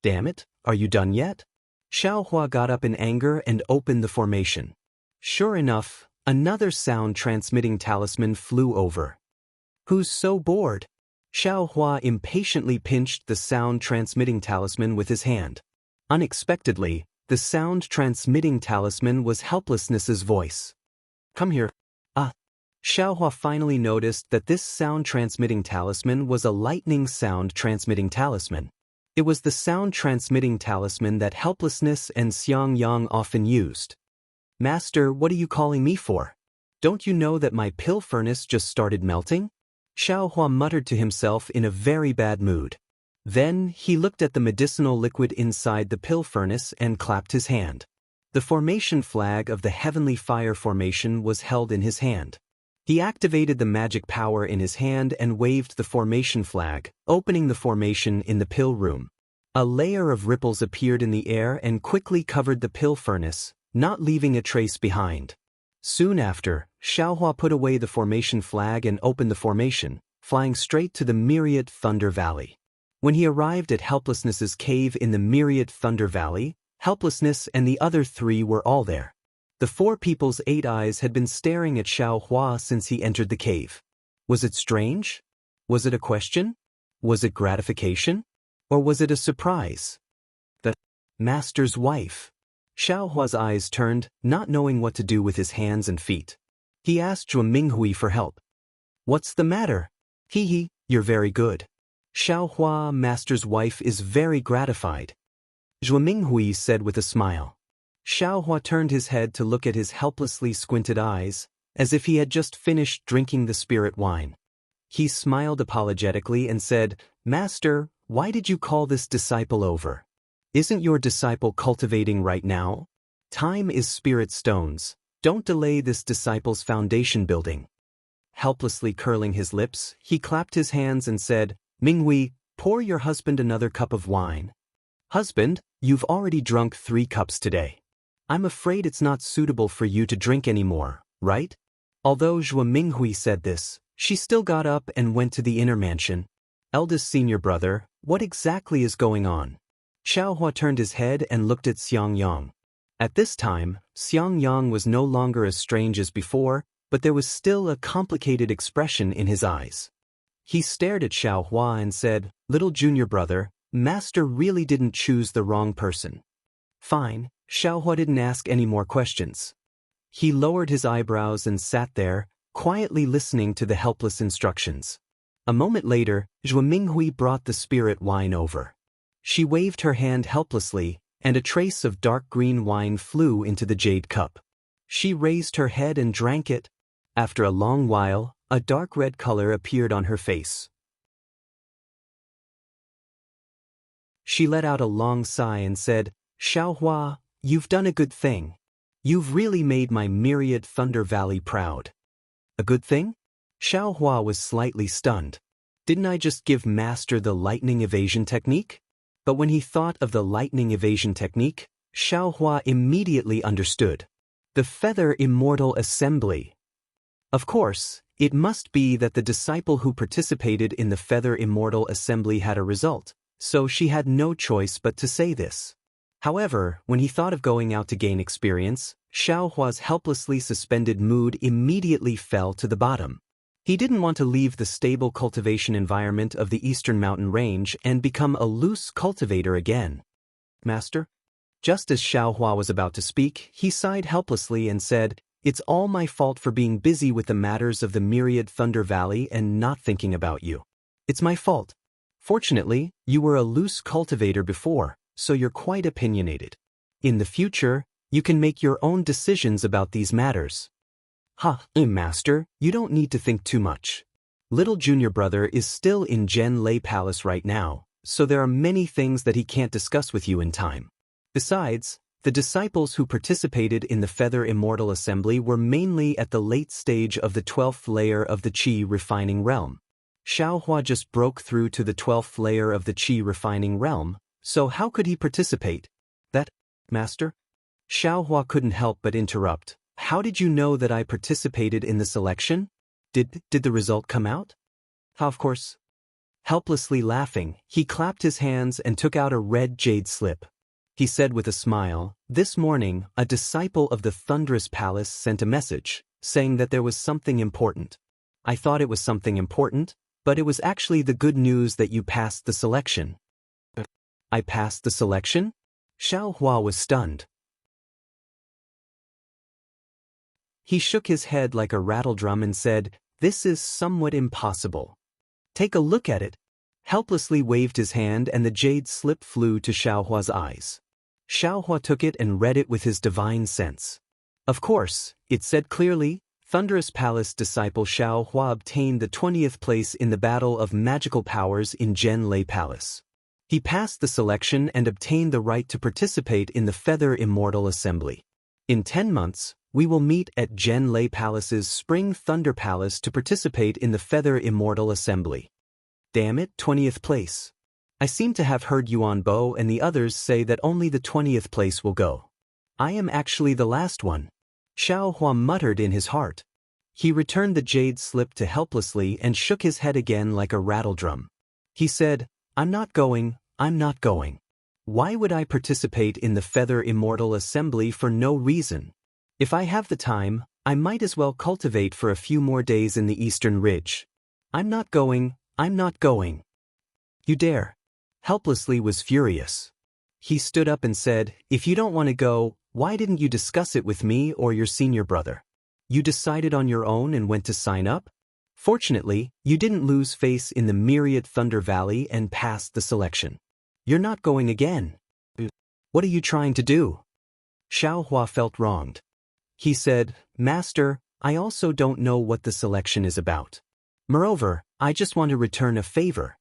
Damn it, are you done yet? Xiaohua got up in anger and opened the formation. Sure enough, another sound-transmitting talisman flew over. Who's so bored? Xiaohua impatiently pinched the sound-transmitting talisman with his hand. Unexpectedly, the sound-transmitting talisman was Helplessness's voice. Come here. Xiaohua finally noticed that this sound-transmitting talisman was a lightning sound-transmitting talisman. It was the sound-transmitting talisman that Helplessness and Xiang Yang often used. Master, what are you calling me for? Don't you know that my pill furnace just started melting? Xiaohua muttered to himself in a very bad mood. Then, he looked at the medicinal liquid inside the pill furnace and clapped his hand. The formation flag of the Heavenly Fire Formation was held in his hand. He activated the magic power in his hand and waved the formation flag, opening the formation in the pill room. A layer of ripples appeared in the air and quickly covered the pill furnace, not leaving a trace behind. Soon after, Xiaohua put away the formation flag and opened the formation, flying straight to the Myriad Thunder Valley. When he arrived at Helplessness's cave in the Myriad Thunder Valley, Helplessness and the other three were all there. The four people's 8 eyes had been staring at Xiaohua since he entered the cave. Was it strange? Was it a question? Was it gratification? Or was it a surprise? The master's wife. Xiaohua's eyes turned, not knowing what to do with his hands and feet. He asked Zhuo Minghui for help. What's the matter? Hee, you're very good. Xiaohua, master's wife, is very gratified. Zhuo Minghui said with a smile. Xiaohua turned his head to look at his helplessly squinted eyes, as if he had just finished drinking the spirit wine. He smiled apologetically and said, Master, why did you call this disciple over? Isn't your disciple cultivating right now? Time is spirit stones. Don't delay this disciple's foundation building. Helplessly curling his lips, he clapped his hands and said, Minghui, pour your husband another cup of wine. Husband, you've already drunk 3 cups today. I'm afraid it's not suitable for you to drink anymore, right? Although Zhuo Minghui said this, she still got up and went to the inner mansion. Eldest senior brother, what exactly is going on? Xiaohua turned his head and looked at Xiang Yang. At this time, Xiang Yang was no longer as strange as before, but there was still a complicated expression in his eyes. He stared at Xiaohua and said, Little junior brother, Master really didn't choose the wrong person. Fine, Xiaohua didn't ask any more questions. He lowered his eyebrows and sat there, quietly listening to the helpless instructions. A moment later, Zhuo Minghui brought the spirit wine over. She waved her hand helplessly, and a trace of dark green wine flew into the jade cup. She raised her head and drank it. After a long while, a dark red color appeared on her face. She let out a long sigh and said, Xiaohua, you've done a good thing. You've really made my Myriad Thunder Valley proud. A good thing? Xiaohua was slightly stunned. Didn't I just give Master the lightning evasion technique? But when he thought of the lightning evasion technique, Xiaohua immediately understood. The Feather Immortal Assembly. Of course, it must be that the disciple who participated in the Feather Immortal Assembly had a result, so she had no choice but to say this. However, when he thought of going out to gain experience, Xiaohua's helplessly suspended mood immediately fell to the bottom. He didn't want to leave the stable cultivation environment of the Eastern Mountain Range and become a loose cultivator again. Master? Just as Xiaohua was about to speak, he sighed helplessly and said, It's all my fault for being busy with the matters of the Myriad Thunder Valley and not thinking about you. It's my fault. Fortunately, you were a loose cultivator before, so you're quite opinionated. In the future, you can make your own decisions about these matters. Master, you don't need to think too much. Little junior brother is still in Zhen Lei Palace right now, so there are many things that he can't discuss with you in time. Besides, the disciples who participated in the Feather Immortal Assembly were mainly at the late stage of the 12th layer of the Qi refining realm. Xiaohua just broke through to the 12th layer of the Qi refining realm, so how could he participate? That, Master? Xiaohua couldn't help but interrupt. How did you know that I participated in the selection? Did the result come out? Of course. Helplessly laughing, he clapped his hands and took out a red jade slip. He said with a smile, This morning, a disciple of the Thunderous Palace sent a message, saying that there was something important. I thought it was something important, but it was actually the good news that you passed the selection. I passed the selection? Xiaohua was stunned. He shook his head like a rattledrum and said, This is somewhat impossible. Take a look at it. Helplessly waved his hand and the jade slip flew to Xiaohua's eyes. Xiaohua took it and read it with his divine sense. Of course, it said clearly, Thunderous Palace disciple Xiaohua obtained the 20th place in the Battle of Magical Powers in Zhen Lei Palace. He passed the selection and obtained the right to participate in the Feather Immortal Assembly. In 10 months, we will meet at Gen Lei Palace's Spring Thunder Palace to participate in the Feather Immortal Assembly. Damn it, 20th place. I seem to have heard Yuan Bo and the others say that only the 20th place will go. I am actually the last one. Xiao Hua muttered in his heart. He returned the jade slip to helplessly and shook his head again like a rattledrum. He said, I'm not going. Why would I participate in the Feather Immortal Assembly for no reason? If I have the time, I might as well cultivate for a few more days in the Eastern Ridge. I'm not going. You dare. Helplessly was furious. He stood up and said, if you don't want to go, why didn't you discuss it with me or your senior brother? You decided on your own and went to sign up? Fortunately, you didn't lose face in the myriad Thunder Valley and passed the selection. You're not going again. What are you trying to do? Xiao Hua felt wronged. He said, Master, I also don't know what the selection is about. Moreover, I just want to return a favor.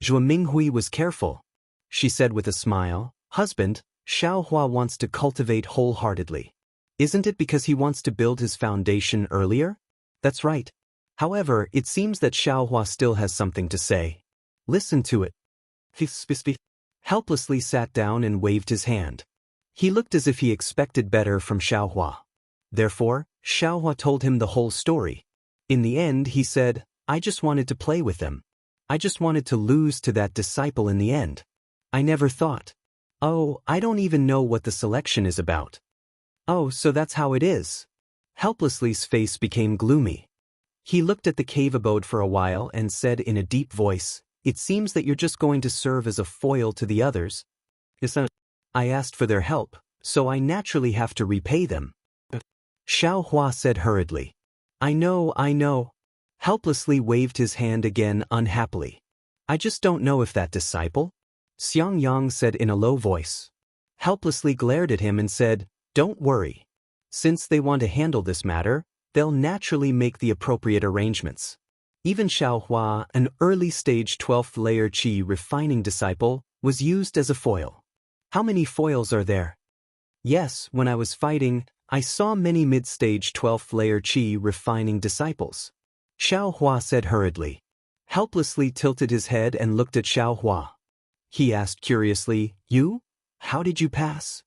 Zhuo Minghui was careful. She said with a smile, Husband, Xiao Hua wants to cultivate wholeheartedly. Isn't it because he wants to build his foundation earlier? That's right. However, it seems that Xiao Hua still has something to say. Listen to it. Helplessly sat down and waved his hand. He looked as if he expected better from Xiao Hua. Therefore, Xiao Hua told him the whole story. In the end, he said, I just wanted to play with them. I just wanted to lose to that disciple in the end. I never thought. Oh, I don't even know what the selection is about. Oh, so that's how it is. Helplessly's face became gloomy. He looked at the cave abode for a while and said in a deep voice, It seems that you're just going to serve as a foil to the others. I asked for their help, so I naturally have to repay them. Xiao Hua said hurriedly. I know. Helplessly waved his hand again unhappily. I just don't know if that disciple? Xiang Yang said in a low voice. Helplessly glared at him and said, Don't worry. Since they want to handle this matter, they'll naturally make the appropriate arrangements. Even Xiao Hua, an early-stage 12th layer qi refining disciple, was used as a foil. How many foils are there? Yes, when I was fighting, I saw many mid-stage 12th layer qi refining disciples. Xiao Hua said hurriedly. Helplessly tilted his head and looked at Xiao Hua. He asked curiously, You? How did you pass?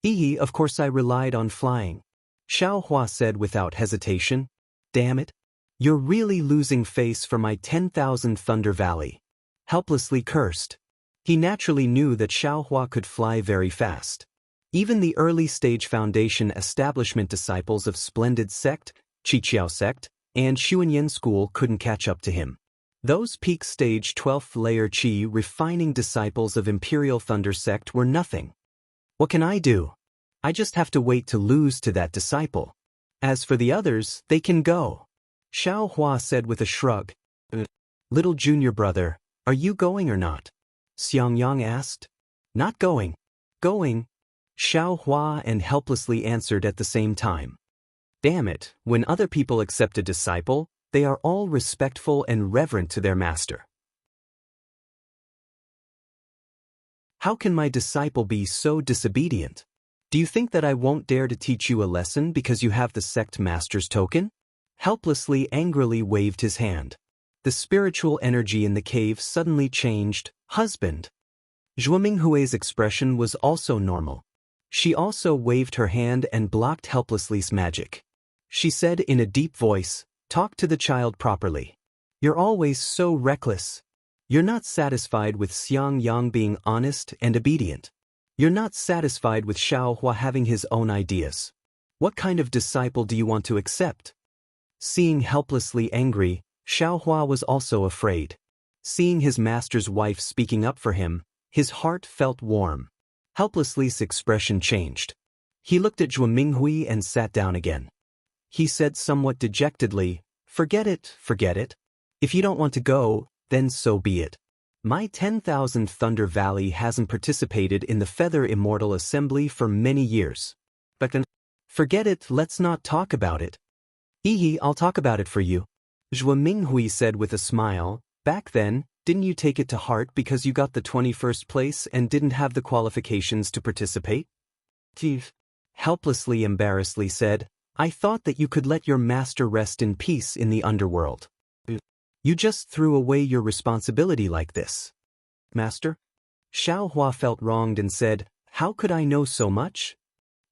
Of course I relied on flying. Xiao Hua said without hesitation. Damn it. You're really losing face for my 10,000 Thunder Valley. Helplessly cursed. He naturally knew that Xiao Hua could fly very fast. Even the early-stage foundation establishment disciples of Splendid Sect, Qiqiao Sect, and Xuanyan School couldn't catch up to him. Those peak stage 12th layer qi refining disciples of Imperial Thunder Sect were nothing. What can I do? I just have to wait to lose to that disciple. As for the others, they can go. Xiao Hua said with a shrug. Little junior brother, are you going or not? Xiang Yang asked. Not going. Going. Xiao Hua and helplessly answered at the same time. Damn it, when other people accept a disciple, they are all respectful and reverent to their master. How can my disciple be so disobedient? Do you think that I won't dare to teach you a lesson because you have the sect master's token? Helplessly angrily waved his hand. The spiritual energy in the cave suddenly changed. Husband. Zhuo Minghui's expression was also normal. She also waved her hand and blocked Helplessly's magic. She said in a deep voice, Talk to the child properly. You're always so reckless. You're not satisfied with Xiang Yang being honest and obedient. You're not satisfied with Xiao Hua having his own ideas. What kind of disciple do you want to accept? Seeing Helplessly angry, Xiao Hua was also afraid. Seeing his master's wife speaking up for him, his heart felt warm. Helplessly's expression changed. He looked at Zhuo Minghui and sat down again. He said somewhat dejectedly, Forget it. If you don't want to go, then so be it. My 10,000 Thunder Valley hasn't participated in the Feather Immortal Assembly for many years. But then, forget it, let's not talk about it. I'll talk about it for you. Zhuo Minghui said with a smile, Back then, Didn't you take it to heart because you got the 21st place and didn't have the qualifications to participate? Steve helplessly embarrassedly said, I thought that you could let your master rest in peace in the underworld. You just threw away your responsibility like this. Master? Xiaohua felt wronged and said, how could I know so much?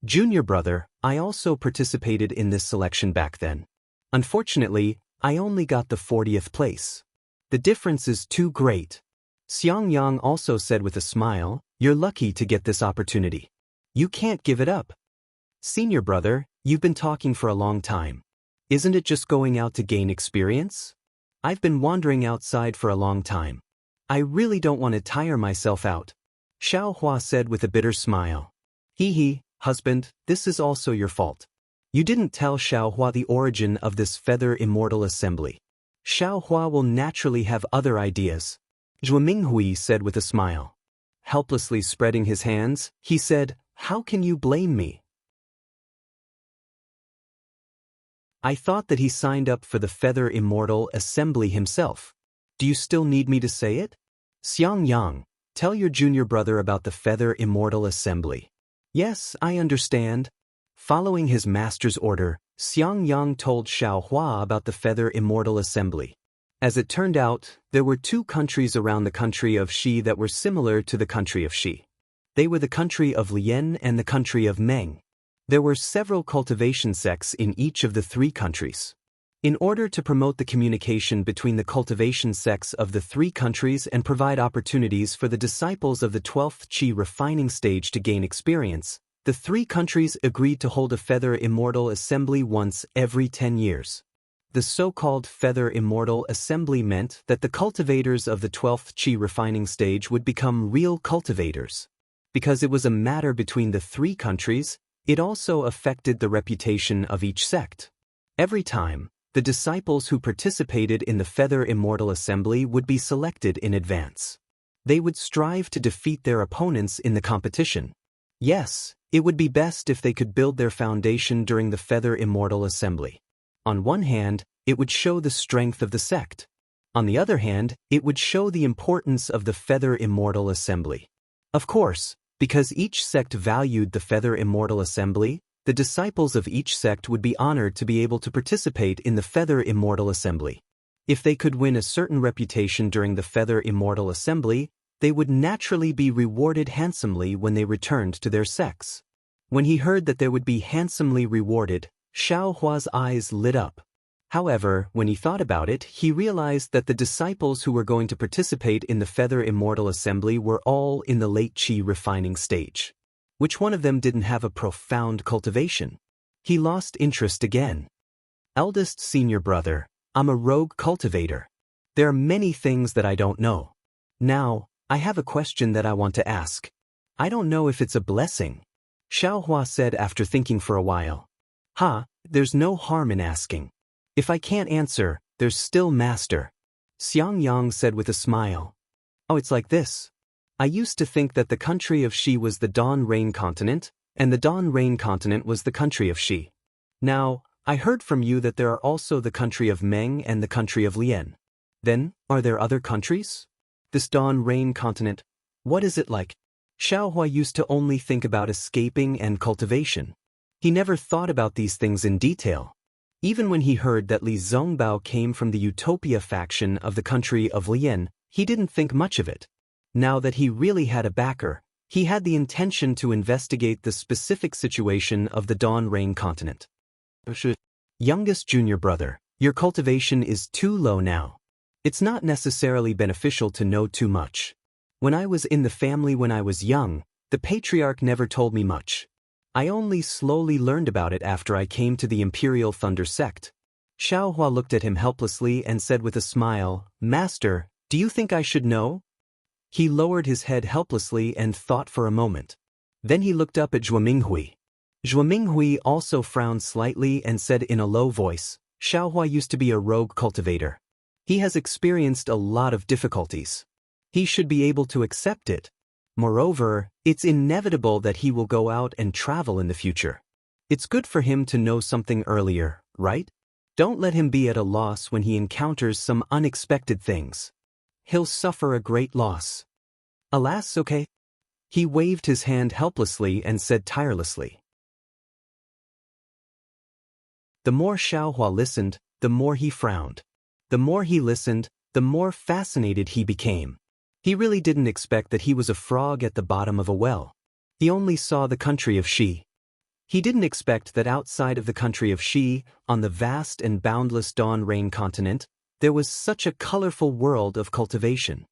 Junior brother, I also participated in this selection back then. Unfortunately, I only got the 40th place. The difference is too great. Xiang Yang also said with a smile, you're lucky to get this opportunity. You can't give it up. Senior brother, you've been talking for a long time. Isn't it just going out to gain experience? I've been wandering outside for a long time. I really don't want to tire myself out. Xiaohua said with a bitter smile. Hee, husband, this is also your fault. You didn't tell Xiaohua the origin of this feather immortal assembly. Xiaohua will naturally have other ideas. Zhuo Minghui said with a smile. Helplessly spreading his hands, he said, how can you blame me? I thought that he signed up for the Feather Immortal Assembly himself. Do you still need me to say it? Xiang Yang, tell your junior brother about the Feather Immortal Assembly. Yes, I understand. Following his master's order, Xiang Yang told Xiaohua about the Feather Immortal Assembly. As it turned out, there were two countries around the country of Xi that were similar to the country of Xi. They were the country of Lian and the country of Meng. There were several cultivation sects in each of the three countries. In order to promote the communication between the cultivation sects of the three countries and provide opportunities for the disciples of the 12th Qi refining stage to gain experience, the three countries agreed to hold a Feather Immortal Assembly once every 10 years. The so-called Feather Immortal Assembly meant that the cultivators of the 12th Qi refining stage would become real cultivators. Because it was a matter between the three countries, it also affected the reputation of each sect. Every time, the disciples who participated in the Feather Immortal Assembly would be selected in advance. They would strive to defeat their opponents in the competition. Yes, it would be best if they could build their foundation during the Feather Immortal Assembly. On one hand, it would show the strength of the sect. On the other hand, it would show the importance of the Feather Immortal Assembly. Of course, because each sect valued the Feather Immortal Assembly, the disciples of each sect would be honored to be able to participate in the Feather Immortal Assembly. If they could win a certain reputation during the Feather Immortal Assembly, they would naturally be rewarded handsomely when they returned to their sects. When he heard that they would be handsomely rewarded, Xiaohua's eyes lit up. However, when he thought about it, he realized that the disciples who were going to participate in the Feather Immortal Assembly were all in the late Qi refining stage. Which one of them didn't have a profound cultivation? He lost interest again. Eldest senior brother, I'm a rogue cultivator. There are many things that I don't know. Now, I have a question that I want to ask. I don't know if it's a blessing. Xiaohua said after thinking for a while. There's no harm in asking. If I can't answer, there's still master. Xiang Yang said with a smile. Oh, it's like this. I used to think that the country of Xi was the Dawn Rain continent, and the Dawn Rain continent was the country of Xi. Now, I heard from you that there are also the country of Meng and the country of Lian. Then, are there other countries? This Dawn Rain continent, what is it like? Xiaohua used to only think about escaping and cultivation. He never thought about these things in detail. Even when he heard that Li Zongbao came from the Utopia faction of the country of Lian, he didn't think much of it. Now that he really had a backer, he had the intention to investigate the specific situation of the Dawn Rain continent. Youngest junior brother, your cultivation is too low now. It's not necessarily beneficial to know too much. When I was in the family when I was young, the patriarch never told me much. I only slowly learned about it after I came to the Imperial Thunder sect. Xiaohua looked at him helplessly and said with a smile, Master, do you think I should know? He lowered his head helplessly and thought for a moment. Then he looked up at Zhuo Minghui. Zhuo Minghui also frowned slightly and said in a low voice, Xiaohua used to be a rogue cultivator. He has experienced a lot of difficulties. He should be able to accept it. Moreover, it's inevitable that he will go out and travel in the future. It's good for him to know something earlier, right? Don't let him be at a loss when he encounters some unexpected things. he'll suffer a great loss. Alas, okay. He waved his hand helplessly and said tirelessly. The more Xiaohua listened, the more he frowned. The more he listened, the more fascinated he became. He really didn't expect that he was a frog at the bottom of a well. He only saw the country of Xi. He didn't expect that outside of the country of Xi, on the vast and boundless Dawn Rain continent, there was such a colorful world of cultivation.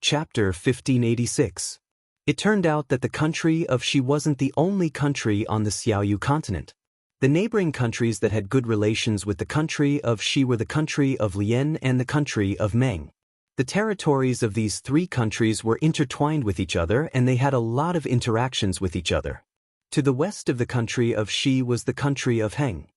Chapter 1586. It turned out that the country of Xi wasn't the only country on the Xiaoyu continent. The neighboring countries that had good relations with the country of Xi were the country of Lian and the country of Meng. The territories of these three countries were intertwined with each other and they had a lot of interactions with each other. To the west of the country of Xi was the country of Heng.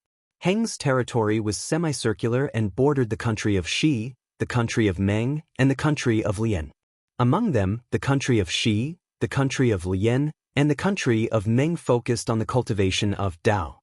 Heng's territory was semicircular and bordered the country of Xi, the country of Meng, and the country of Lian. Among them, the country of Xi, the country of Lian, and the country of Meng focused on the cultivation of Dao.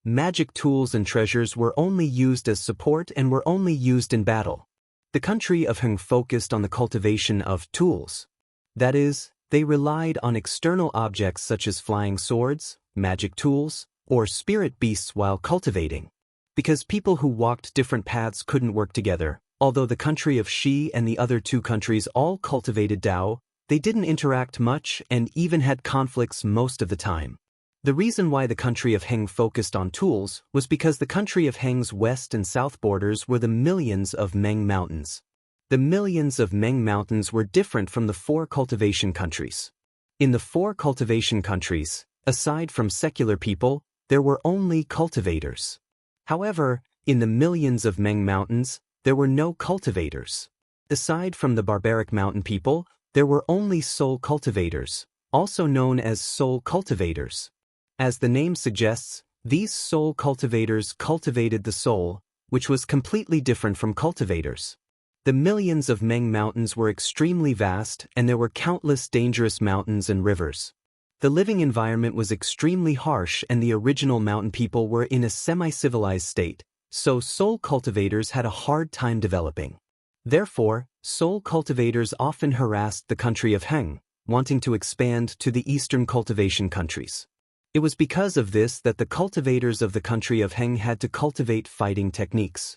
Magic tools and treasures were only used as support and were only used in battle. The country of Heng focused on the cultivation of tools. That is, they relied on external objects such as flying swords, magic tools, or spirit beasts while cultivating. Because people who walked different paths couldn't work together, although the country of Xi and the other two countries all cultivated Dao, they didn't interact much and even had conflicts most of the time. The reason why the country of Heng focused on tools was because the country of Heng's west and south borders were the millions of Meng mountains. The millions of Meng mountains were different from the four cultivation countries. In the four cultivation countries, aside from secular people, there were only cultivators. However, in the millions of Meng mountains, there were no cultivators. Aside from the barbaric mountain people, there were only soul cultivators, also known as soul cultivators. As the name suggests, these soul cultivators cultivated the soul, which was completely different from cultivators. The millions of Meng mountains were extremely vast and there were countless dangerous mountains and rivers. The living environment was extremely harsh and the original mountain people were in a semi-civilized state, so soul cultivators had a hard time developing. Therefore, soul cultivators often harassed the country of Heng, wanting to expand to the eastern cultivation countries. It was because of this that the cultivators of the country of Heng had to cultivate fighting techniques.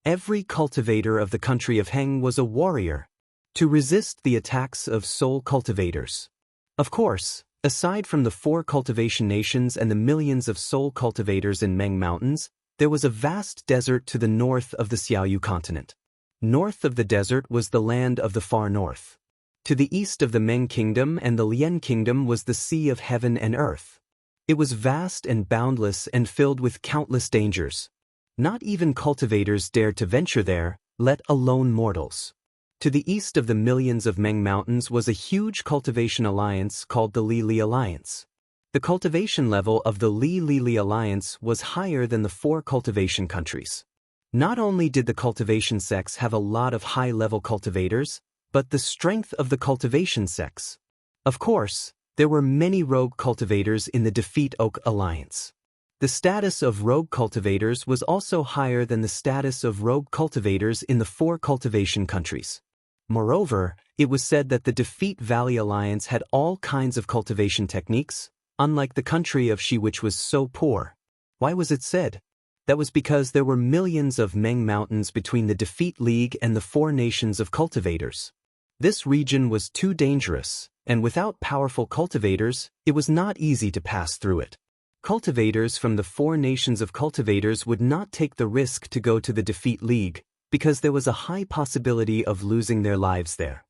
Every cultivator of the country of Heng was a warrior, to resist the attacks of soul cultivators. Of course, aside from the four cultivation nations and the millions of soul cultivators in Meng Mountains, there was a vast desert to the north of the Xiaoyu continent. North of the desert was the land of the far north. To the east of the Meng Kingdom and the Lian Kingdom was the Sea of Heaven and Earth. It was vast and boundless and filled with countless dangers. Not even cultivators dared to venture there, let alone mortals. To the east of the millions of Meng Mountains was a huge cultivation alliance called the Li Alliance. The cultivation level of the Li Alliance was higher than the four cultivation countries. Not only did the cultivation sects have a lot of high-level cultivators, but the strength of the cultivation sects. Of course, there were many rogue cultivators in the Defeat Oak Alliance. The status of rogue cultivators was also higher than the status of rogue cultivators in the four cultivation countries. Moreover, it was said that the Defeat Valley Alliance had all kinds of cultivation techniques, unlike the country of Xi which was so poor. Why was it said? That was because there were millions of Meng mountains between the Defeat League and the four nations of cultivators. This region was too dangerous, and without powerful cultivators, it was not easy to pass through it. Cultivators from the four nations of cultivators would not take the risk to go to the Defeat League, because there was a high possibility of losing their lives there.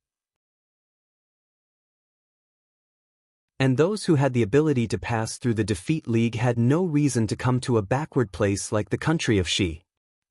And those who had the ability to pass through the Defeat League had no reason to come to a backward place like the country of Xi.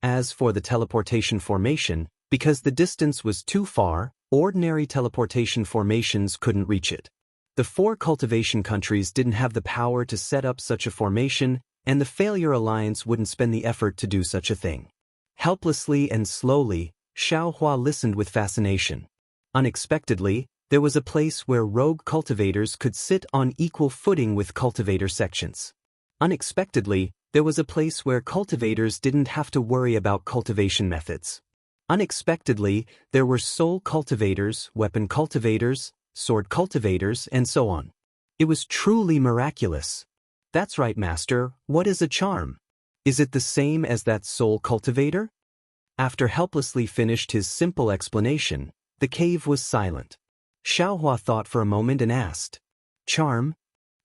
As for the teleportation formation, because the distance was too far, ordinary teleportation formations couldn't reach it. The four cultivation countries didn't have the power to set up such a formation, and the Failure Alliance wouldn't spend the effort to do such a thing. Helplessly and slowly, Xiaohua listened with fascination. Unexpectedly, there was a place where rogue cultivators could sit on equal footing with cultivator sections. Unexpectedly, There was a place where cultivators didn't have to worry about cultivation methods. Unexpectedly, there were soul cultivators, weapon cultivators, sword cultivators, and so on. It was truly miraculous. That's right, Master, what is a charm? Is it the same as that soul cultivator? After helplessly finished his simple explanation, the cave was silent. Xiaohua thought for a moment and asked, "Charm?"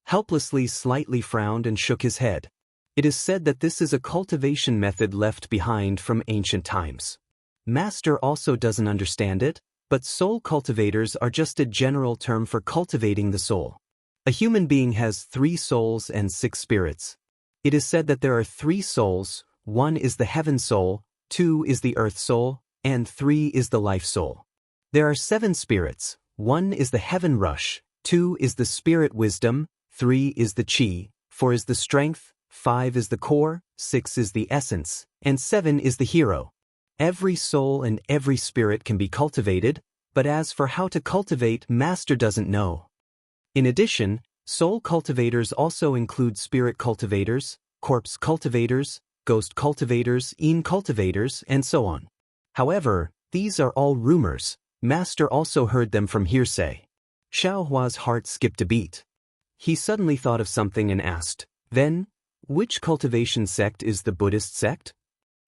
Helplessly slightly frowned and shook his head. It is said that this is a cultivation method left behind from ancient times. Master also doesn't understand it, but soul cultivators are just a general term for cultivating the soul. A human being has 3 souls and 6 spirits. It is said that there are 3 souls, 1 is the heaven soul, 2 is the earth soul, and 3 is the life soul. There are 7 spirits, 1 is the heaven rush, 2 is the spirit wisdom, 3 is the chi, 4 is the strength, 5 is the core, 6 is the essence, and 7 is the hero. Every soul and every spirit can be cultivated, but as for how to cultivate, Master doesn't know. In addition, soul cultivators also include spirit cultivators, corpse cultivators, ghost cultivators, cultivators, and so on. However, these are all rumors. Master also heard them from hearsay. Xiaohua's heart skipped a beat. He suddenly thought of something and asked, "Then, which cultivation sect is the Buddhist sect?"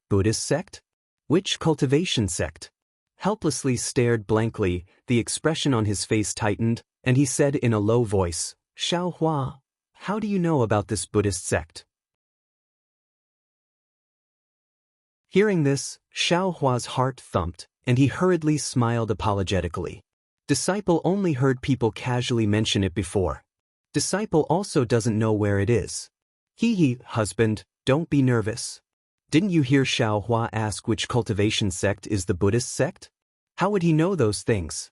"Buddhist sect? Which cultivation sect?" Helplessly stared blankly, the expression on his face tightened, and he said in a low voice, "Xiaohua, how do you know about this Buddhist sect?" Hearing this, Xiaohua's heart thumped, and he hurriedly smiled apologetically. Disciple only heard people casually mention it before. Disciple also doesn't know where it is. Hee, husband, don't be nervous. Didn't you hear Xiaohua ask which cultivation sect is the Buddhist sect? How would he know those things?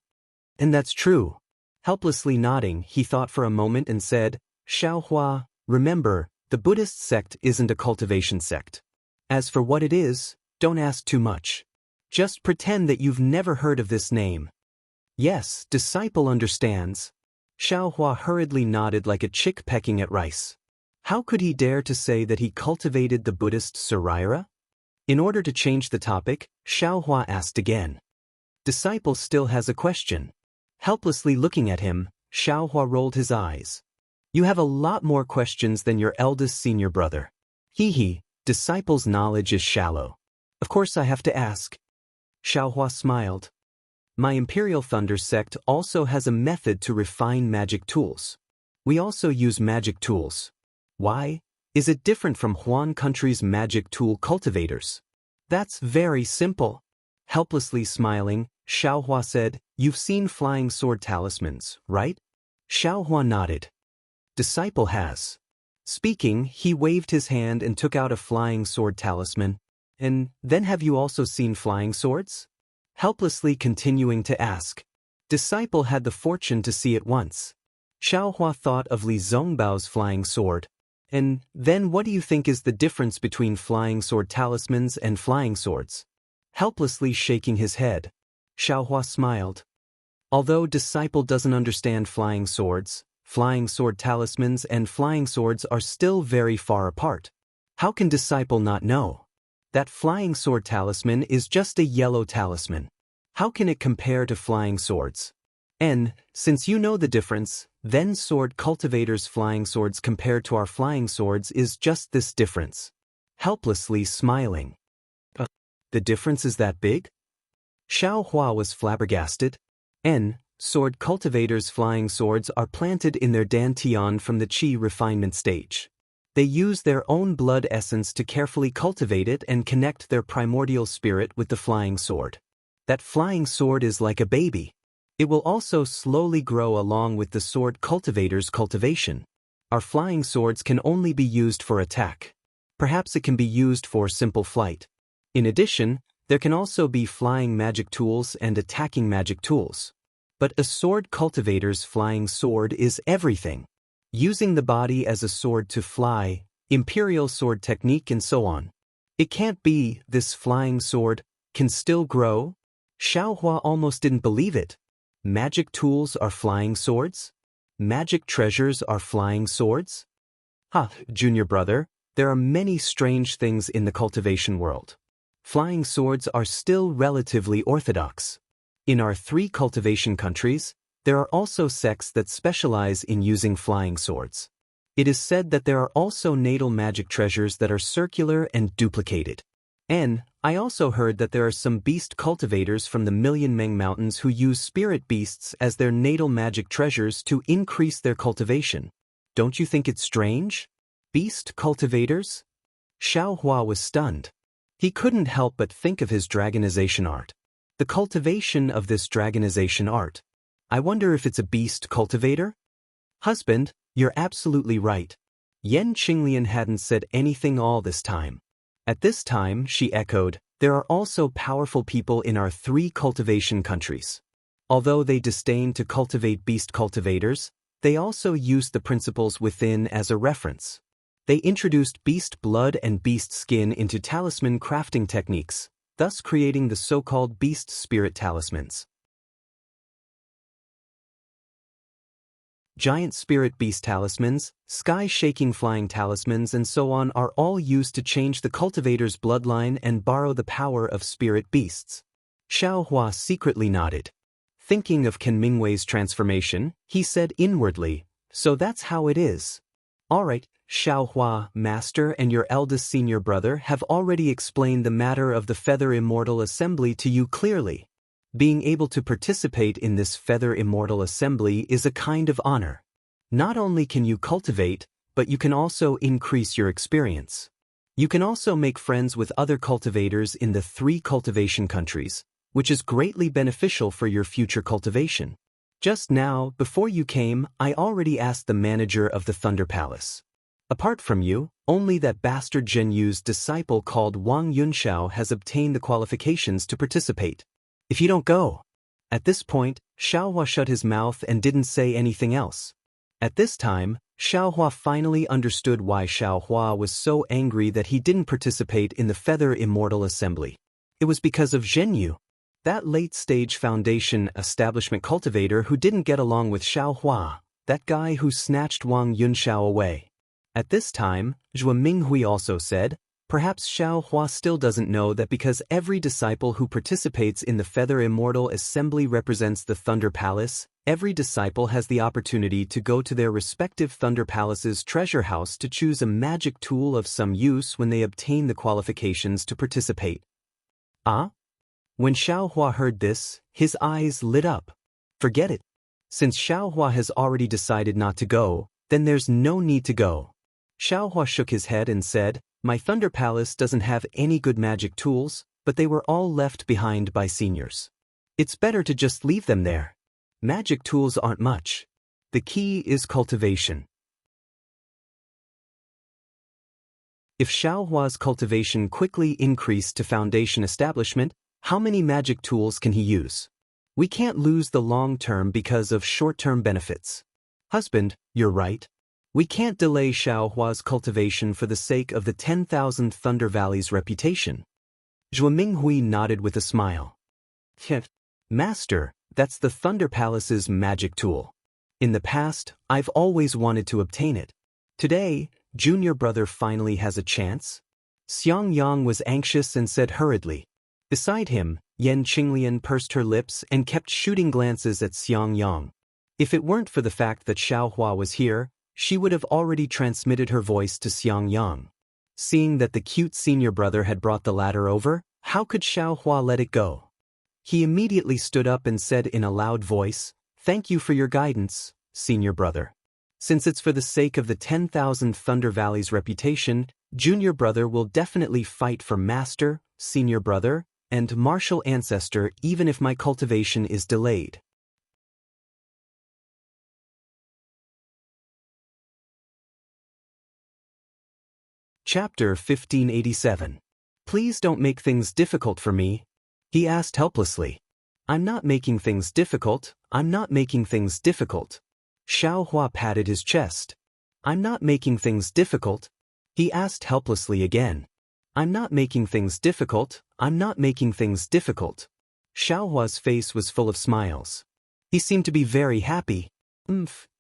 And that's true. Helplessly nodding, he thought for a moment and said, "Xiaohua, remember, the Buddhist sect isn't a cultivation sect. As for what it is, don't ask too much. Just pretend that you've never heard of this name." "Yes, disciple understands." Xiaohua hurriedly nodded like a chick pecking at rice. How could he dare to say that he cultivated the Buddhist Saraira? In order to change the topic, Xiaohua asked again. Disciple still has a question. Helplessly looking at him, Xiaohua rolled his eyes. "You have a lot more questions than your eldest senior brother." Hee, disciple's knowledge is shallow. "Of course I have to ask." Xiaohua smiled. "My Imperial Thunder sect also has a method to refine magic tools. We also use magic tools. Why? Is it different from Huan country's magic tool cultivators?" "That's very simple." Helplessly smiling, Xiaohua said, "You've seen flying sword talismans, right?" Xiaohua nodded. "Disciple has." Speaking, he waved his hand and took out a flying sword talisman. "And then have you also seen flying swords?" Helplessly continuing to ask. Disciple had the fortune to see it once. Xiaohua thought of Li Zongbao's flying sword. "And then what do you think is the difference between flying sword talismans and flying swords?" Helplessly shaking his head, Xiaohua smiled. Although disciple doesn't understand flying swords, flying sword talismans and flying swords are still very far apart. How can disciple not know? That flying sword talisman is just a yellow talisman. How can it compare to flying swords? And, since you know the difference, then sword cultivators' flying swords compared to our flying swords is just this difference. Helplessly smiling. The difference is that big? Xiaohua was flabbergasted. Sword cultivators' flying swords are planted in their dantian from the qi refinement stage. They use their own blood essence to carefully cultivate it and connect their primordial spirit with the flying sword. That flying sword is like a baby. It will also slowly grow along with the sword cultivator's cultivation. Our flying swords can only be used for attack. Perhaps it can be used for simple flight. In addition, there can also be flying magic tools and attacking magic tools. But a sword cultivator's flying sword is everything. Using the body as a sword to fly, imperial sword technique and so on. It can't be, this flying sword can still grow? Xiaohua almost didn't believe it. Magic tools are flying swords? Magic treasures are flying swords? Junior brother, there are many strange things in the cultivation world. Flying swords are still relatively orthodox. In our 3 cultivation countries, there are also sects that specialize in using flying swords. It is said that there are also natal magic treasures that are circular and duplicated. I also heard that there are some beast cultivators from the Million Meng Mountains who use spirit beasts as their natal magic treasures to increase their cultivation. Don't you think it's strange? Beast cultivators? Xiao Hua was stunned. He couldn't help but think of his dragonization art. The cultivation of this dragonization art. I wonder if it's a beast cultivator? Husband, you're absolutely right. Yan Qinglian hadn't said anything all this time. At this time, she echoed, there are also powerful people in our 3 cultivation countries. Although they disdain to cultivate beast cultivators, they also use the principles within as a reference. They introduced beast blood and beast skin into talisman crafting techniques, thus creating the so-called beast spirit talismans. Giant spirit beast talismans, sky-shaking flying talismans and so on are all used to change the cultivator's bloodline and borrow the power of spirit beasts. Xiao Hua secretly nodded. Thinking of Ken Mingwei's transformation, he said inwardly, so that's how it is. Alright, Xiao Hua, Master and your eldest senior brother have already explained the matter of the Feather Immortal Assembly to you clearly. Being able to participate in this Feather Immortal Assembly is a kind of honor. Not only can you cultivate, but you can also increase your experience. You can also make friends with other cultivators in the 3 cultivation countries, which is greatly beneficial for your future cultivation. Just now, before you came, I already asked the manager of the Thunder Palace. Apart from you, only that bastard Zhen Yu's disciple called Wang Yunxiao has obtained the qualifications to participate. If you don't go. At this point, Xiao Hua shut his mouth and didn't say anything else. At this time, Xiao Hua finally understood why Xiao Hua was so angry that he didn't participate in the Feather Immortal Assembly. It was because of Zhen Yu, that late-stage foundation establishment cultivator who didn't get along with Xiao Hua, that guy who snatched Wang Yunxiao away. At this time, Zhuo Minghui also said, perhaps Xiao Hua still doesn't know that because every disciple who participates in the Feather Immortal Assembly represents the Thunder Palace, every disciple has the opportunity to go to their respective Thunder Palace's treasure house to choose a magic tool of some use when they obtain the qualifications to participate. Ah? When Xiao Hua heard this, his eyes lit up. Forget it. Since Xiao Hua has already decided not to go, then there's no need to go. Xiao Hua shook his head and said, my Thunder Palace doesn't have any good magic tools, but they were all left behind by seniors. It's better to just leave them there. Magic tools aren't much. The key is cultivation. If Xiao Hua's cultivation quickly increased to foundation establishment, how many magic tools can he use? We can't lose the long term because of short-term benefits. Husband, you're right. We can't delay Xiao Hua's cultivation for the sake of the 10,000 Thunder Valley's reputation. Zhuo Minghui nodded with a smile. Master, that's the Thunder Palace's magic tool. In the past, I've always wanted to obtain it. Today, junior brother finally has a chance? Xiang Yang was anxious and said hurriedly. Beside him, Yan Qinglian pursed her lips and kept shooting glances at Xiang Yang. If it weren't for the fact that Xiao Hua was here, she would have already transmitted her voice to Xiang Yang. Seeing that the cute senior brother had brought the ladder over, how could Xiao Hua let it go? He immediately stood up and said in a loud voice, thank you for your guidance, senior brother. Since it's for the sake of the 10,000 Thunder Valley's reputation, junior brother will definitely fight for master, senior brother, and martial ancestor even if my cultivation is delayed. Chapter 1587. Please don't make things difficult for me, he asked helplessly. I'm not making things difficult, I'm not making things difficult. Xiao Hua patted his chest. I'm not making things difficult, he asked helplessly again. I'm not making things difficult, I'm not making things difficult. Xiao Hua's face was full of smiles. He seemed to be very happy.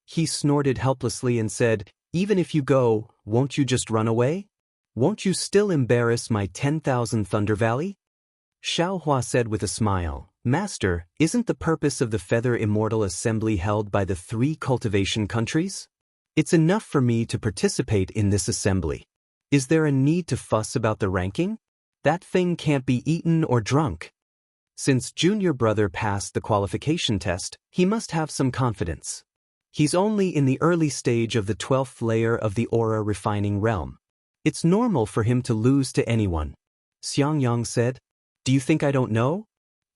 He snorted helplessly and said, even if you go, won't you just run away? Won't you still embarrass my 10,000 Thunder Valley? Xiaohua said with a smile, Master, isn't the purpose of the Feather Immortal Assembly held by the 3 cultivation countries? It's enough for me to participate in this assembly. Is there a need to fuss about the ranking? That thing can't be eaten or drunk. Since junior brother passed the qualification test, he must have some confidence. He's only in the early stage of the 12th layer of the aura refining realm. It's normal for him to lose to anyone. Xiangyang said. Do you think I don't know?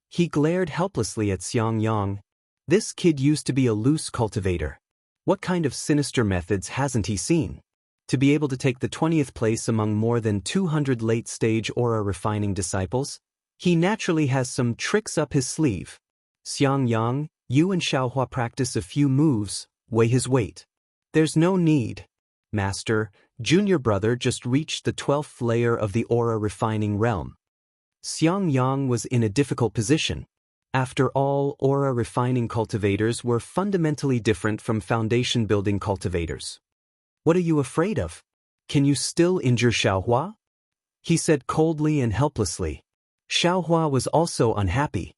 He glared helplessly at Xiangyang. This kid used to be a loose cultivator. What kind of sinister methods hasn't he seen? To be able to take the 20th place among more than 200 late-stage aura refining disciples, he naturally has some tricks up his sleeve. Xiangyang, you and Xiaohua practice a few moves, weigh his weight. There's no need. Master, junior brother just reached the 12th layer of the aura refining realm. Xiangyang was in a difficult position. After all, aura refining cultivators were fundamentally different from foundation building cultivators. What are you afraid of? Can you still injure Xiaohua? He said coldly and helplessly. Xiaohua was also unhappy.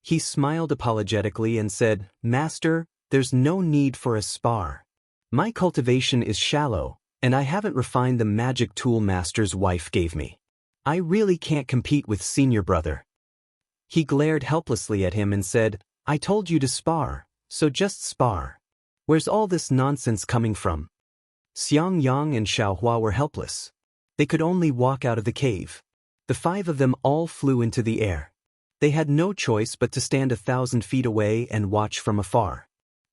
He smiled apologetically and said, Master, there's no need for a spar. My cultivation is shallow, and I haven't refined the magic tool Master's wife gave me. I really can't compete with senior brother. He glared helplessly at him and said, I told you to spar, so just spar. Where's all this nonsense coming from? Xiangyang and Xiaohua were helpless. They could only walk out of the cave. The 5 of them all flew into the air. They had no choice but to stand 1,000 feet away and watch from afar.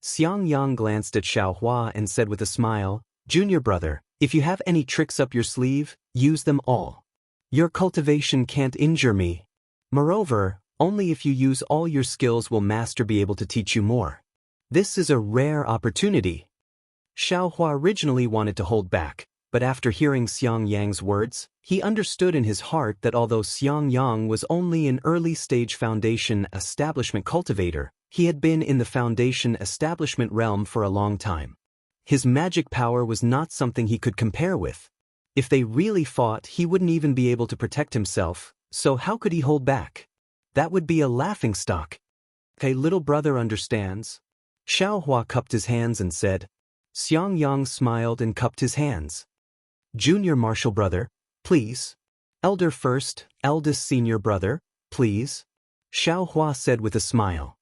Xiangyang glanced at Xiaohua and said with a smile, Junior brother, if you have any tricks up your sleeve, use them all. Your cultivation can't injure me. Moreover, only if you use all your skills will Master be able to teach you more. This is a rare opportunity. Xiaohua originally wanted to hold back, but after hearing Xiangyang's words, he understood in his heart that although Xiangyang was only an early-stage foundation establishment cultivator, he had been in the foundation establishment realm for a long time. His magic power was not something he could compare with. If they really fought, he wouldn't even be able to protect himself, so how could he hold back? That would be a laughingstock. Okay, little brother understands. Xiaohua cupped his hands and said. Xiangyang smiled and cupped his hands. Junior martial brother, please. Elder first, eldest senior brother, please. Xiaohua said with a smile.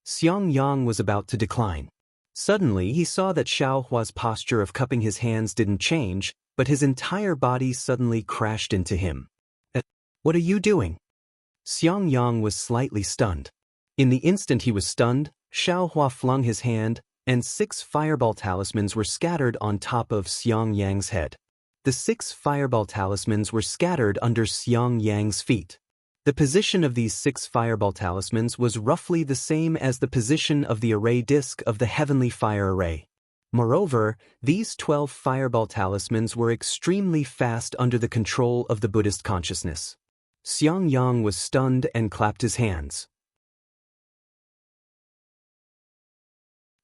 Xiangyang was about to decline. Suddenly he saw that Xiaohua's posture of cupping his hands didn't change, but his entire body suddenly crashed into him. What are you doing? Xiangyang was slightly stunned. In the instant he was stunned, Xiaohua flung his hand, and 6 fireball talismans were scattered on top of Xiangyang's head. The 6 fireball talismans were scattered under Xiangyang's feet. The position of these 6 fireball talismans was roughly the same as the position of the array disk of the heavenly fire array. Moreover, these 12 fireball talismans were extremely fast under the control of the Buddhist consciousness. Xiangyang was stunned and clapped his hands.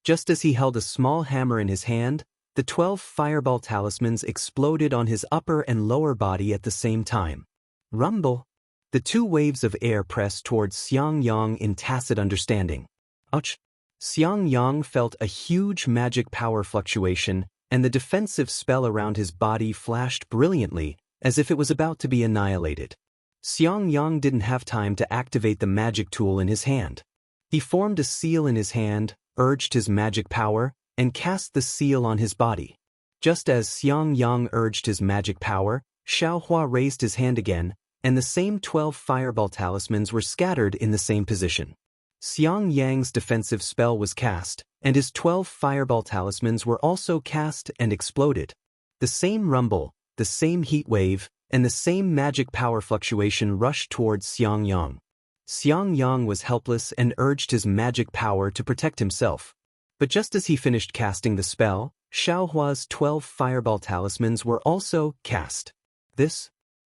Just as he held a small hammer in his hand, the 12 fireball talismans exploded on his upper and lower body at the same time. Rumble! The 2 waves of air pressed towards Xiangyang in tacit understanding. Ouch! Xiangyang felt a huge magic power fluctuation, and the defensive spell around his body flashed brilliantly, as if it was about to be annihilated. Xiangyang didn't have time to activate the magic tool in his hand. He formed a seal in his hand, urged his magic power, and cast the seal on his body. Just as Xiangyang urged his magic power, Xiaohua raised his hand again, and the same 12 fireball talismans were scattered in the same position. Xiangyang's defensive spell was cast, and his 12 fireball talismans were also cast and exploded. The same rumble, the same heat wave, and the same magic power fluctuation rushed towards Xiangyang. Xiangyang was helpless and urged his magic power to protect himself. But just as he finished casting the spell, Xiaohua's 12 fireball talismans were also cast.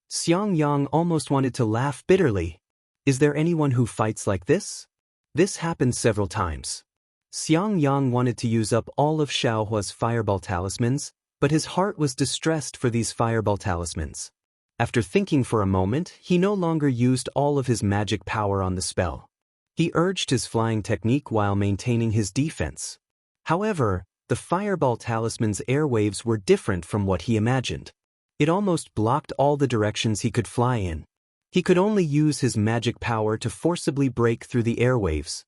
Xiangyang almost wanted to laugh bitterly. Is there anyone who fights like this? This happened several times. Xiangyang wanted to use up all of Xiaohua's fireball talismans, but his heart was distressed for these fireball talismans. After thinking for a moment, he no longer used all of his magic power on the spell. He urged his flying technique while maintaining his defense. However, the fireball talisman's airwaves were different from what he imagined. It almost blocked all the directions he could fly in. He could only use his magic power to forcibly break through the airwaves.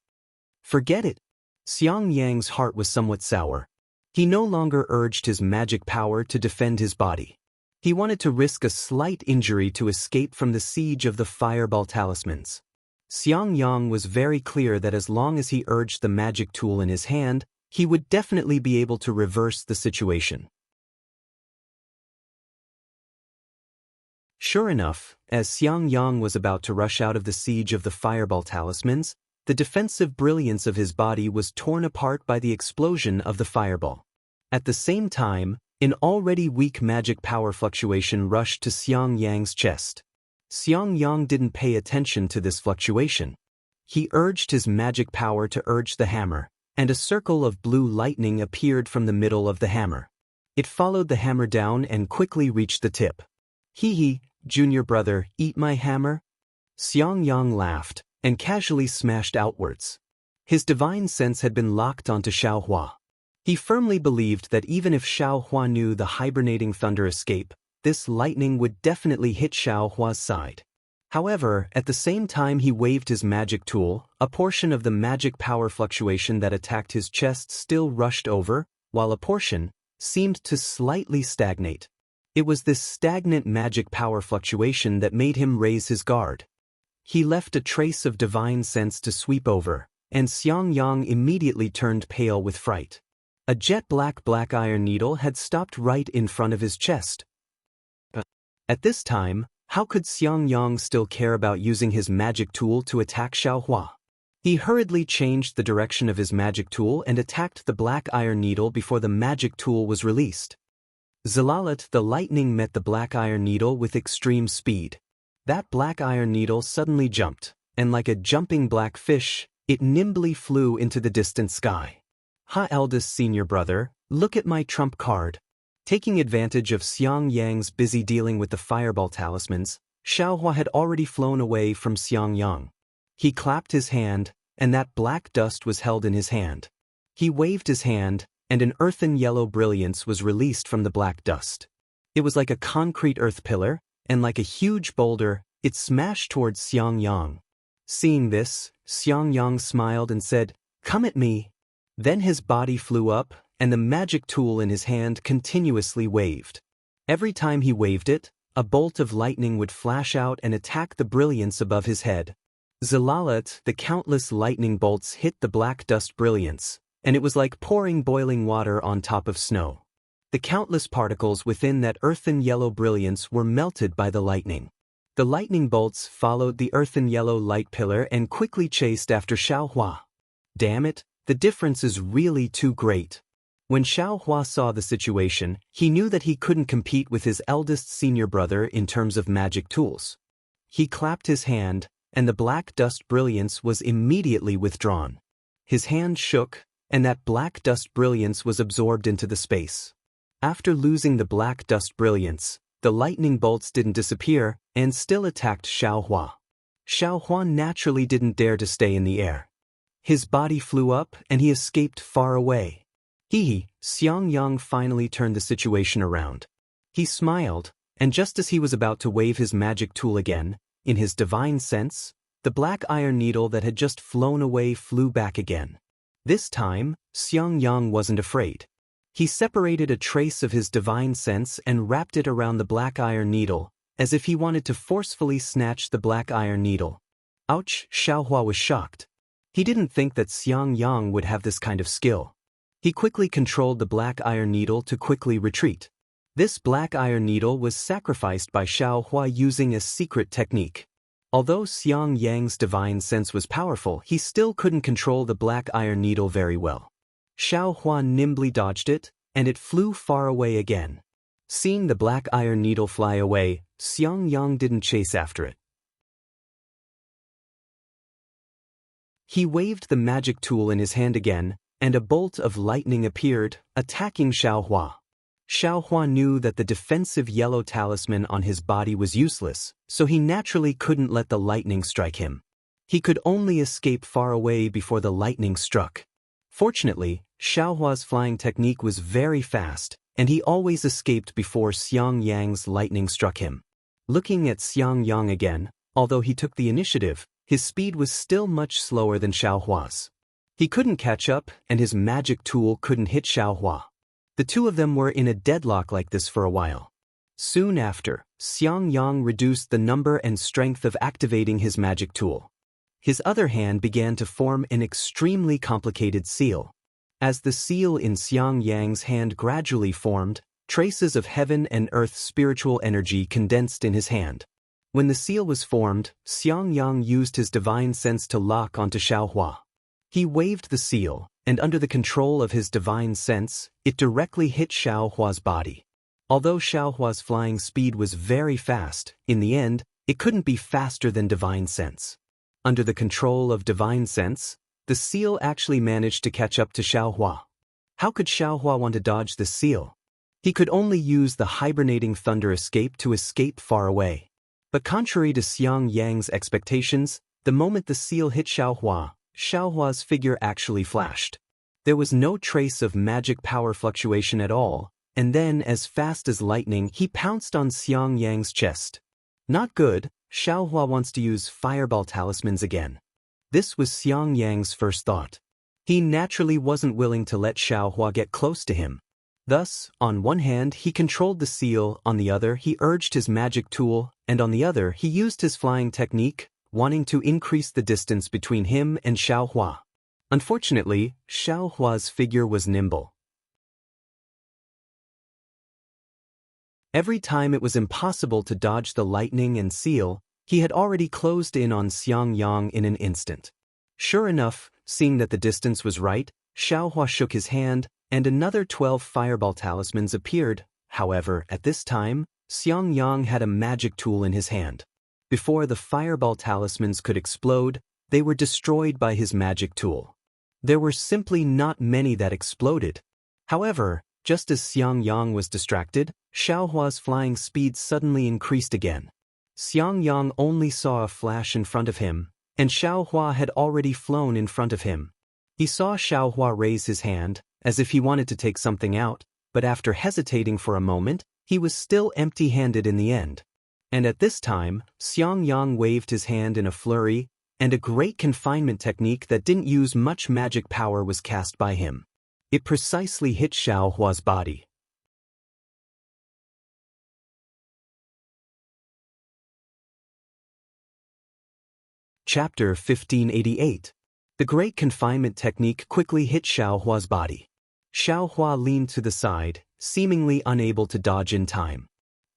Forget it. Xiang Yang's heart was somewhat sour. He no longer urged his magic power to defend his body. He wanted to risk a slight injury to escape from the siege of the fireball talismans. Xiang Yang was very clear that as long as he urged the magic tool in his hand, he would definitely be able to reverse the situation. Sure enough, as Xiang Yang was about to rush out of the siege of the fireball talismans, the defensive brilliance of his body was torn apart by the explosion of the fireball. At the same time, an already weak magic power fluctuation rushed to Xiang Yang's chest. Xiang Yang didn't pay attention to this fluctuation. He urged his magic power to urge the hammer, and a circle of blue lightning appeared from the middle of the hammer. It followed the hammer down and quickly reached the tip. Hee, junior brother, eat my hammer? Xiang Yang laughed and casually smashed outwards. His divine sense had been locked onto Xiaohua. He firmly believed that even if Xiaohua knew the hibernating thunder escape, this lightning would definitely hit Xiaohua's side. However, at the same time he waved his magic tool, a portion of the magic power fluctuation that attacked his chest still rushed over, while a portion seemed to slightly stagnate. It was this stagnant magic power fluctuation that made him raise his guard. He left a trace of divine sense to sweep over, and Xiang Yang immediately turned pale with fright. A jet-black black iron needle had stopped right in front of his chest. At this time, how could Xiang Yang still care about using his magic tool to attack Xiaohua? He hurriedly changed the direction of his magic tool and attacked the black iron needle before the magic tool was released. Zalalat, the lightning met the black iron needle with extreme speed. That black iron needle suddenly jumped, and like a jumping black fish, it nimbly flew into the distant sky. Ha, eldest senior brother, look at my trump card. Taking advantage of Xiang Yang's busy dealing with the fireball talismans, Xiaohua had already flown away from Xiang Yang. He clapped his hand, and that black dust was held in his hand. He waved his hand, and an earthen yellow brilliance was released from the black dust. It was like a concrete earth pillar, and like a huge boulder, it smashed towards Xiang Yang. Seeing this, Xiang Yang smiled and said, "Come at me." Then his body flew up, and the magic tool in his hand continuously waved. Every time he waved it, a bolt of lightning would flash out and attack the brilliance above his head. Zalalat, the countless lightning bolts hit the black dust brilliance, and it was like pouring boiling water on top of snow. The countless particles within that earthen yellow brilliance were melted by the lightning. The lightning bolts followed the earthen yellow light pillar and quickly chased after Xiaohua. Damn it, the difference is really too great. When Xiaohua saw the situation, he knew that he couldn't compete with his eldest senior brother in terms of magic tools. He clapped his hand, and the black dust brilliance was immediately withdrawn. His hand shook, and that black dust brilliance was absorbed into the space. After losing the black dust brilliance, the lightning bolts didn't disappear and still attacked Xiaohua. Xiaohua naturally didn't dare to stay in the air. His body flew up and he escaped far away. Xiang Yang finally turned the situation around. He smiled, and just as he was about to wave his magic tool again, in his divine sense, the black iron needle that had just flown away flew back again. This time, Xiang Yang wasn't afraid. He separated a trace of his divine sense and wrapped it around the black iron needle, as if he wanted to forcefully snatch the black iron needle. Ouch! Xiaohua was shocked. He didn't think that Xiang Yang would have this kind of skill. He quickly controlled the black iron needle to quickly retreat. This black iron needle was sacrificed by Xiaohua using a secret technique. Although Xiang Yang's divine sense was powerful, he still couldn't control the black iron needle very well. Xiaohua nimbly dodged it, and it flew far away again. Seeing the black iron needle fly away, Xiang Yang didn't chase after it. He waved the magic tool in his hand again, and a bolt of lightning appeared, attacking Xiaohua. Xiaohua knew that the defensive yellow talisman on his body was useless, so he naturally couldn't let the lightning strike him. He could only escape far away before the lightning struck. Fortunately, Xiaohua's flying technique was very fast, and he always escaped before Xiang Yang's lightning struck him. Looking at Xiang Yang again, although he took the initiative, his speed was still much slower than Xiaohua's. He couldn't catch up, and his magic tool couldn't hit Xiaohua. The two of them were in a deadlock like this for a while. Soon after, Xiang Yang reduced the number and strength of activating his magic tool. His other hand began to form an extremely complicated seal. As the seal in Xiang Yang's hand gradually formed, traces of heaven and earth spiritual energy condensed in his hand. When the seal was formed, Xiang Yang used his divine sense to lock onto Xiaohua. He waved the seal, and under the control of his divine sense, it directly hit Xiaohua's body. Although Xiaohua's flying speed was very fast, in the end, it couldn't be faster than divine sense. Under the control of divine sense, the seal actually managed to catch up to Xiaohua. How could Xiaohua want to dodge the seal? He could only use the hibernating thunder escape to escape far away. But contrary to Xiang Yang's expectations, the moment the seal hit Xiaohua, Xiaohua's figure actually flashed. There was no trace of magic power fluctuation at all, and then as fast as lightning he pounced on Xiang Yang's chest. Not good, Xiaohua wants to use fireball talismans again. This was Xiang Yang's first thought. He naturally wasn't willing to let Xiaohua get close to him. Thus, on one hand he controlled the seal, on the other he urged his magic tool, and on the other he used his flying technique, wanting to increase the distance between him and Xiaohua. Unfortunately, Xiaohua's figure was nimble. Every time it was impossible to dodge the lightning and seal, he had already closed in on Xiang Yang in an instant. Sure enough, seeing that the distance was right, Xiaohua shook his hand, and another 12 fireball talismans appeared. However, at this time, Xiang Yang had a magic tool in his hand. Before the fireball talismans could explode, they were destroyed by his magic tool. There were simply not many that exploded. However, just as Xiang Yang was distracted, Xiaohua's flying speed suddenly increased again. Xiang Yang only saw a flash in front of him, and Xiaohua had already flown in front of him. He saw Xiaohua raise his hand, as if he wanted to take something out, but after hesitating for a moment, he was still empty-handed in the end. And at this time, Xiang Yang waved his hand in a flurry, and a great confinement technique that didn't use much magic power was cast by him. It precisely hit Xiaohua's body. Chapter 1588. The great confinement technique quickly hit Xiaohua's body. Xiaohua leaned to the side, seemingly unable to dodge in time.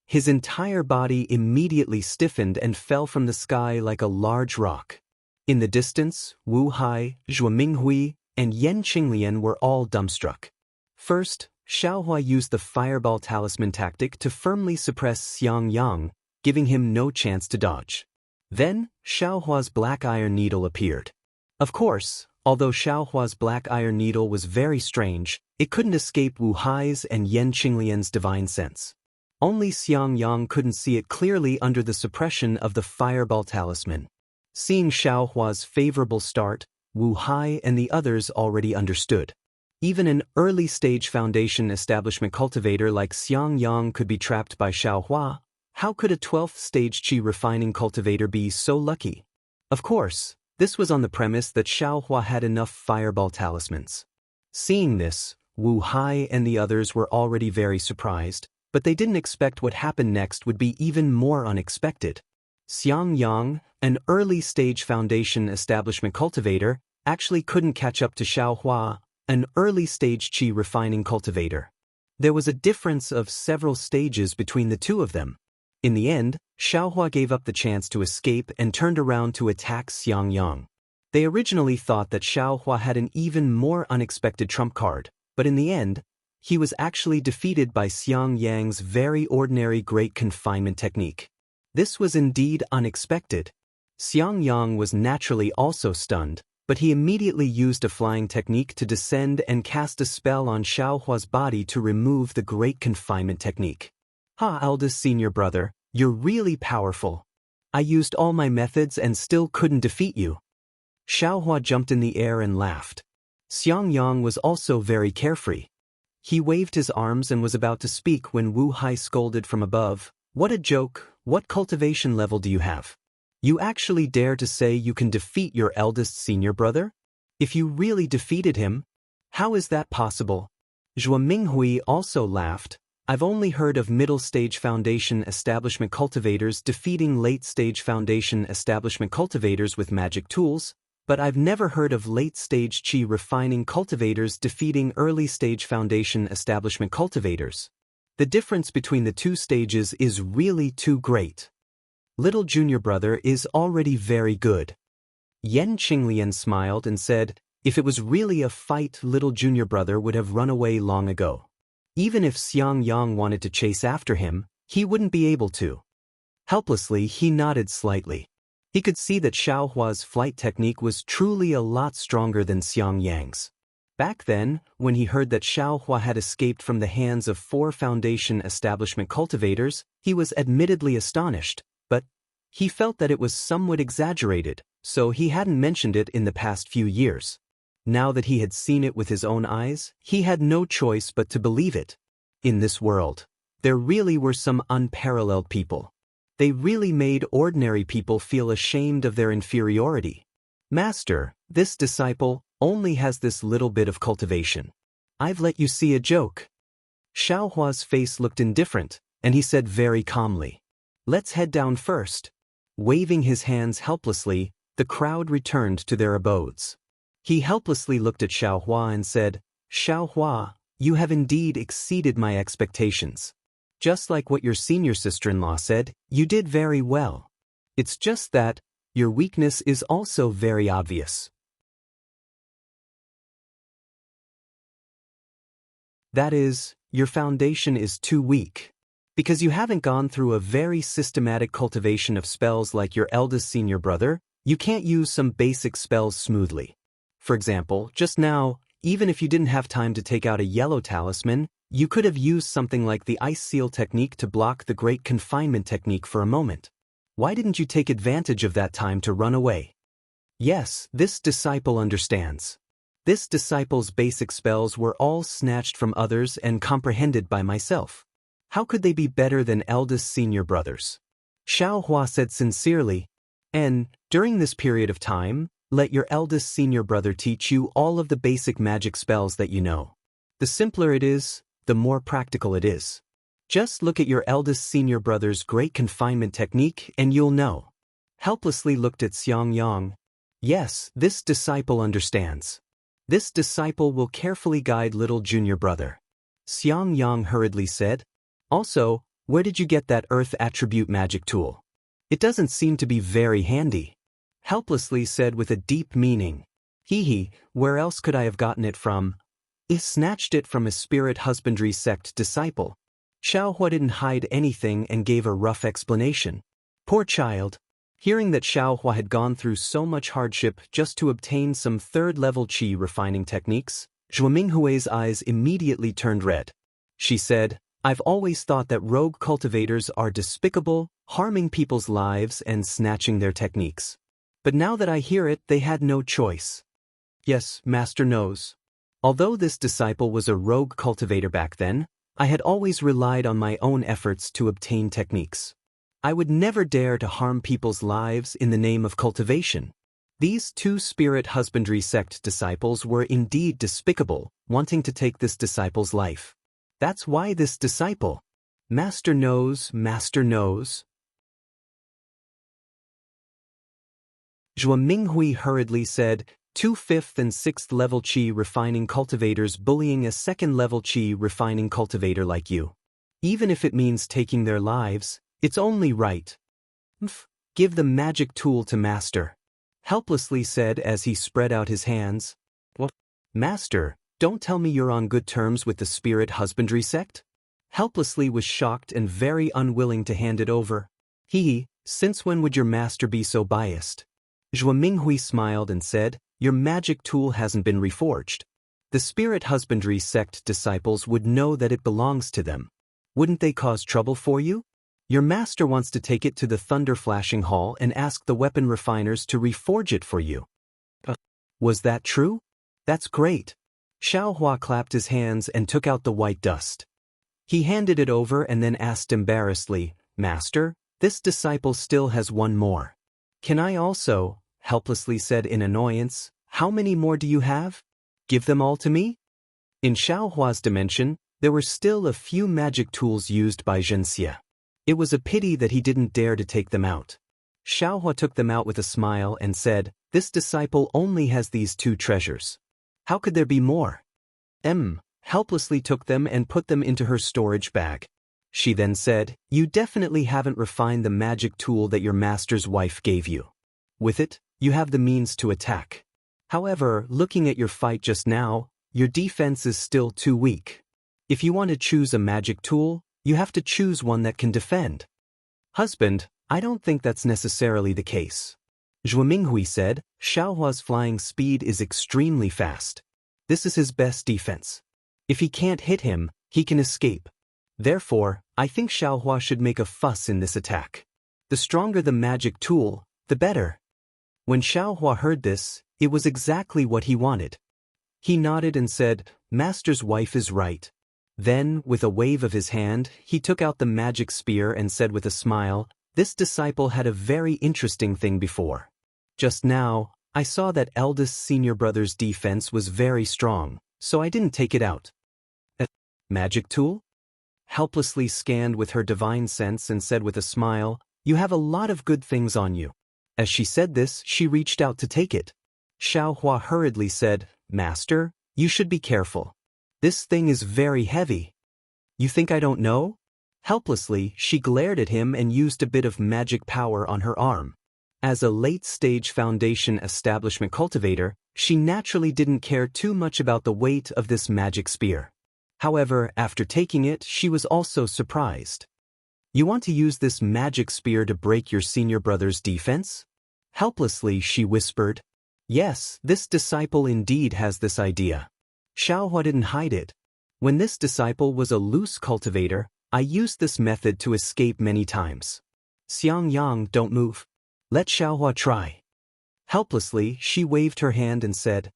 His entire body immediately stiffened and fell from the sky like a large rock. In the distance, Wu Hai, Zhuo Minghui, and Yan Qinglian were all dumbstruck. First, Xiaohua used the fireball talisman tactic to firmly suppress Xiang Yang, giving him no chance to dodge. Then, Xiaohua's black iron needle appeared. Of course, although Xiaohua's black iron needle was very strange, it couldn't escape Wu Hai's and Yan Qinglian's divine sense. Only Xiang Yang couldn't see it clearly under the suppression of the fireball talisman. Seeing Xiaohua's favorable start, Wu Hai and the others already understood. Even an early-stage foundation establishment cultivator like Xiang Yang could be trapped by Xiaohua. How could a 12th stage qi refining cultivator be so lucky? Of course, this was on the premise that Xiaohua had enough fireball talismans. Seeing this, Wu Hai and the others were already very surprised, but they didn't expect what happened next would be even more unexpected. Xiang Yang, an early-stage foundation establishment cultivator, actually couldn't catch up to Xiaohua, an early-stage qi refining cultivator. There was a difference of several stages between the two of them. In the end, Xiaohua gave up the chance to escape and turned around to attack Xiang Yang. They originally thought that Xiaohua had an even more unexpected trump card, but in the end, he was actually defeated by Xiang Yang's very ordinary great confinement technique. This was indeed unexpected. Xiang Yang was naturally also stunned, but he immediately used a flying technique to descend and cast a spell on Xiaohua's body to remove the great confinement technique. Ha, eldest senior brother, you're really powerful. I used all my methods and still couldn't defeat you. Xiaohua jumped in the air and laughed. Xiangyang was also very carefree. He waved his arms and was about to speak when Wu Hai scolded from above. What a joke, what cultivation level do you have? You actually dare to say you can defeat your eldest senior brother? If you really defeated him, how is that possible? Zhuo Minghui also laughed. I've only heard of middle-stage foundation establishment cultivators defeating late-stage foundation establishment cultivators with magic tools, but I've never heard of late-stage qi refining cultivators defeating early-stage foundation establishment cultivators. The difference between the two stages is really too great. Little junior brother is already very good. Yan Qinglian smiled and said, if it was really a fight, little junior brother would have run away long ago. Even if Xiang Yang wanted to chase after him, he wouldn't be able to. Helplessly, he nodded slightly. He could see that Xiaohua's flight technique was truly a lot stronger than Xiang Yang's. Back then, when he heard that Xiaohua had escaped from the hands of 4 foundation establishment cultivators, he was admittedly astonished, but he felt that it was somewhat exaggerated, so he hadn't mentioned it in the past few years. Now that he had seen it with his own eyes, he had no choice but to believe it. In this world, there really were some unparalleled people. They really made ordinary people feel ashamed of their inferiority. Master, this disciple only has this little bit of cultivation. I've let you see a joke. Xiaohua's face looked indifferent, and he said very calmly, let's head down first. Waving his hands helplessly, the crowd returned to their abodes. He helplessly looked at Xiaohua and said, Xiaohua, you have indeed exceeded my expectations. Just like what your senior sister-in-law said, you did very well. It's just that your weakness is also very obvious. That is, your foundation is too weak. Because you haven't gone through a very systematic cultivation of spells like your eldest senior brother, you can't use some basic spells smoothly. For example, just now, even if you didn't have time to take out a yellow talisman, you could have used something like the ice seal technique to block the great confinement technique for a moment. Why didn't you take advantage of that time to run away? Yes, this disciple understands. This disciple's basic spells were all snatched from others and comprehended by myself. How could they be better than eldest senior brothers? Xiaohua said sincerely, and, during this period of time, let your eldest senior brother teach you all of the basic magic spells that you know. The simpler it is, the more practical it is. Just look at your eldest senior brother's great confinement technique and you'll know. Helplessly looked at Xiang Yang. Yes, this disciple understands. This disciple will carefully guide little junior brother. Xiang Yang hurriedly said. Also, where did you get that earth attribute magic tool? It doesn't seem to be very handy. Helplessly said with a deep meaning. Hee, where else could I have gotten it from? I snatched it from a spirit husbandry sect disciple. Xiaohua didn't hide anything and gave a rough explanation. Poor child. Hearing that Xiaohua had gone through so much hardship just to obtain some third-level qi refining techniques, Zhuo Minghui's eyes immediately turned red. She said, I've always thought that rogue cultivators are despicable, harming people's lives and snatching their techniques. But now that I hear it, they had no choice. Yes, Master knows. Although this disciple was a rogue cultivator back then, I had always relied on my own efforts to obtain techniques. I would never dare to harm people's lives in the name of cultivation. These 2 spirit husbandry sect disciples were indeed despicable, wanting to take this disciple's life. That's why this disciple. Master knows, Master knows. Zhuo Minghui hurriedly said, 2 5th and 6th level qi refining cultivators bullying a 2nd level qi refining cultivator like you. Even if it means taking their lives, it's only right. Give the magic tool to Master. Helplessly said as he spread out his hands. What? Master, don't tell me you're on good terms with the spirit husbandry sect? Helplessly was shocked and very unwilling to hand it over. Since when would your master be so biased? Zhuo Minghui smiled and said, your magic tool hasn't been reforged. The spirit husbandry sect disciples would know that it belongs to them. Wouldn't they cause trouble for you? Your master wants to take it to the thunder flashing hall and ask the weapon refiners to reforge it for you. Was that true? That's great. Xiaohua clapped his hands and took out the white dust. He handed it over and then asked embarrassedly, Master, this disciple still has one more. Can I also? Helplessly said in annoyance, how many more do you have? Give them all to me? In Xiaohua's dimension, there were still a few magic tools used by Zhenxia. It was a pity that he didn't dare to take them out. Xiaohua took them out with a smile and said, this disciple only has these 2 treasures. How could there be more? Helplessly took them and put them into her storage bag. She then said, you definitely haven't refined the magic tool that your master's wife gave you. With it, you have the means to attack. However, looking at your fight just now, your defense is still too weak. If you want to choose a magic tool, you have to choose one that can defend. Husband, I don't think that's necessarily the case. Zhuo Minghui said, Xiaohua's flying speed is extremely fast. This is his best defense. If he can't hit him, he can escape. Therefore, I think Xiaohua should make a fuss in this attack. The stronger the magic tool, the better. When Xiaohua heard this, it was exactly what he wanted. He nodded and said, Master's wife is right. Then, with a wave of his hand, he took out the magic spear and said with a smile, this disciple had a very interesting thing before. Just now, I saw that eldest senior brother's defense was very strong, so I didn't take it out. A magic tool? Helplessly scanned with her divine sense and said with a smile, you have a lot of good things on you. As she said this, she reached out to take it. Xiaohua hurriedly said, Master, you should be careful. This thing is very heavy. You think I don't know? Helplessly, she glared at him and used a bit of magic power on her arm. As a late-stage foundation establishment cultivator, she naturally didn't care too much about the weight of this magic spear. However, after taking it, she was also surprised. You want to use this magic spear to break your senior brother's defense? Helplessly, she whispered. Yes, this disciple indeed has this idea. Xiaohua didn't hide it. When this disciple was a loose cultivator, I used this method to escape many times. Xiang Yang, don't move. Let Xiaohua try. Helplessly, she waved her hand and said,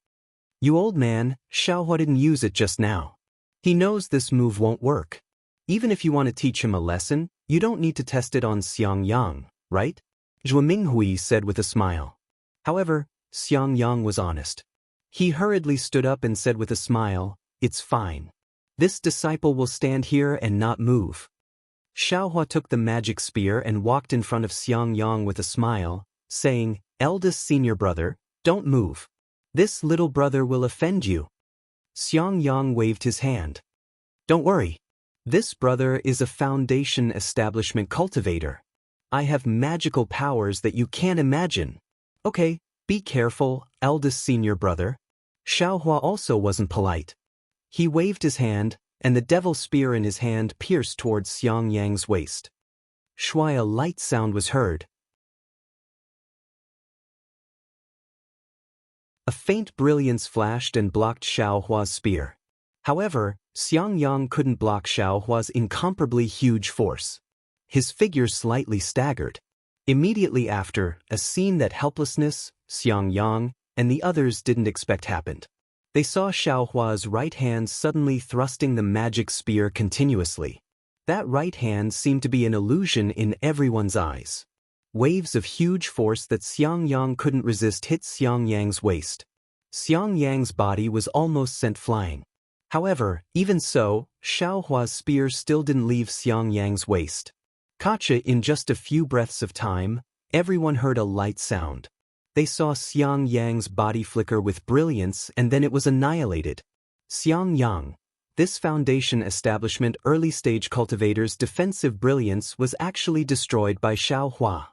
You old man, Xiaohua didn't use it just now. He knows this move won't work. Even if you want to teach him a lesson, you don't need to test it on Xiang Yang, right? Zhuo Minghui said with a smile. However, Xiang Yang was honest. He hurriedly stood up and said with a smile, It's fine. This disciple will stand here and not move. Xiaohua took the magic spear and walked in front of Xiang Yang with a smile, saying, Eldest senior brother, don't move. This little brother will offend you. Xiang Yang waved his hand. Don't worry. This brother is a foundation establishment cultivator. I have magical powers that you can't imagine. Okay, be careful, eldest senior brother. Xiaohua also wasn't polite. He waved his hand, and the devil spear in his hand pierced towards Xiang Yang's waist. Shui, a light sound was heard. A faint brilliance flashed and blocked Xiaohua's spear. However, Xiang Yang couldn't block Xiaohua's incomparably huge force. His figure slightly staggered. Immediately after, a scene that helplessness, Xiang Yang, and the others didn't expect happened. They saw Xiaohua's right hand suddenly thrusting the magic spear continuously. That right hand seemed to be an illusion in everyone's eyes. Waves of huge force that Xiang Yang couldn't resist hit Xiang Yang's waist. Xiang Yang's body was almost sent flying. However, even so, Xiaohua's spear still didn't leave Xiang Yang's waist. Kacha, in just a few breaths of time, everyone heard a light sound. They saw Xiang Yang's body flicker with brilliance and then it was annihilated. Xiang Yang, this foundation establishment early-stage cultivator's defensive brilliance was actually destroyed by Xiaohua.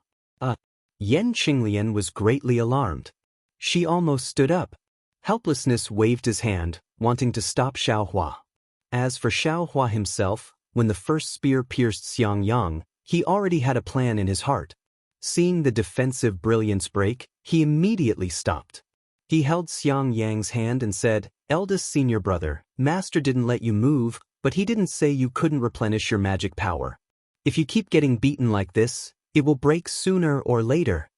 Yan Qinglian was greatly alarmed. She almost stood up. Helplessness waved his hand, wanting to stop Xiaohua. As for Xiaohua himself, when the first spear pierced Xiang Yang, he already had a plan in his heart. Seeing the defensive brilliance break, he immediately stopped. He held Xiang Yang's hand and said, "Eldest senior brother, Master didn't let you move, but he didn't say you couldn't replenish your magic power. If you keep getting beaten like this, it will break sooner or later."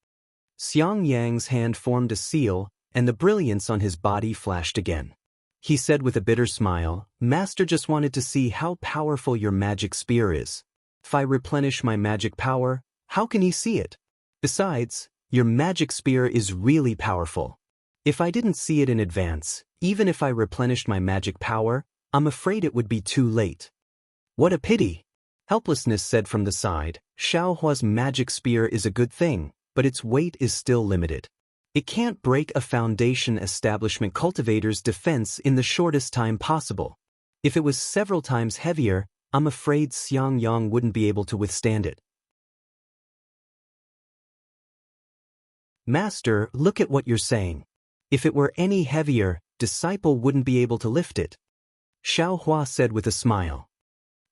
Xiang Yang's hand formed a seal, and the brilliance on his body flashed again. He said with a bitter smile, "Master just wanted to see how powerful your magic spear is. If I replenish my magic power, how can he see it? Besides, your magic spear is really powerful. If I didn't see it in advance, even if I replenished my magic power, I'm afraid it would be too late." "What a pity," Helplessness said from the side. "Xiaohua's magic spear is a good thing, but its weight is still limited. It can't break a Foundation establishment cultivator's defense in the shortest time possible. If it was several times heavier, I'm afraid Xiang Yang wouldn't be able to withstand it." "Master, look at what you're saying. If it were any heavier, disciple wouldn't be able to lift it," Xiaohua said with a smile.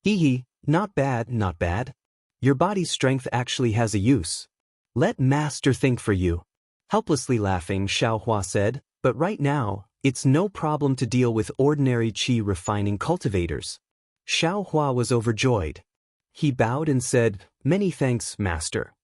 "Hee, not bad, not bad. Your body's strength actually has a use. Let Master think for you." Helplessly laughing, Xiaohua said, "But right now, it's no problem to deal with ordinary qi refining cultivators." Xiaohua was overjoyed. He bowed and said, "Many thanks, Master."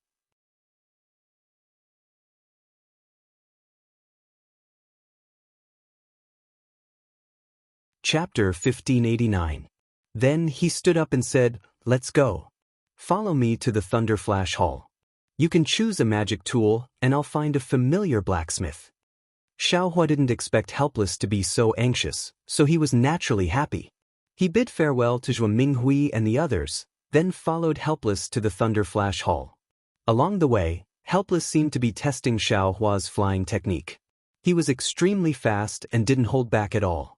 Chapter 1589. Then he stood up and said, "Let's go. Follow me to the Thunder Flash Hall. You can choose a magic tool, and I'll find a familiar blacksmith." Xiaohua didn't expect Helpless to be so anxious, so he was naturally happy. He bid farewell to Zhuo Minghui and the others, then followed Helpless to the Thunder Flash Hall. Along the way, Helpless seemed to be testing Xiaohua's flying technique. He was extremely fast and didn't hold back at all.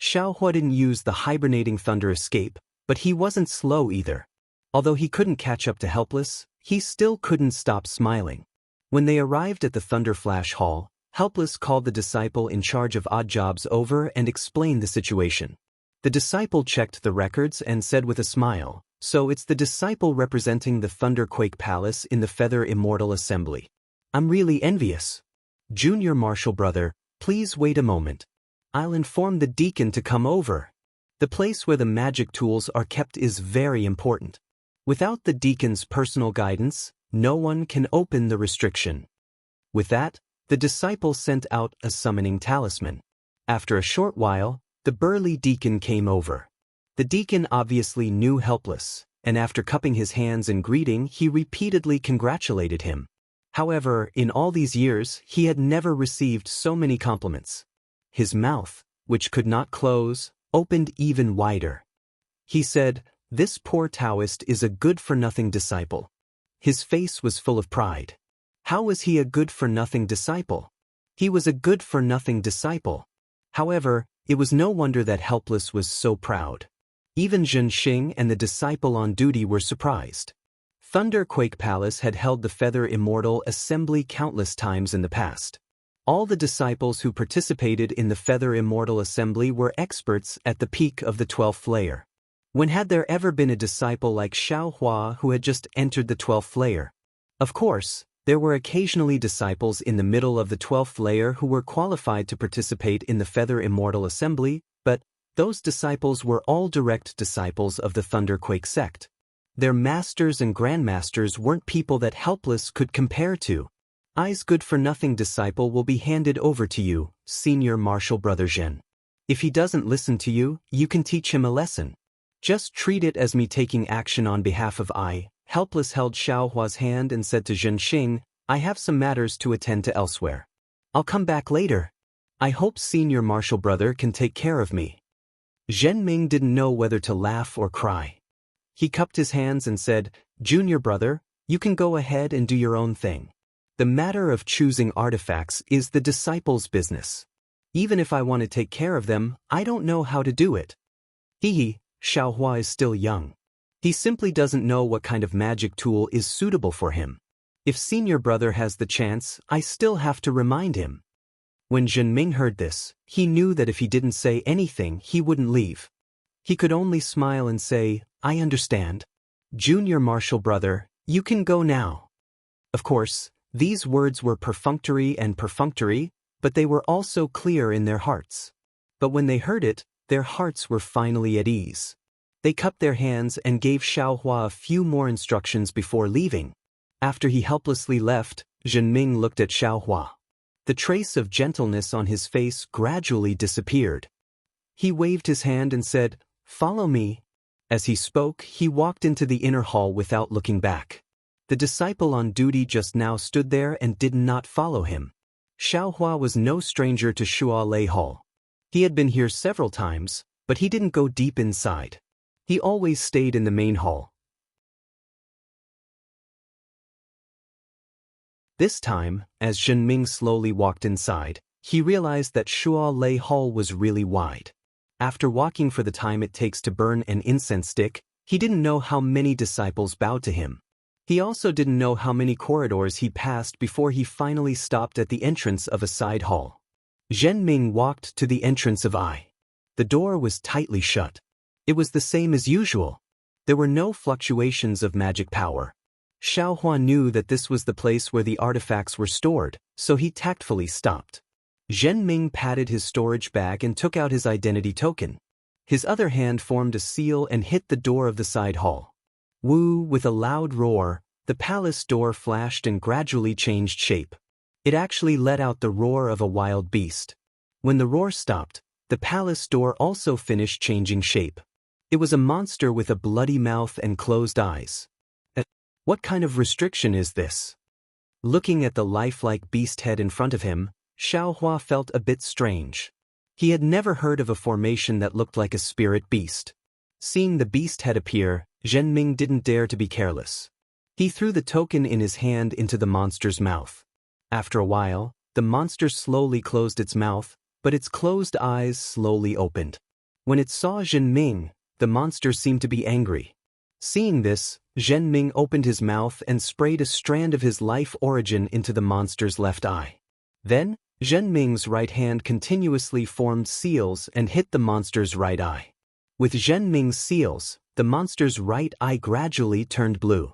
Xiaohua didn't use the hibernating thunder escape, but he wasn't slow either. Although he couldn't catch up to Helpless, he still couldn't stop smiling. When they arrived at the Thunder Flash Hall, Helpless called the disciple in charge of odd jobs over and explained the situation. The disciple checked the records and said with a smile, "So it's the disciple representing the Thunderquake Palace in the Feather Immortal Assembly. I'm really envious. Junior Marshal Brother, please wait a moment. I'll inform the deacon to come over. The place where the magic tools are kept is very important. Without the deacon's personal guidance, no one can open the restriction." With that, the disciple sent out a summoning talisman. After a short while, the burly deacon came over. The deacon obviously knew Helpless, and after cupping his hands in greeting, he repeatedly congratulated him. However, in all these years, he had never received so many compliments. His mouth, which could not close, opened even wider. He said, "This poor Taoist is a good-for-nothing disciple." His face was full of pride. How was he a good-for-nothing disciple? He was a good-for-nothing disciple. However, it was no wonder that Helpless was so proud. Even Zhenxing and the disciple on duty were surprised. Thunderquake Palace had held the Feather Immortal Assembly countless times in the past. All the disciples who participated in the Feather Immortal Assembly were experts at the peak of the 12th layer. When had there ever been a disciple like Xiaohua who had just entered the 12th layer? Of course, there were occasionally disciples in the middle of the 12th layer who were qualified to participate in the Feather Immortal Assembly, but those disciples were all direct disciples of the Thunderquake sect. Their masters and grandmasters weren't people that Helpless could compare to. "I's good-for-nothing disciple will be handed over to you, Senior Marshal Brother Zhen. If he doesn't listen to you, you can teach him a lesson. Just treat it as me taking action on behalf of I." Helpless held Xiaohua's hand and said to Zhenxing, "I have some matters to attend to elsewhere. I'll come back later. I hope Senior Marshal Brother can take care of me." Zhenming didn't know whether to laugh or cry. He cupped his hands and said, "Junior Brother, you can go ahead and do your own thing. The matter of choosing artifacts is the disciple's business. Even if I want to take care of them, I don't know how to do it." Xiaohua is still young. He simply doesn't know what kind of magic tool is suitable for him. If Senior Brother has the chance, I still have to remind him. When Zhenming heard this, he knew that if he didn't say anything, he wouldn't leave. He could only smile and say, "I understand. Junior Marshal Brother, you can go now." Of course, these words were perfunctory, but they were also clear in their hearts. But when they heard it, their hearts were finally at ease. They cupped their hands and gave Xiaohua a few more instructions before leaving. After he helplessly left, Zhenming looked at Xiaohua. The trace of gentleness on his face gradually disappeared. He waved his hand and said, "Follow me." As he spoke, he walked into the inner hall without looking back. The disciple on duty just now stood there and did not follow him. Xiaohua was no stranger to Shualei Hall. He had been here several times, but he didn't go deep inside. He always stayed in the main hall. This time, as Zhenming slowly walked inside, he realized that Shualei Hall was really wide. After walking for the time it takes to burn an incense stick, he didn't know how many disciples bowed to him. He also didn't know how many corridors he passed before he finally stopped at the entrance of a side hall. Zhenming walked to the entrance of I. The door was tightly shut. It was the same as usual. There were no fluctuations of magic power. Xiaohua knew that this was the place where the artifacts were stored, so he tactfully stopped. Zhenming patted his storage bag and took out his identity token. His other hand formed a seal and hit the door of the side hall. Woo! With a loud roar, the palace door flashed and gradually changed shape. It actually let out the roar of a wild beast. When the roar stopped, the palace door also finished changing shape. It was a monster with a bloody mouth and closed eyes. What kind of restriction is this? Looking at the lifelike beast head in front of him, Xiaohua felt a bit strange. He had never heard of a formation that looked like a spirit beast. Seeing the beast head appear, Zhenming didn't dare to be careless. He threw the token in his hand into the monster's mouth. After a while, the monster slowly closed its mouth, but its closed eyes slowly opened. When it saw Zhenming, the monster seemed to be angry. Seeing this, Zhenming opened his mouth and sprayed a strand of his life origin into the monster's left eye. Then, Zhenming's right hand continuously formed seals and hit the monster's right eye. With Zhenming's seals, the monster's right eye gradually turned blue.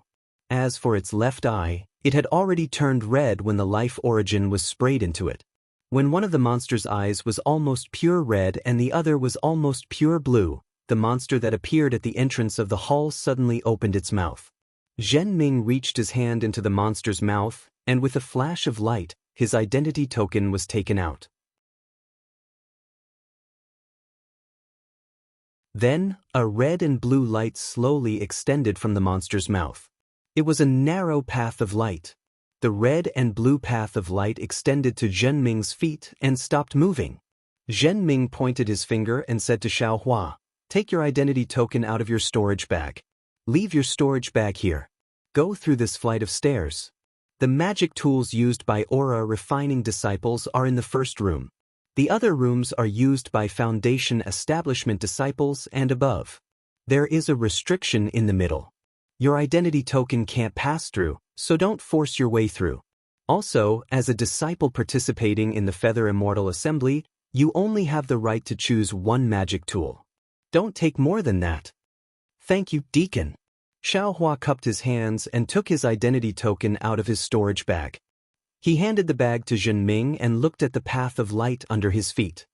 As for its left eye, it had already turned red when the life origin was sprayed into it. When one of the monster's eyes was almost pure red and the other was almost pure blue, the monster that appeared at the entrance of the hall suddenly opened its mouth. Zhenming reached his hand into the monster's mouth, and with a flash of light, his identity token was taken out. Then, a red and blue light slowly extended from the monster's mouth. It was a narrow path of light. The red and blue path of light extended to Zhenming's feet and stopped moving. Zhenming pointed his finger and said to Xiaohua, "Take your identity token out of your storage bag. Leave your storage bag here. Go through this flight of stairs. The magic tools used by aura refining disciples are in the first room. The other rooms are used by foundation establishment disciples and above. There is a restriction in the middle. Your identity token can't pass through, so don't force your way through. Also, as a disciple participating in the Feather Immortal Assembly, you only have the right to choose one magic tool. Don't take more than that." "Thank you, Deacon." Xiaohua cupped his hands and took his identity token out of his storage bag. He handed the bag to Zhenming and looked at the path of light under his feet.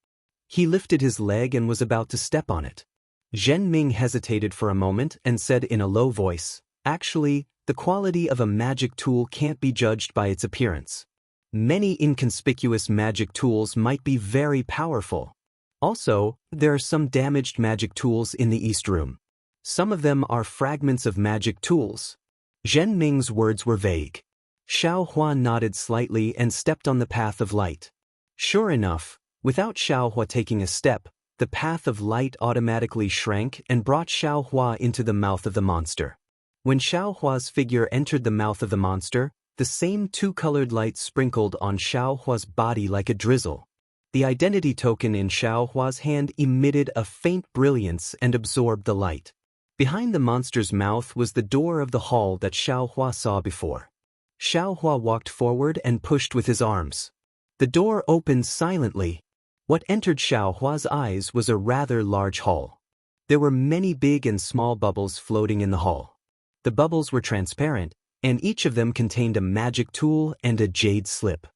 He lifted his leg and was about to step on it. Zhenming hesitated for a moment and said in a low voice, "Actually, the quality of a magic tool can't be judged by its appearance. Many inconspicuous magic tools might be very powerful. Also, there are some damaged magic tools in the East Room. Some of them are fragments of magic tools." Zhenming's words were vague. Xiaohua nodded slightly and stepped on the path of light. Sure enough, without Xiaohua taking a step, the path of light automatically shrank and brought Xiaohua into the mouth of the monster. When Xiaohua's figure entered the mouth of the monster, the same two-colored light sprinkled on Xiaohua's body like a drizzle. The identity token in Xiaohua's hand emitted a faint brilliance and absorbed the light. Behind the monster's mouth was the door of the hall that Xiaohua saw before. Xiaohua walked forward and pushed with his arms. The door opened silently. What entered Xiaohua's eyes was a rather large hall. There were many big and small bubbles floating in the hall. The bubbles were transparent, and each of them contained a magic tool and a jade slip.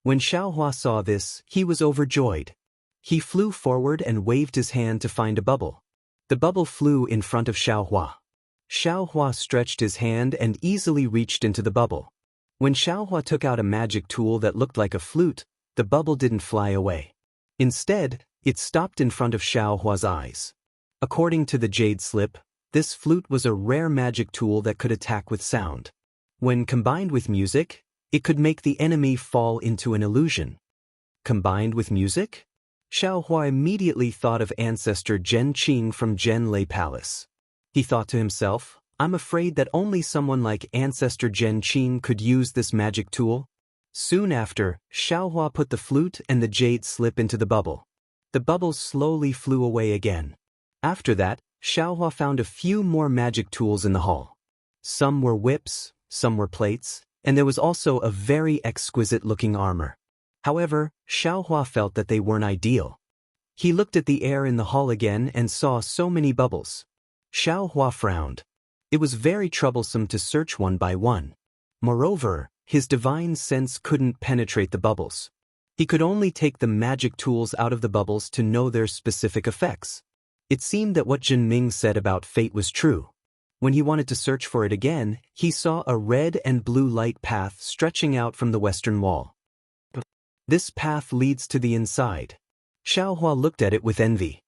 When Xiaohua saw this, he was overjoyed. He flew forward and waved his hand to find a bubble. The bubble flew in front of Xiaohua. Xiaohua stretched his hand and easily reached into the bubble. When Xiaohua took out a magic tool that looked like a flute, the bubble didn't fly away. Instead, it stopped in front of Xiaohua's eyes. According to the jade slip, this flute was a rare magic tool that could attack with sound. When combined with music, it could make the enemy fall into an illusion. Combined with music? Xiaohua immediately thought of ancestor Zhen Qing from Zhen Lei Palace. He thought to himself, I'm afraid that only someone like ancestor Zhen Qing could use this magic tool. Soon after, Xiaohua put the flute and the jade slip into the bubble. The bubble slowly flew away again. After that, Xiaohua found a few more magic tools in the hall. Some were whips, some were plates, and there was also a very exquisite-looking armor. However, Xiaohua felt that they weren't ideal. He looked at the air in the hall again and saw so many bubbles. Xiaohua frowned. It was very troublesome to search one by one. Moreover, his divine sense couldn't penetrate the bubbles. He could only take the magic tools out of the bubbles to know their specific effects. It seemed that what Jinming said about fate was true. When he wanted to search for it again, he saw a red and blue light path stretching out from the western wall. This path leads to the inside. Xiaohua looked at it with envy.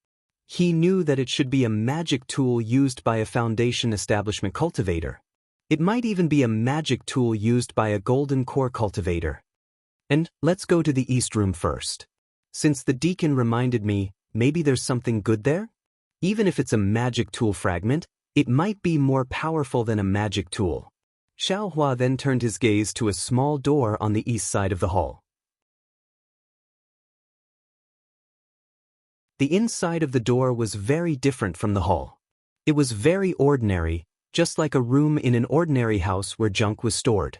He knew that it should be a magic tool used by a foundation establishment cultivator. It might even be a magic tool used by a golden core cultivator. And let's go to the east room first. Since the deacon reminded me, maybe there's something good there? Even if it's a magic tool fragment, it might be more powerful than a magic tool. Xiaohua then turned his gaze to a small door on the east side of the hall. The inside of the door was very different from the hall. It was very ordinary, just like a room in an ordinary house where junk was stored.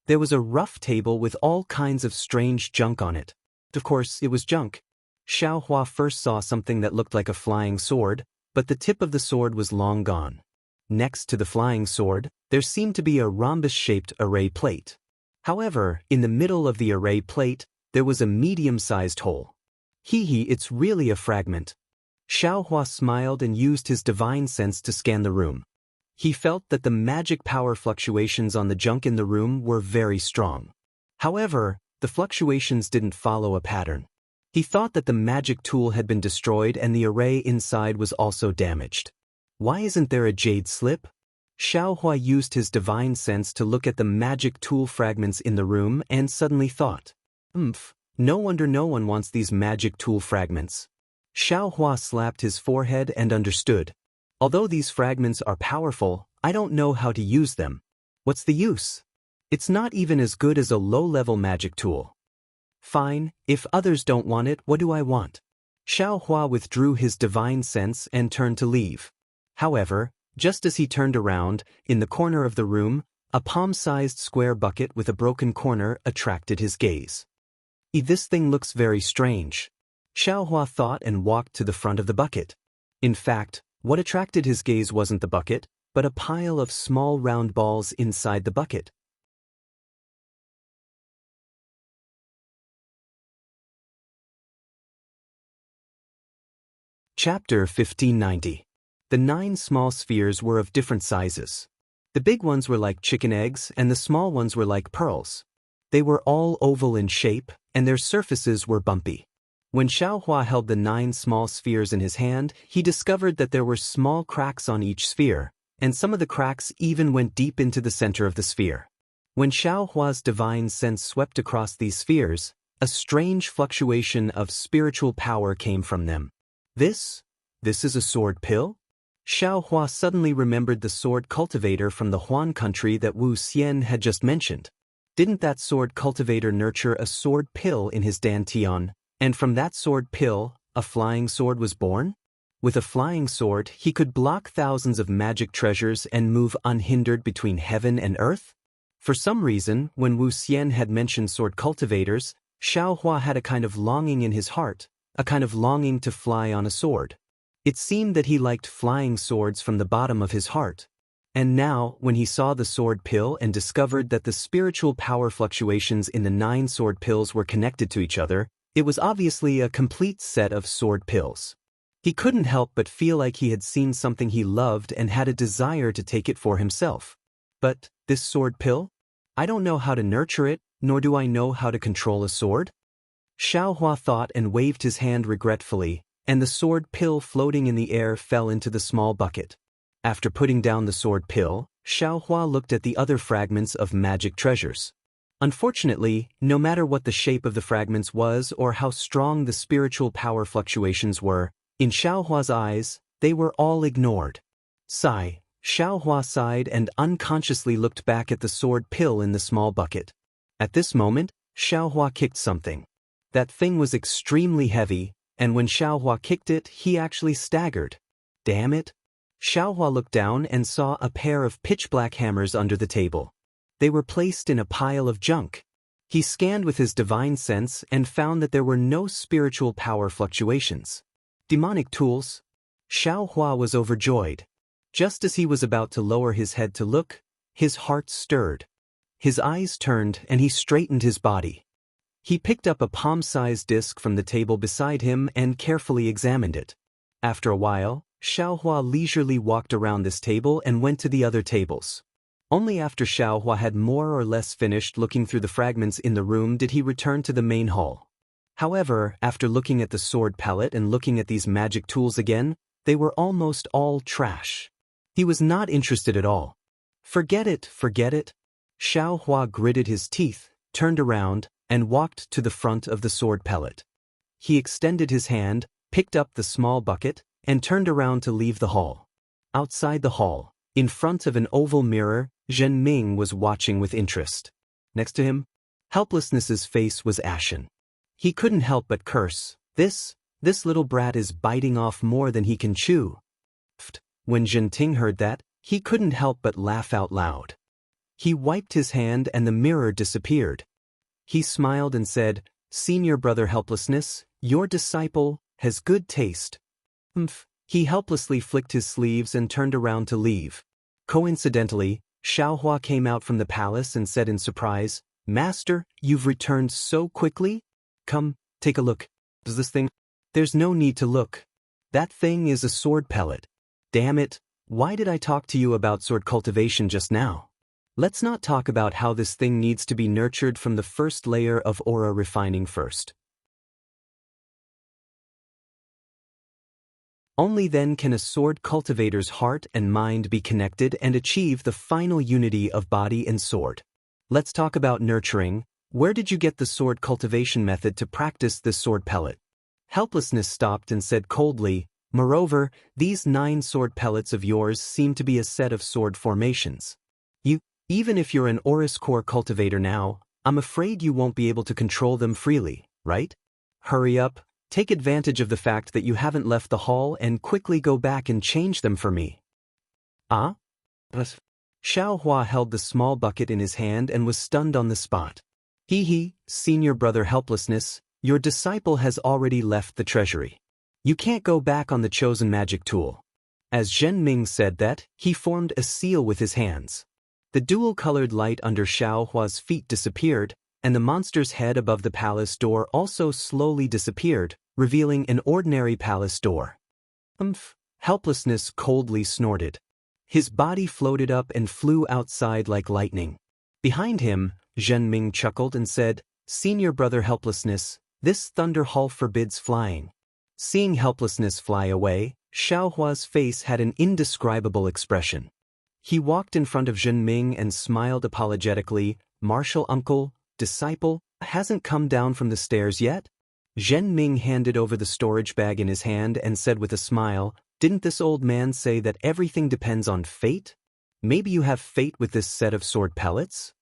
There was a rough table with all kinds of strange junk on it. Of course, it was junk. Xiaohua first saw something that looked like a flying sword, but the tip of the sword was long gone. Next to the flying sword, there seemed to be a rhombus-shaped array plate. However, in the middle of the array plate, there was a medium-sized hole. It's really a fragment. Xiaohua smiled and used his divine sense to scan the room. He felt that the magic power fluctuations on the junk in the room were very strong. However, the fluctuations didn't follow a pattern. He thought that the magic tool had been destroyed and the array inside was also damaged. Why isn't there a jade slip? Xiaohua used his divine sense to look at the magic tool fragments in the room and suddenly thought, no wonder no one wants these magic tool fragments. Xiaohua slapped his forehead and understood. Although these fragments are powerful, I don't know how to use them. What's the use? It's not even as good as a low-level magic tool. Fine, if others don't want it, what do I want? Xiaohua withdrew his divine sense and turned to leave. However, just as he turned around, in the corner of the room, a palm-sized square bucket with a broken corner attracted his gaze. This thing looks very strange. Xiaohua thought and walked to the front of the bucket. In fact, what attracted his gaze wasn't the bucket, but a pile of small round balls inside the bucket. Chapter 1590. The 9 small spheres were of different sizes. The big ones were like chicken eggs and the small ones were like pearls. They were all oval in shape, and their surfaces were bumpy. When Xiaohua held the 9 small spheres in his hand, he discovered that there were small cracks on each sphere, and some of the cracks even went deep into the center of the sphere. When Xiaohua's divine sense swept across these spheres, a strange fluctuation of spiritual power came from them. This is a sword pill? Xiaohua suddenly remembered the sword cultivator from the Huan country that Wu Xian had just mentioned. Didn't that sword cultivator nurture a sword pill in his dantian, and from that sword pill, a flying sword was born? With a flying sword, he could block thousands of magic treasures and move unhindered between heaven and earth? For some reason, when Wu Xian had mentioned sword cultivators, Xiaohua had a kind of longing in his heart, a kind of longing to fly on a sword. It seemed that he liked flying swords from the bottom of his heart. And now, when he saw the sword pill and discovered that the spiritual power fluctuations in the 9 sword pills were connected to each other, it was obviously a complete set of sword pills. He couldn't help but feel like he had seen something he loved and had a desire to take it for himself. But, this sword pill? I don't know how to nurture it, nor do I know how to control a sword? Xiaohua thought and waved his hand regretfully, and the sword pill floating in the air fell into the small bucket. After putting down the sword pill, Xiaohua looked at the other fragments of magic treasures. Unfortunately, no matter what the shape of the fragments was or how strong the spiritual power fluctuations were, in Xiaohua's eyes, they were all ignored. Sigh, Xiaohua sighed and unconsciously looked back at the sword pill in the small bucket. At this moment, Xiaohua kicked something. That thing was extremely heavy, and when Xiaohua kicked it, he actually staggered. Damn it! Xiaohua looked down and saw a pair of pitch-black hammers under the table. They were placed in a pile of junk. He scanned with his divine sense and found that there were no spiritual power fluctuations. Demonic tools? Xiaohua was overjoyed. Just as he was about to lower his head to look, his heart stirred. His eyes turned and he straightened his body. He picked up a palm-sized disc from the table beside him and carefully examined it. After a while, Xiaohua leisurely walked around this table and went to the other tables. Only after Xiaohua had more or less finished looking through the fragments in the room did he return to the main hall. However, after looking at the sword palette and looking at these magic tools again, they were almost all trash. He was not interested at all. Forget it, forget it. Xiaohua gritted his teeth, turned around, and walked to the front of the sword palette. He extended his hand, picked up the small bucket, and turned around to leave the hall. Outside the hall, in front of an oval mirror, Zhen Ming was watching with interest. Next to him, Helplessness's face was ashen. He couldn't help but curse. This little brat is biting off more than he can chew. When Zhen Ting heard that, he couldn't help but laugh out loud. He wiped his hand and the mirror disappeared. He smiled and said, "Senior brother Helplessness, your disciple has good taste." He helplessly flicked his sleeves and turned around to leave. Coincidentally, Xiaohua came out from the palace and said in surprise, "Master, you've returned so quickly? Come, take a look. Does this thing?" "There's no need to look. That thing is a sword pellet. Damn it, why did I talk to you about sword cultivation just now? Let's not talk about how this thing needs to be nurtured from the first layer of aura refining first. Only then can a sword cultivator's heart and mind be connected and achieve the final unity of body and sword. Let's talk about nurturing. Where did you get the sword cultivation method to practice this sword pellet?" Helplessness stopped and said coldly, "Moreover, these 9 sword pellets of yours seem to be a set of sword formations. Even if you're an Aurus core cultivator now, I'm afraid you won't be able to control them freely, right? Hurry up, take advantage of the fact that you haven't left the hall and quickly go back and change them for me." "Ah?" Xiaohua held the small bucket in his hand and was stunned on the spot. Senior brother Helplessness, your disciple has already left the treasury. You can't go back on the chosen magic tool." As Zhen Ming said that, he formed a seal with his hands. The dual-colored light under Xiaohua's feet disappeared, and the monster's head above the palace door also slowly disappeared, revealing an ordinary palace door. Helplessness coldly snorted. His body floated up and flew outside like lightning. Behind him, Zhen Ming chuckled and said, "Senior brother Helplessness, this thunder hall forbids flying." Seeing Helplessness fly away, Xiaohua's face had an indescribable expression. He walked in front of Zhen Ming and smiled apologetically. "Martial uncle, disciple, hasn't come down from the stairs yet?" Zhen Ming handed over the storage bag in his hand and said with a smile, "Didn't this old man say that everything depends on fate? Maybe you have fate with this set of sword pellets?"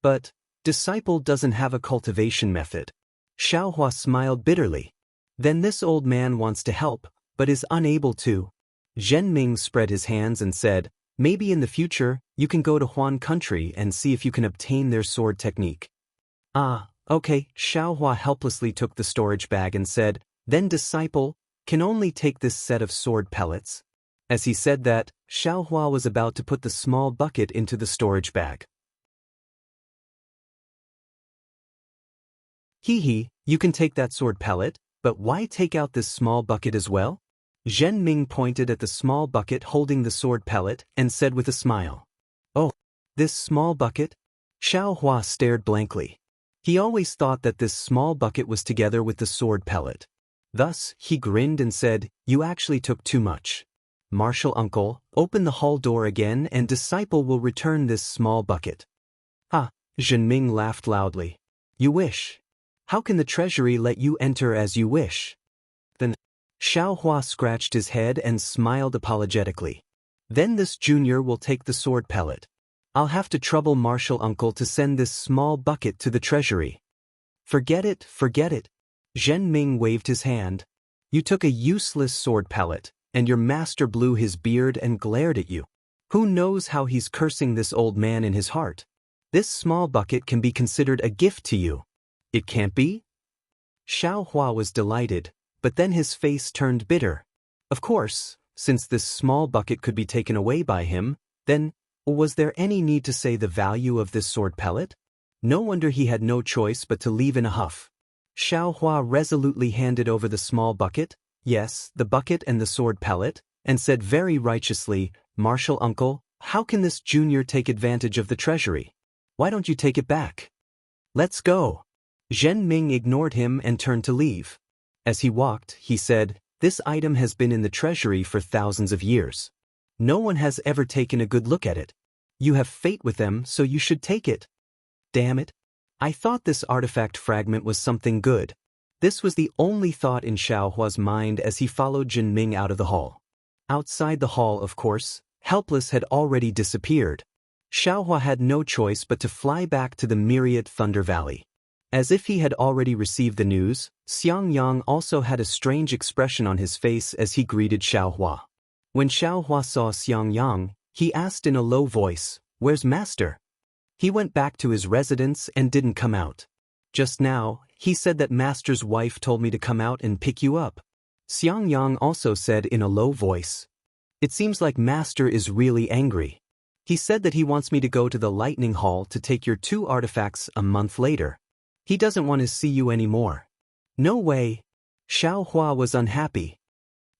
"But, disciple doesn't have a cultivation method." Xiaohua smiled bitterly. "Then this old man wants to help, but is unable to." Zhen Ming spread his hands and said, "Maybe in the future, you can go to Huan country and see if you can obtain their sword technique." "Ah, okay." Xiaohua helplessly took the storage bag and said, "Then disciple, can only take this set of sword pellets." As he said that, Xiaohua was about to put the small bucket into the storage bag. Hee, you can take that sword pellet, but why take out this small bucket as well? Zhen Ming pointed at the small bucket holding the sword pellet and said with a smile. Oh, this small bucket? Xiaohua stared blankly. He always thought that this small bucket was together with the sword pellet. Thus, he grinned and said, you actually took too much. Martial uncle, open the hall door again and disciple will return this small bucket. Ah, Zhen Ming laughed loudly. You wish. How can the treasury let you enter as you wish? Then, Xiaohua scratched his head and smiled apologetically. Then this junior will take the sword pellet. I'll have to trouble Martial uncle to send this small bucket to the treasury. Forget it, forget it. Zhen Ming waved his hand. You took a useless sword pellet, and your master blew his beard and glared at you. Who knows how he's cursing this old man in his heart? This small bucket can be considered a gift to you. It can't be? Xiaohua was delighted, but then his face turned bitter. Of course, since this small bucket could be taken away by him, then, was there any need to say the value of this sword pellet? No wonder he had no choice but to leave in a huff. Xiaohua resolutely handed over the small bucket, yes, the bucket and the sword pellet, and said very righteously, Martial uncle, how can this junior take advantage of the treasury? Why don't you take it back? Let's go. Zhen Ming ignored him and turned to leave. As he walked, he said, this item has been in the treasury for thousands of years. No one has ever taken a good look at it. You have fate with them, so you should take it. Damn it. I thought this artifact fragment was something good. This was the only thought in Xiaohua's mind as he followed Zhen Ming out of the hall. Outside the hall, of course, Helpless had already disappeared. Xiaohua had no choice but to fly back to the Myriad Thunder Valley. As if he had already received the news, Xiang Yang also had a strange expression on his face as he greeted Xiaohua. When Xiaohua saw Xiang Yang, he asked in a low voice, where's Master? He went back to his residence and didn't come out. Just now, he said that Master's wife told me to come out and pick you up. Xiang Yang also said in a low voice. It seems like Master is really angry. He said that he wants me to go to the Lightning Hall to take your 2 artifacts a month later. He doesn't want to see you anymore. No way. Xiaohua was unhappy.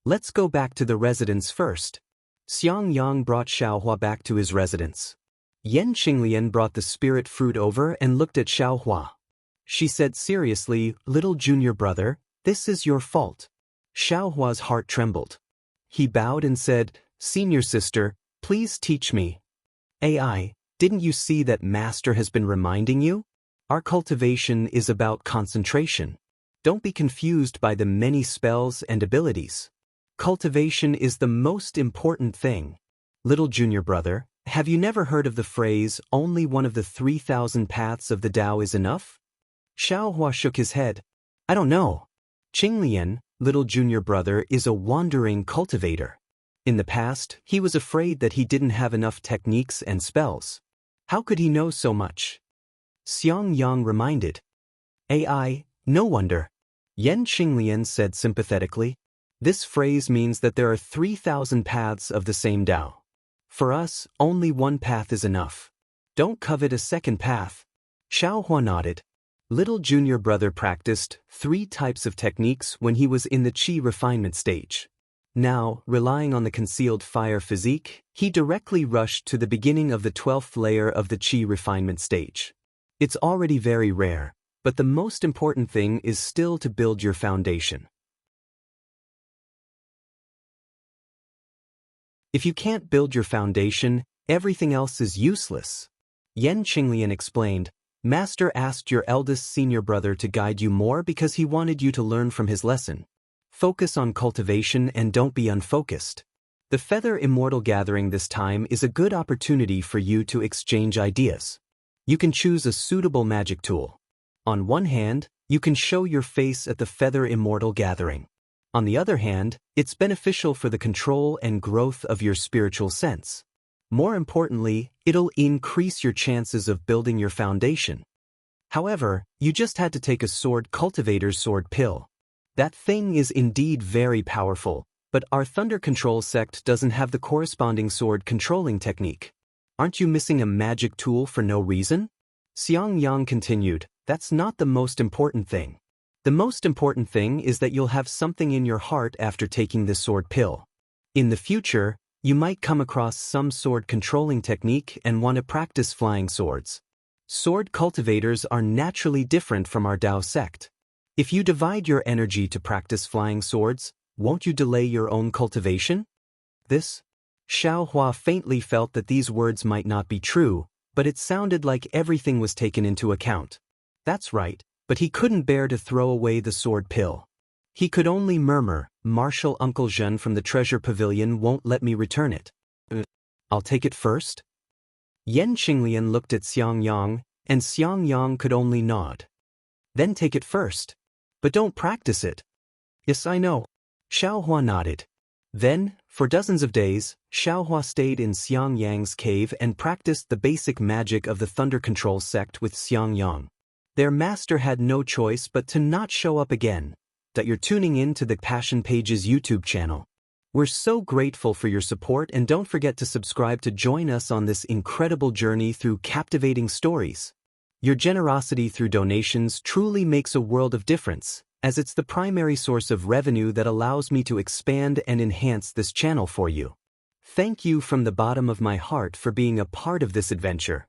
Let's go back to the residence first. Xiang Yang brought Xiaohua back to his residence. Yan Qinglian brought the spirit fruit over and looked at Xiaohua. She said seriously, little junior brother, this is your fault. Xiaohua's heart trembled. He bowed and said, senior sister, please teach me. AI, didn't you see that Master has been reminding you? Our cultivation is about concentration. Don't be confused by the many spells and abilities. Cultivation is the most important thing. Little junior brother, have you never heard of the phrase, only one of the 3,000 paths of the Tao is enough? Xiaohua shook his head. I don't know. Qinglian, little junior brother, is a wandering cultivator. In the past, he was afraid that he didn't have enough techniques and spells. How could he know so much? Xiang Yang reminded. AI, no wonder. Yan Qinglian said sympathetically. This phrase means that there are 3,000 paths of the same Tao. For us, only one path is enough. Don't covet a second path. Xiaohua nodded. Little junior brother practiced 3 types of techniques when he was in the Qi refinement stage. Now, relying on the concealed fire physique, he directly rushed to the beginning of the 12th layer of the Qi refinement stage. It's already very rare, but the most important thing is still to build your foundation. If you can't build your foundation, everything else is useless. Yan Qinglian explained, Master asked your eldest senior brother to guide you more because he wanted you to learn from his lesson. Focus on cultivation and don't be unfocused. The Feather Immortal Gathering this time is a good opportunity for you to exchange ideas. You can choose a suitable magic tool. On one hand, you can show your face at the Feather Immortal Gathering. On the other hand, it's beneficial for the control and growth of your spiritual sense. More importantly, it'll increase your chances of building your foundation. However, you just had to take a sword cultivator's sword pill. That thing is indeed very powerful, But our Thunder Control sect doesn't have the corresponding sword controlling technique. Aren't you missing a magic tool for no reason? Xiang Yang continued, that's not the most important thing. The most important thing is that you'll have something in your heart after taking this sword pill. In the future, you might come across some sword controlling technique and want to practice flying swords. Sword cultivators are naturally different from our Dao sect. If you divide your energy to practice flying swords, won't you delay your own cultivation? This? Xiao Hua faintly felt that these words might not be true, but it sounded like everything was taken into account. That's right, but he couldn't bear to throw away the sword pill. He could only murmur, Marshal Uncle Zhen from the treasure pavilion won't let me return it. I'll take it first? Yan Qinglian looked at Xiang Yang, and Xiang Yang could only nod. Then take it first. But don't practice it. Yes, I know. Xiao Hua nodded. Then, for dozens of days, Xiao Hua stayed in Xiang Yang's cave and practiced the basic magic of the Thunder Control sect with Xiang Yang. Their master had no choice but to not show up again. That you're tuning in to the Passion Pages YouTube channel. We're so grateful for your support, and don't forget to subscribe to join us on this incredible journey through captivating stories. Your generosity through donations truly makes a world of difference, as it's the primary source of revenue that allows me to expand and enhance this channel for you. Thank you from the bottom of my heart for being a part of this adventure.